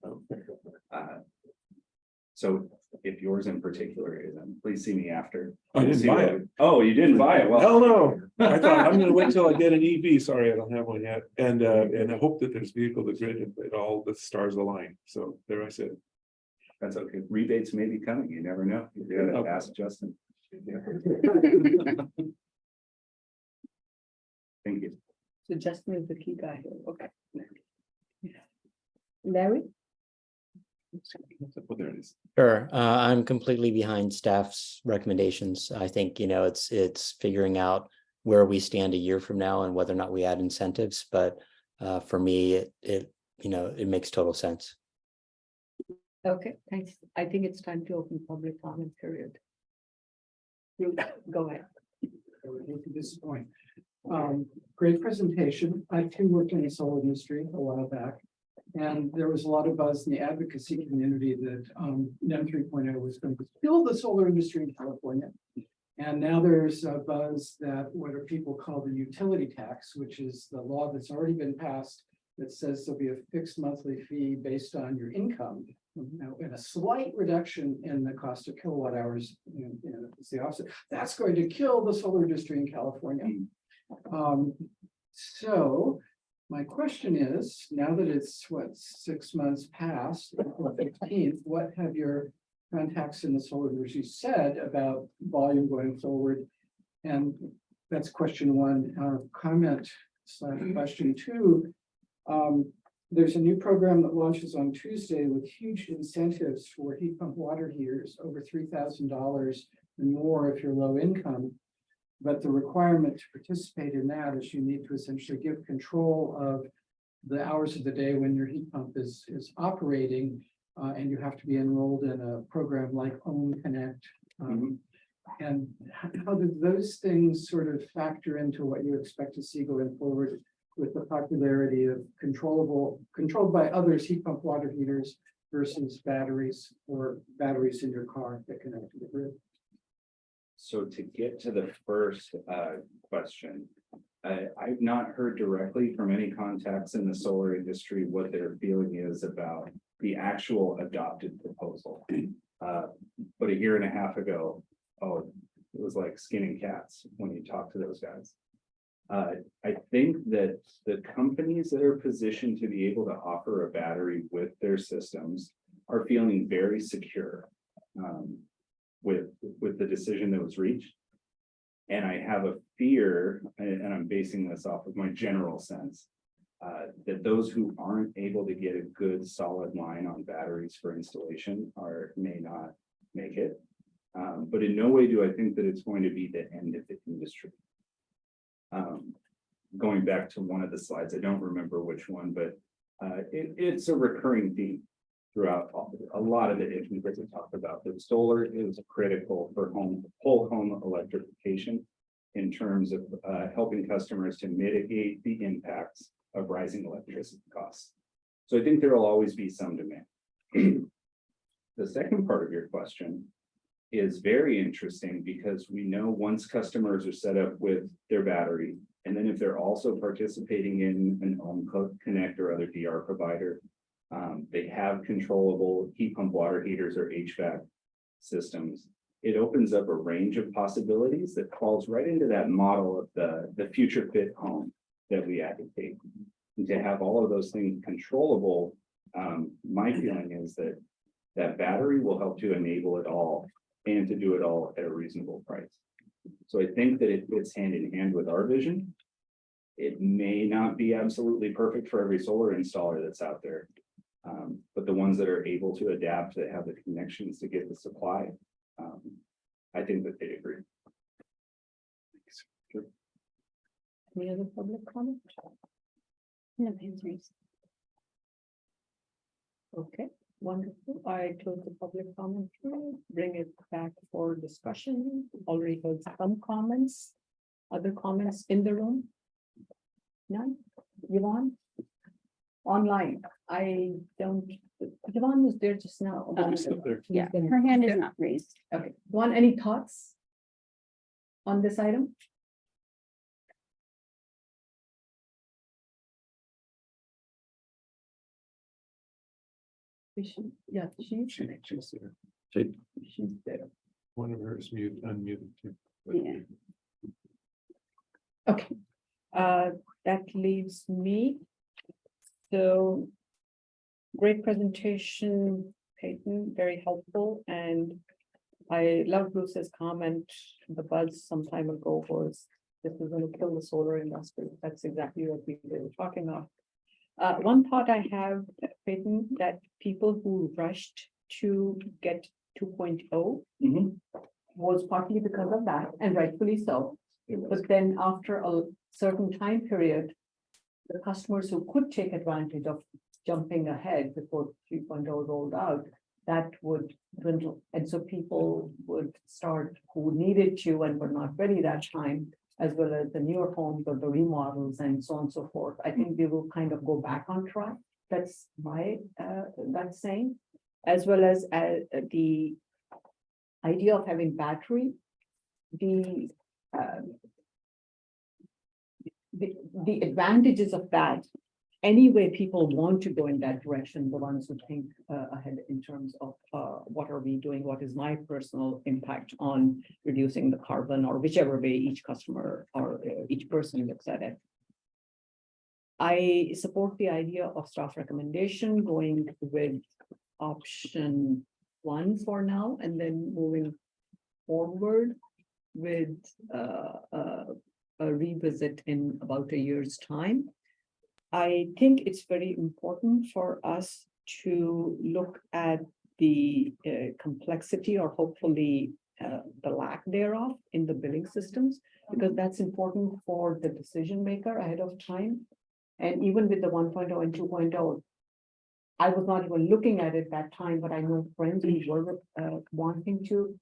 So if yours in particular isn't, please see me after. I didn't buy it. Oh, you didn't buy it? Well, Hell no. I thought I'm gonna wait till I get an EV. Sorry, I don't have one yet. And I hope that there's vehicle to grid and all the stars align. So there I said. that's okay. Rebates may be coming. You never know. You gotta ask Justin. Thank you. So Justin is the key guy here. Okay. Larry? Well, there it is. Sure, I'm completely behind staff's recommendations. I think, it's figuring out where we stand a year from now and whether or not we add incentives, but for me, it makes total sense. Okay, thanks. I think it's time to open public comment period. Go ahead. At this point. Great presentation. I too worked in the solar industry a while back. And there was a lot of buzz in the advocacy community that NEM 3.0 was going to kill the solar industry in California. And now there's a buzz that what are people call the utility tax, which is the law that's already been passed that says there'll be a fixed monthly fee based on your income. Now, and a slight reduction in the cost of kilowatt hours, it's the opposite. That's going to kill the solar industry in California. So my question is, now that it's 6 months past, April 15th, what have your contacts in the solar industry said about volume going forward. And that's question one. Comment / question two. There's a new program that launches on Tuesday with huge incentives for heat pump water heaters, over $3,000 and more if you're low income. But the requirement to participate in that is you need to essentially give control of the hours of the day when your heat pump is operating, and you have to be enrolled in a program like Own Connect. And how do those things sort of factor into what you expect to see going forward with the popularity of controlled by others heat pump water heaters versus batteries or batteries in your car that connect to the grid? So to get to the first question, I've not heard directly from any contacts in the solar industry what their feeling is about the actual adopted proposal. But a year and a half ago, it was like skinning cats when you talk to those guys. I think that the companies that are positioned to be able to offer a battery with their systems are feeling very secure with the decision that was reached. And I have a fear, and I'm basing this off of my general sense, that those who aren't able to get a good solid line on batteries for installation may not make it. But in no way do I think that it's going to be the end of the industry. Going back to one of the slides, I don't remember which one, but it's a recurring theme throughout a lot of the issues that we talked about. That solar is critical for whole home electrification in terms of helping customers to mitigate the impacts of rising electricity costs. So I think there will always be some demand. The second part of your question is very interesting because we know once customers are set up with their battery, and then if they're also participating in an Own Connect or other DR provider, they have controllable heat pump water heaters or HVAC systems. It opens up a range of possibilities that falls right into that model of the future fit home that we advocate. And to have all of those things controllable, my feeling is that battery will help to enable it all and to do it all at a reasonable price. So I think that it fits hand in hand with our vision. It may not be absolutely perfect for every solar installer that's out there. But the ones that are able to adapt, that have the connections to get the supply, I think that they agree. Any other public comment? No hands raised. Okay, wonderful. I close the public comment period, bring it back for discussion. Already heard some comments. Other comments in the room? None? Yvonne? Online, I don't, Yvonne was there just now. Yeah, her hand is not raised. Okay, Yvonne, any thoughts on this item? Yeah, she's there. there. One of hers unmuted too. Yeah. Okay, that leaves me. So great presentation, Peyton, very helpful. And I love Bruce's comment, the buzz some time ago was this is going to kill the solar industry. That's exactly what we were talking about. One thought I have, Peyton, that people who rushed to get 2.0 was partly because of that, and rightfully so. But then after a certain time period, the customers who could take advantage of jumping ahead before 3.0 rolled out, that would dwindle. And so people would start who needed to and were not ready that time, as well as the newer homes or the remodels and so on and so forth. I think they will kind of go back on track. That's my that's saying, as well as the idea of having battery, the advantages of that. Anyway, people want to go in that direction, the ones who think ahead in terms of what are we doing, what is my personal impact on reducing the carbon, or whichever way each customer or each person looks at it. I support the idea of staff recommendation going with option one for now, and then moving forward with a revisit in about a year's time. I think it's very important for us to look at the complexity or hopefully the lack thereof in the billing systems, because that's important for the decision maker ahead of time. And even with the 1.0 and 2.0, I was not even looking at it that time, but I know friends who were wanting to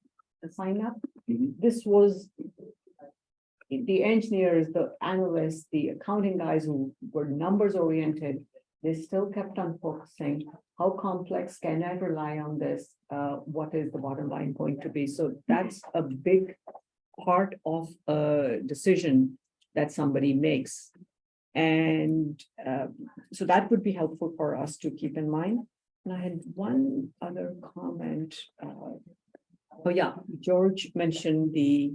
sign up. This was the engineers, the analysts, the accounting guys who were numbers oriented. They still kept on focusing, how complex can I rely on this? What is the bottom line going to be? So that's a big part of a decision that somebody makes. And so that would be helpful for us to keep in mind. And I had one other comment. Oh yeah, George mentioned the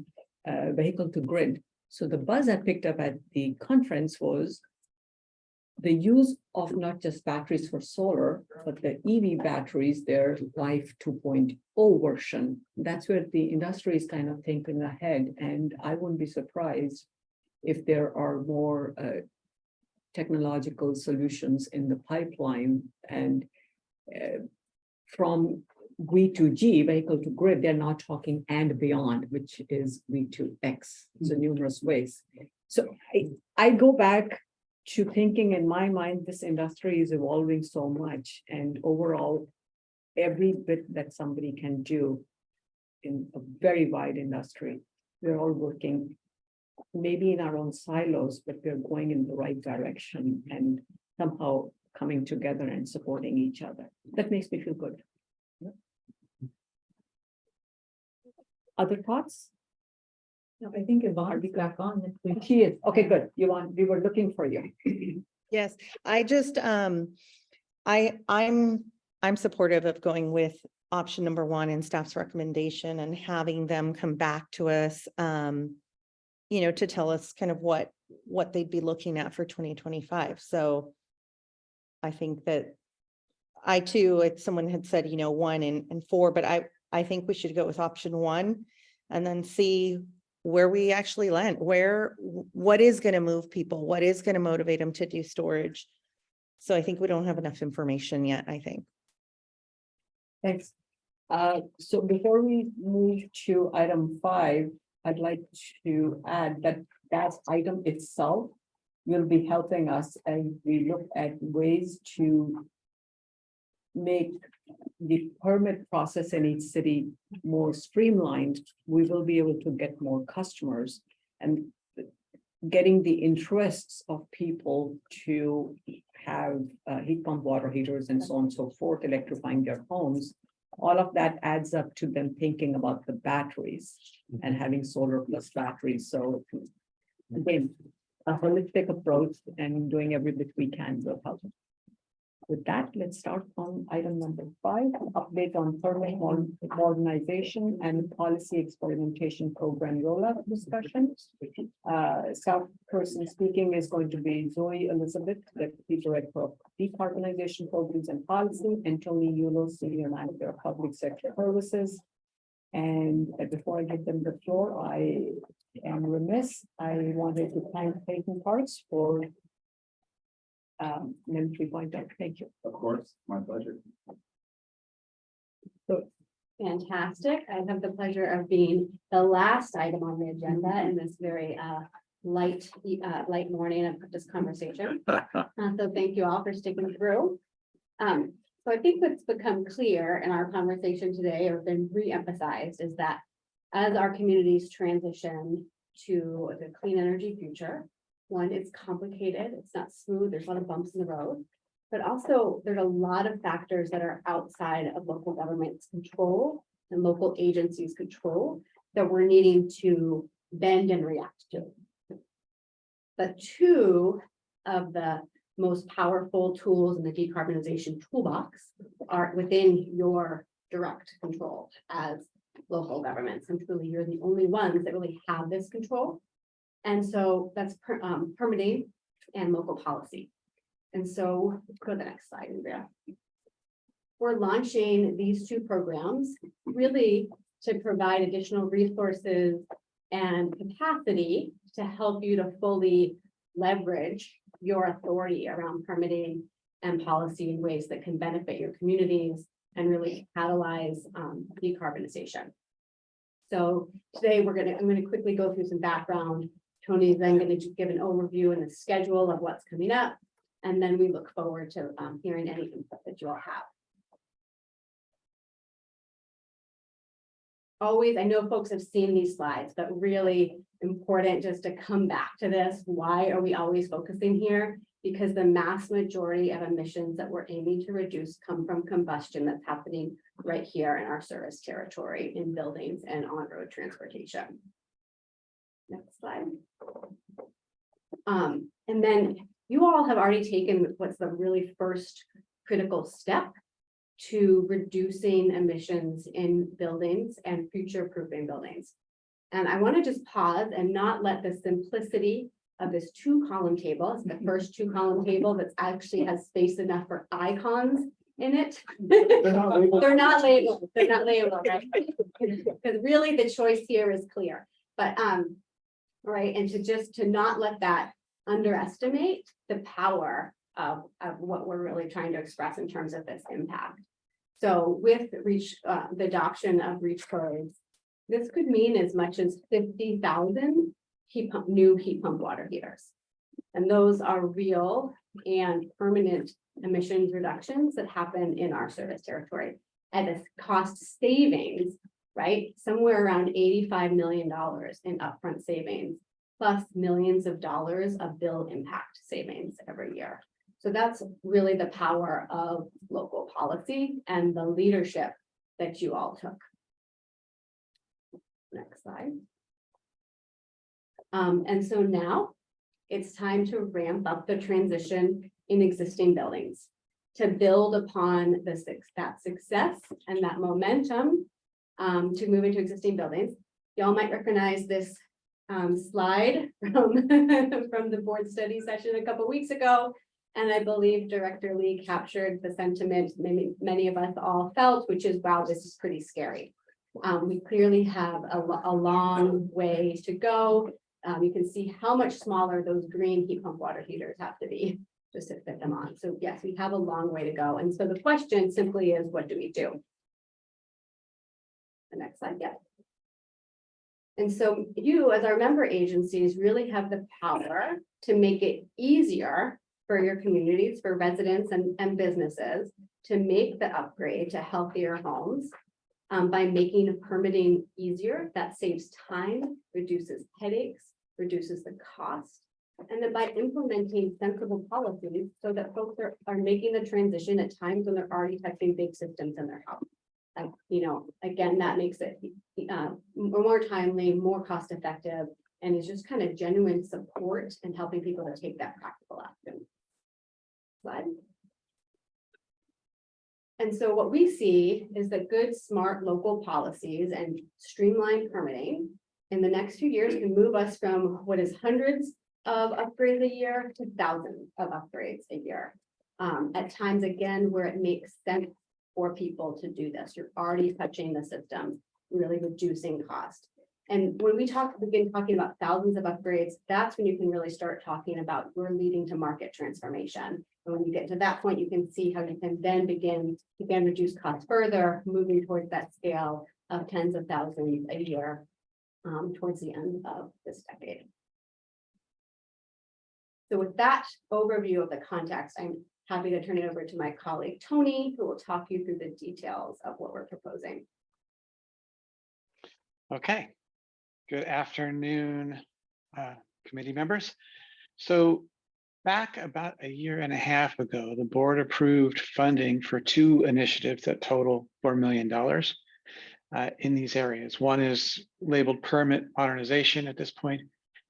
vehicle to grid. So the buzz I picked up at the conference was the use of not just batteries for solar, but the EV batteries, their Life 2.0 version. That's where the industry is kind of thinking ahead. And I wouldn't be surprised if there are more technological solutions in the pipeline. And from V2G, vehicle to grid, they're not talking and beyond, which is V2X, so numerous ways. So I go back to thinking in my mind, this industry is evolving so much, and overall, every bit that somebody can do in a very wide industry, we're all working maybe in our own silos, but we're going in the right direction and somehow coming together and supporting each other. That makes me feel good. Other thoughts? No, I think Yvonne be back on. She is. Okay, good. We were looking for you. Yes, I just, I'm supportive of going with option number one in staff's recommendation and having them come back to us, to tell us kind of what they'd be looking at for 2025. So I think that I too, like someone had said, 1 and 4, but I think we should go with option 1 and then see where we actually land, what is going to move people, what is going to motivate them to do storage. So I think we don't have enough information yet, I think. Thanks. So before we move to item 5, I'd like to add that item itself will be helping us as we look at ways to make the permit process in each city more streamlined. We will be able to get more customers and getting the interests of people to have heat pump water heaters and so on and so forth, electrifying their homes. All of that adds up to them thinking about the batteries and having solar plus batteries. So again, a holistic approach and doing every bit we can will help. With that, let's start on item number 5, update on permit modernization and policy experimentation program rollout discussion. Staff person speaking is going to be Zoe Elizabeth, Deputy Director of Decarbonization Programs and Policy, and Tony Yulo, Senior Manager of Public Sector Services. And before I give them the floor, I am remiss. I wanted to thank Peyton Parks for NEM 3.0. Thank you. Of course, my pleasure. Fantastic. I have the pleasure of being the last item on the agenda in this very light morning of this conversation. So thank you all for sticking through. So I think what's become clear in our conversation today, or been re-emphasized, is that as our communities transition to the clean energy future, one, it's complicated, it's not smooth, there's a lot of bumps in the road, but also there's a lot of factors that are outside of local government's control and local agencies' control that we're needing to bend and react to. But 2 of the most powerful tools in the decarbonization toolbox are within your direct control as local governments. And truly, you're the only ones that really have this control. And so that's permitting and local policy. And so go to the next slide, Andrea. we're launching these two programs really to provide additional resources and capacity to help you to fully leverage your authority around permitting and policy in ways that can benefit your communities and really catalyze decarbonization. So today I'm going to quickly go through some background. Tony's then going to give an overview and the schedule of what's coming up. And then we look forward to hearing any input that you all have. Always, I know folks have seen these slides, but really important just to come back to this. Why are we always focusing here? Because the mass majority of emissions that we're aiming to reduce come from combustion that's happening right here in our service territory in buildings and on-road transportation. Next slide. And then you all have already taken what's the really first critical step to reducing emissions in buildings and future-proofing buildings. And I want to just pause and not let the simplicity of this 2-column table, it's the first 2-column table that actually has space enough for icons in it. They're not labeled. They're not labeled. They're not labeled, right? Because really the choice here is clear. But right, and to not let that underestimate the power of what we're really trying to express in terms of this impact. So with the adoption of REACH codes, this could mean as much as 50,000 new heat pump water heaters. And those are real and permanent emissions reductions that happen in our service territory at a cost savings, right? Somewhere around $85 million in upfront savings, plus millions of dollars of bill impact savings every year. So that's really the power of local policy and the leadership that you all took. Next slide. And so now it's time to ramp up the transition in existing buildings to build upon that success and that momentum to move into existing buildings. Y'all might recognize this slide from the board study session a couple weeks ago. And I believe Director Lee captured the sentiment many of us all felt, which is, wow, this is pretty scary. We clearly have a long way to go. You can see how much smaller those green heat pump water heaters have to be just to fit them on. So yes, we have a long way to go. And so the question simply is, what do we do? The next slide, yeah. And so you, as our member agencies, really have the power to make it easier for your communities, for residents and businesses to make the upgrade to healthier homes by making permitting easier. That saves time, reduces headaches, reduces the cost, and then by implementing sensible policies so that folks are making the transition at times when they're already touching big systems in their house. You know, again, that makes it more timely, more cost effective, and is just kind of genuine support and helping people to take that practical action. Slide. And so what we see is that good, smart local policies and streamlined permitting in the next few years can move us from what is hundreds of upgrades a year to thousands of upgrades a year. At times, again, where it makes sense for people to do this. You're already touching the system, really reducing cost. And when we begin talking about thousands of upgrades, that's when you can really start talking about you're leading to market transformation. And when you get to that point, you can see how you can then begin to reduce costs further, moving towards that scale of tens of thousands a year towards the end of this decade. So with that overview of the context, I'm happy to turn it over to my colleague, Tony, who will talk you through the details of what we're proposing. Okay, good afternoon, committee members. So back about a year and a half ago, the board approved funding for 2 initiatives that total $4 million in these areas. One is labeled permit modernization at this point,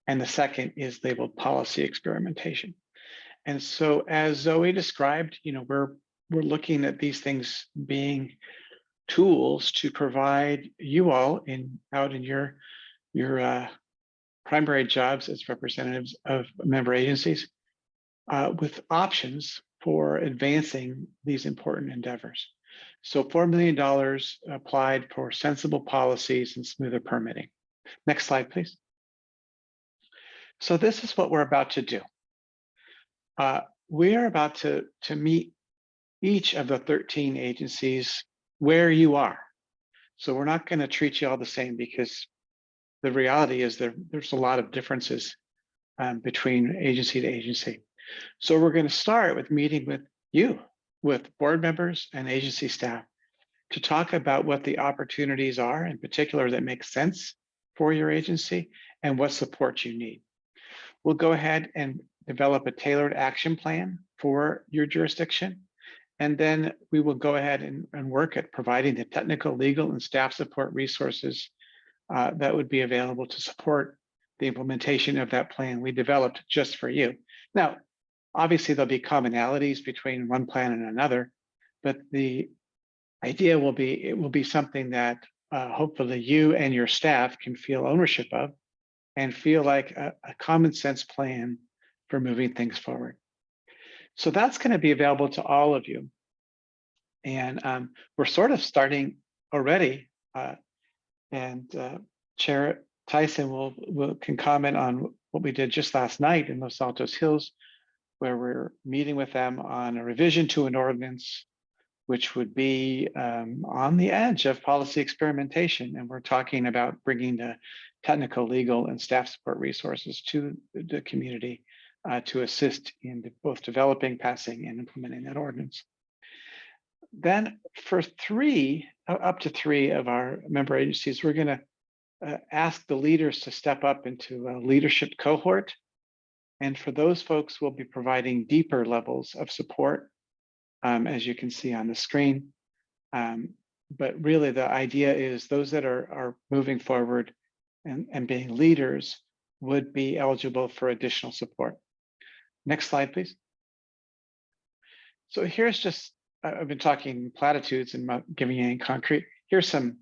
and the second is labeled policy experimentation. And so as Zoe described, you know, we're looking at these things being tools to provide you all out in your primary jobs as representatives of member agencies with options for advancing these important endeavors. So $4 million applied for sensible policies and smoother permitting. Next slide, please. So this is what we're about to do. We are about to meet each of the 13 agencies where you are. So we're not going to treat you all the same, because the reality is there's a lot of differences between agency to agency. So we're going to start with meeting with you, with board members and agency staff, to talk about what the opportunities are in particular that make sense for your agency and what support you need. We'll go ahead and develop a tailored action plan for your jurisdiction. And then we will go ahead and work at providing the technical, legal, and staff support resources that would be available to support the implementation of that plan we developed just for you. Now, obviously, there'll be commonalities between one plan and another, but the idea will be, it will be something that hopefully you and your staff can feel ownership of and feel like a common sense plan for moving things forward. So that's going to be available to all of you. And we're sort of starting already. Chair Tyson can comment on what we did just last night in Los Altos Hills, where we're meeting with them on a revision to an ordinance, which would be on the edge of policy experimentation. And we're talking about bringing the technical, legal, and staff support resources to the community to assist in both developing, passing, and implementing that ordinance. Then for up to three of our member agencies, we're going to ask the leaders to step up into a leadership cohort. And for those folks, we'll be providing deeper levels of support, as you can see on the screen. But really the idea is those that are moving forward and being leaders would be eligible for additional support. Next slide, please. So here's just, I've been talking platitudes and not giving you any concrete. Here's some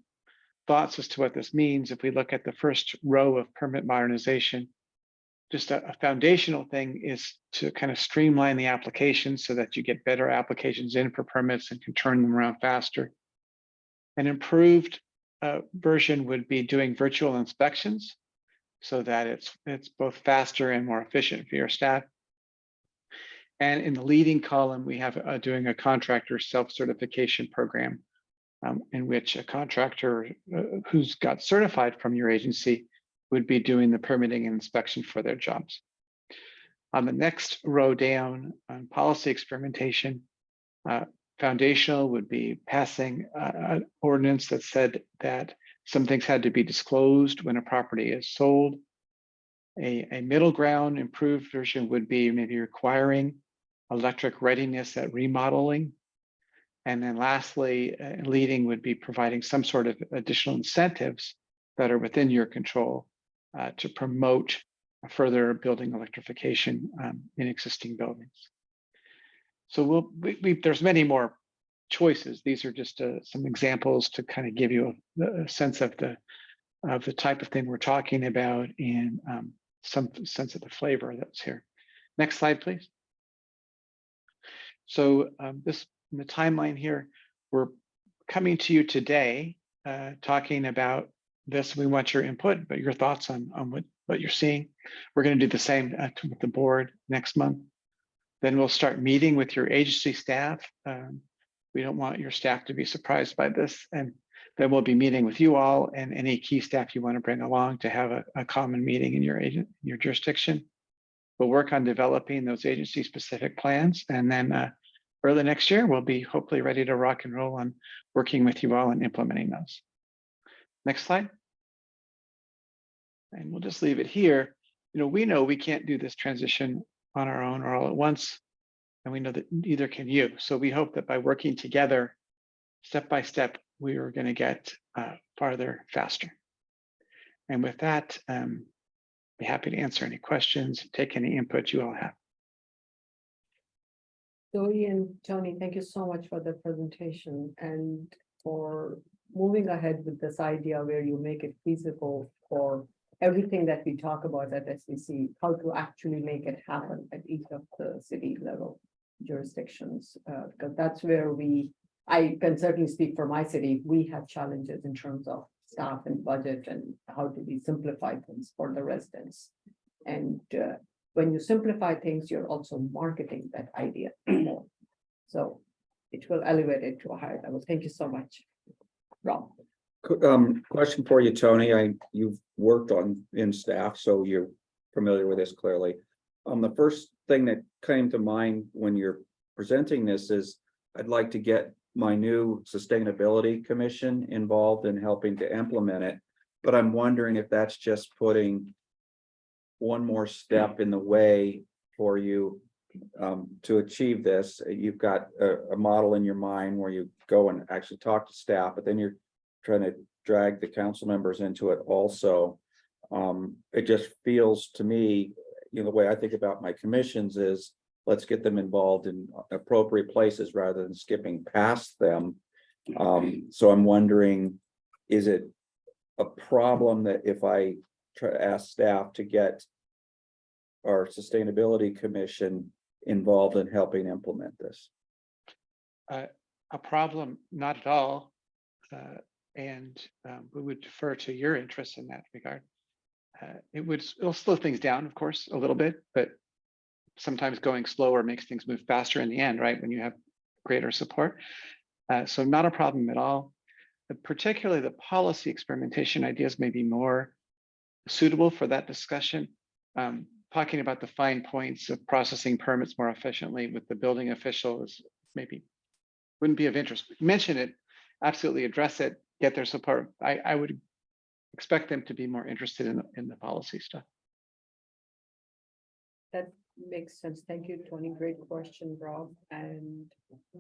thoughts as to what this means. If we look at the first row of permit modernization, just a foundational thing is to kind of streamline the application so that you get better applications in for permits and can turn them around faster. An improved version would be doing virtual inspections so that it's both faster and more efficient for your staff. And in the leading column, we have doing a contractor self-certification program in which a contractor who's got certified from your agency would be doing the permitting and inspection for their jobs. On the next row down on policy experimentation, foundational would be passing an ordinance that said that some things had to be disclosed when a property is sold. A middle ground improved version would be maybe requiring electric readiness at remodeling. And then lastly, leading would be providing some sort of additional incentives that are within your control to promote further building electrification in existing buildings. So there's many more choices. These are just some examples to kind of give you a sense of the type of thing we're talking about and some sense of the flavor that's here. Next slide, please. So the timeline here, we're coming to you today talking about this. We want your input, but your thoughts on what you're seeing. We're going to do the same with the board next month. Then we'll start meeting with your agency staff. We don't want your staff to be surprised by this. And then we'll be meeting with you all and any key staff you want to bring along to have a common meeting in your jurisdiction. We'll work on developing those agency specific plans. And then early next year, we'll be hopefully ready to rock and roll on working with you all and implementing those. Next slide. And we'll just leave it here. We know we can't do this transition on our own or all at once. And we know that neither can you. So we hope that by working together, step by step, we are going to get farther faster. And with that, be happy to answer any questions, take any input you all have. Zoe and Tony, thank you so much for the presentation and for moving ahead with this idea where you make it feasible for everything that we talk about at SVCE, how to actually make it happen at each of the city level. jurisdictions, because that's where I can certainly speak for my city, we have challenges in terms of staff and budget and how do we simplify things for the residents. And when you simplify things, you're also marketing that idea more. So it will elevate it to a higher level. Thank you so much, Rob. Question for you, Tony. You've worked in staff, so you're familiar with this clearly. The first thing that came to mind when you're presenting this is I'd like to get my new sustainability commission involved in helping to implement it. But I'm wondering if that's just putting one more step in the way for you to achieve this. You've got a model in your mind where you go and actually talk to staff, but then you're trying to drag the council members into it also. It just feels to me, the way I think about my commissions is let's get them involved in appropriate places rather than skipping past them. So I'm wondering, is it a problem that if I try to ask staff to get our sustainability commission involved in helping implement this? A problem, not at all. And we would defer to your interest in that regard. It'll slow things down, of course, a little bit, but sometimes going slower makes things move faster in the end, right? When you have greater support. So not a problem at all. Particularly the policy experimentation ideas may be more suitable for that discussion. Talking about the fine points of processing permits more efficiently with the building official is maybe wouldn't be of interest. Mention it, absolutely address it, get their support. I would expect them to be more interested in the policy stuff. That makes sense. Thank you, Tony. Great question, Rob. And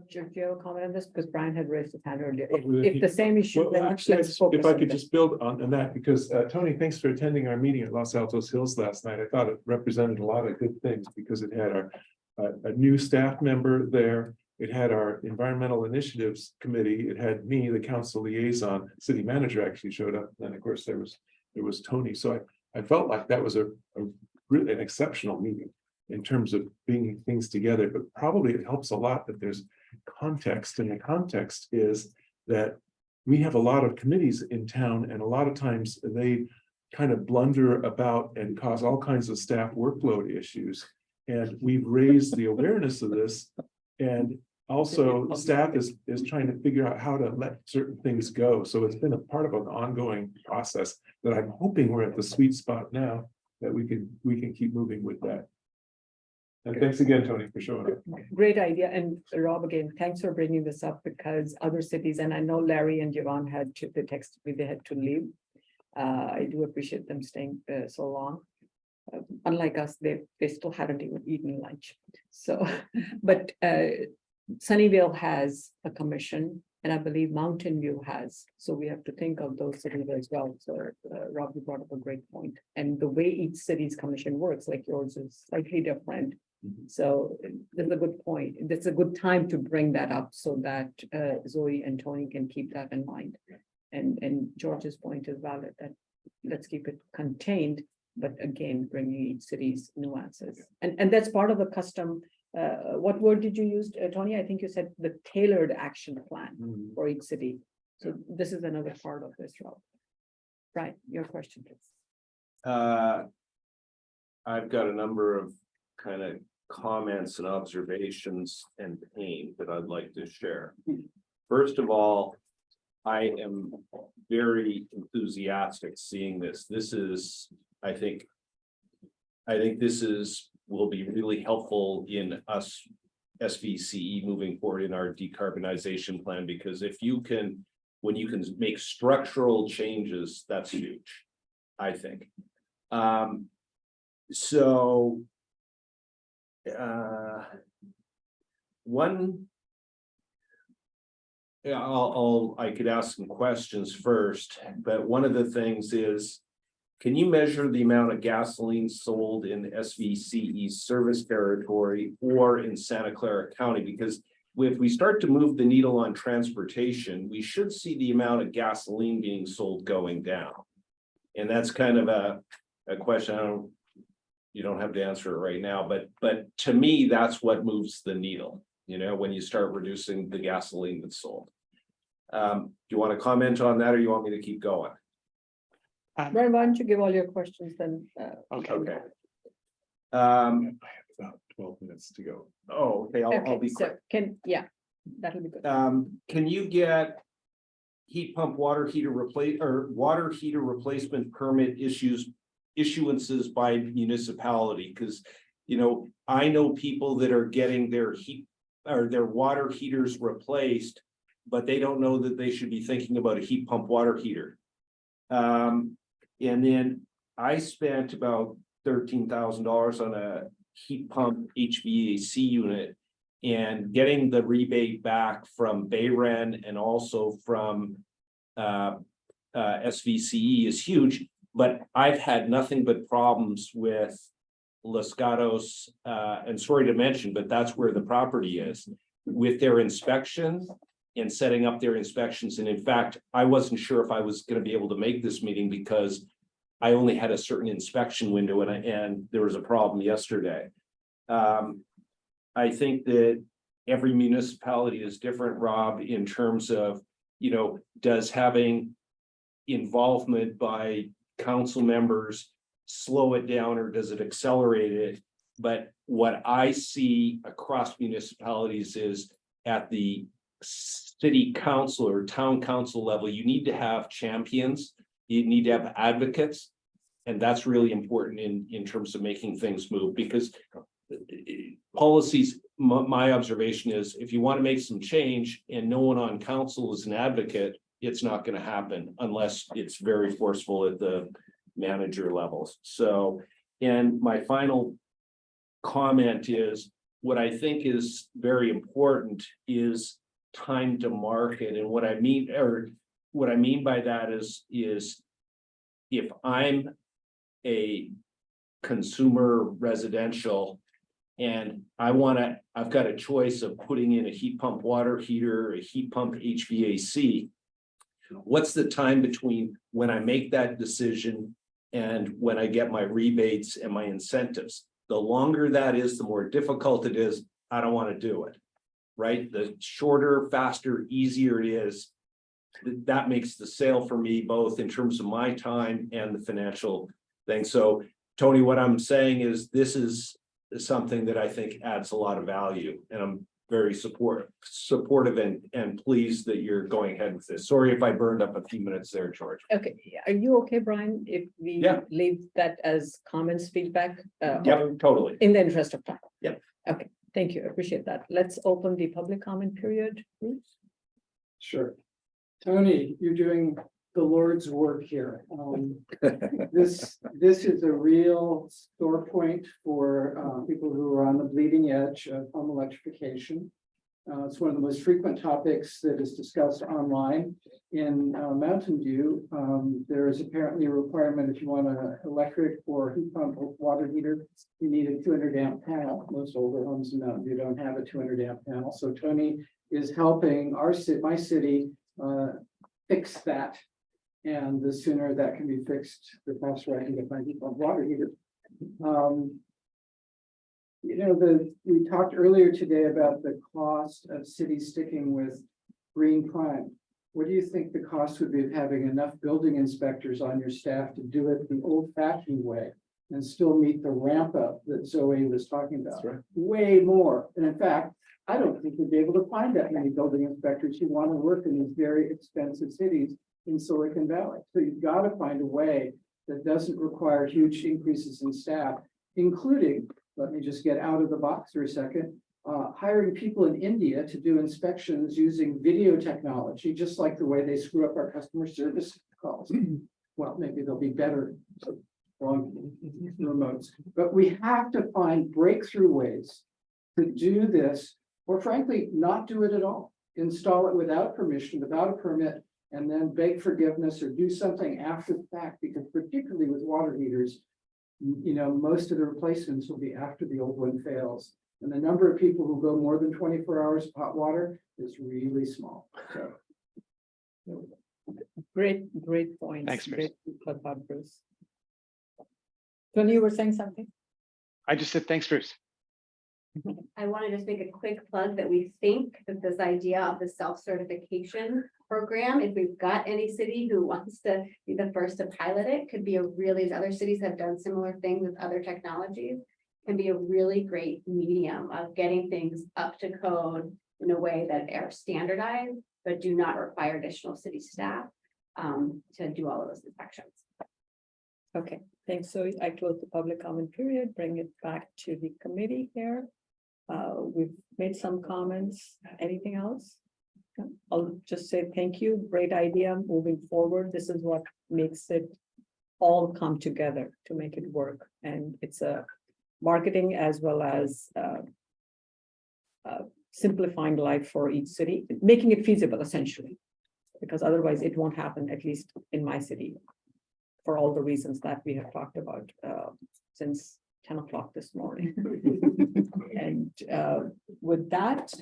do you have a comment on this? Because Brian had raised his hand earlier. If the same issue, Well, then actually, let's focus if I on could that. just build on that, because Tony, thanks for attending our meeting at Los Altos Hills last night. I thought it represented a lot of good things because it had a new staff member there. It had our environmental initiatives committee. It had me, the council liaison, city manager actually showed up. And of course, there was Tony. So I felt like that was a really an exceptional meeting in terms of bringing things together, but probably it helps a lot that there's context, and the context is that we have a lot of committees in town, and a lot of times they kind of blunder about and cause all kinds of staff workload issues. And we've raised the awareness of this, and also staff is trying to figure out how to let certain things go. So it's been a part of an ongoing process that I'm hoping we're at the sweet spot now that we can keep moving with that. And thanks again, Tony, for showing up. Great idea. And Rob, again, thanks for bringing this up because other cities, and I know Larry and Javon they texted me, they had to leave. I do appreciate them staying so long. Unlike us, they still haven't even eaten lunch. So, but Sunnyvale has a commission, and I believe Mountain View has. So we have to think of those cities as well. So Rob, you brought up a great point. And the way each city's commission works, like yours, is slightly different. So that's a good point. That's a good time to bring that up so that Zoe and Tony can keep that in mind. And George's point is valid, that let's keep it contained, but again, bringing each city's nuances. And that's part of the custom. What word did you use, Tony? I think you said the tailored action plan for each city. So this is another part of this, Rob. Right, your question, please. I've got a number of kind of comments and observations and pain that I'd like to share. First of all, I am very enthusiastic seeing this. This is, I think this will be really helpful in us SVCE moving forward in our decarbonization plan, because when you can make structural changes, that's huge, I think. I could ask some questions first, but one of the things is, can you measure the amount of gasoline sold in SVCE's service territory or in Santa Clara County? Because if we start to move the needle on transportation, we should see the amount of gasoline being sold going down. And that's kind of a question. I don't, you don't have to answer it right now, but to me, that's what moves the needle, you know, when you start reducing the gasoline that's sold. Do you want to comment on that or you want me to keep going? Brian, why don't you give all your questions then? Okay. I have about 12 minutes to go. Oh, okay, I'll Okay, be so quick. that'll be good. Can you get heat pump water heater water heater replacement permit issuances by municipality? Because, you know, I know people that are getting their heat or their water heaters replaced, but they don't know that they should be thinking about a heat pump water heater. And then I spent about $13,000 on a heat pump HVAC unit, and getting the rebate back from Bayren and also from SVCE is huge, but I've had nothing but problems with Los Gatos, and sorry to mention, but that's where the property is, with their inspections and setting up their inspections. And in fact, I wasn't sure if I was going to be able to make this meeting because I only had a certain inspection window and there was a problem yesterday. I think that every municipality is different, Rob, in terms of, you know, does having involvement by council members slow it down or does it accelerate it? But what I see across municipalities is at the city council or town council level, you need to have champions, you need to have advocates. And that's really important in terms of making things move, because policies, my observation is if you want to make some change and no one on council is an advocate, it's not going to happen unless it's very forceful at the manager levels. So, and my final comment is what I think is very important is time to market. And what I mean by that is if I'm a consumer residential and I've got a choice of putting in a heat pump water heater, a heat pump HVAC. What's the time between when I make that decision and when I get my rebates and my incentives? The longer that is, the more difficult it is. I don't want to do it, right? The shorter, faster, easier it is, that makes the sale for me, both in terms of my time and the financial thing. So Tony, what I'm saying is this is something that I think adds a lot of value, and I'm very supportive and pleased that you're going ahead with this. Sorry if I burned up a few minutes there, George. Okay, are you okay, Brian, if we leave that as comments, feedback? Yeah, totally. In the interest of time. Yep. Okay, thank you, I appreciate that. Let's open the public comment period. Sure. Tony, you're doing the Lord's work here. This is a real sore point for people who are on the bleeding edge of home electrification. It's one of the most frequent topics that is discussed online. In Mountain View, there is apparently a requirement if you want an electric or heat pump or water heater, you need a 200 amp panel. Most older homes in Mountain View don't have a 200 amp panel. So Tony is helping my city fix that. And the sooner that can be fixed, the faster I can get my heat pump water heater. We talked earlier today about the cost of cities sticking with green prime. What do you think the cost would be of having enough building inspectors on your staff to do it the old-fashioned way and still meet the ramp up that Zoe was talking about? That's right. Way more. And in fact, I don't think we'd be able to find that many building inspectors who want to work in these very expensive cities in Silicon Valley. So you've got to find a way that doesn't require huge increases in staff, including, let me just get out of the box for a second, hiring people in India to do inspections using video technology, just like the way they screw up our customer service calls. Well, maybe they'll be better on remotes, but we have to find breakthrough ways to do this, or frankly, not do it at all. Install it without permission, without a permit, and then beg forgiveness or do something after the fact, because particularly with water heaters, most of the replacements will be after the old one fails. And the number of people who go more than 24 hours of hot water is really small. So. Great point. Thanks, Bruce. Great thought, Bruce. Tony, you were saying something? I just said, thanks, Bruce. I want to just make a quick plug that we think that this idea of the self-certification program, if we've got any city who wants to be the first to pilot it, could be a really, other cities have done similar things with other technologies, can be a really great medium of getting things up to code in a way that are standardized, but do not require additional city staff to do all of those inspections. Okay, thanks. So I close the public comment period, bring it back to the committee here. We've made some comments. Anything else? No? I'll just say thank you. Great idea moving forward. This is what makes it all come together to make it work. And it's a marketing as well as simplifying life for each city, making it feasible essentially, because otherwise it won't happen, at least in my city, for all the reasons that we have talked about since 10 o'clock this morning. And with that,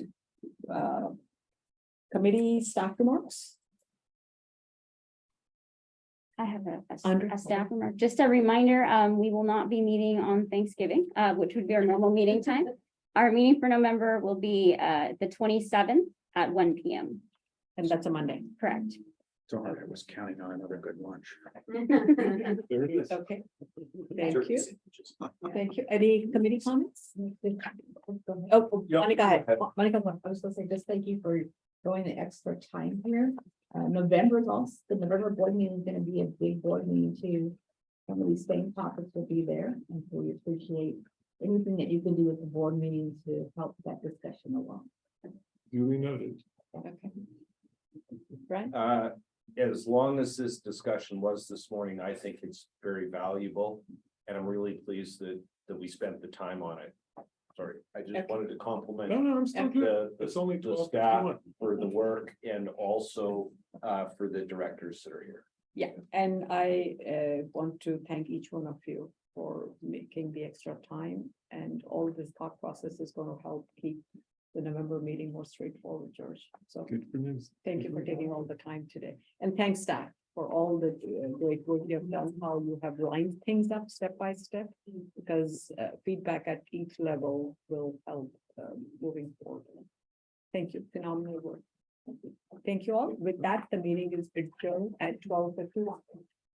committee staff remarks. I have Andre? a staff remark. Just a reminder, we will not be meeting on Thanksgiving, which would be our normal meeting time. Our meeting for November will be the 27th at 1 p.m. And that's a Monday. Correct. Darn, I was counting on another good lunch. There it is. Okay, thank you. Thank you. Any committee comments? Oh, Monica, go ahead. Monica, go ahead. I was gonna say, just thank you for going the extra time here. November is also, the November board meeting is gonna be a big board meeting too. Some of these same topics will be there, and so we appreciate anything that you can do with the board meeting to help that discussion along. Duly noted. Okay. Right? As long as this discussion was this morning, I think it's very valuable. And I'm really pleased that we spent the time on it. Sorry, I just Okay. wanted to compliment No, I'm still good. the, It's only the 12:51. staff for the work and also for the directors that are here. Yeah, and I want to thank each one of you for making the extra time, and all of this thought process is going to help keep the November meeting more straightforward, George. So Good for news. thank you for taking all the time today. And thanks, staff, for all the great work you have done, how you have lined things up step by step, because feedback at each level will help moving forward. Thank you, phenomenal work. Thank you all. With that, the meeting is adjourned at 12:51.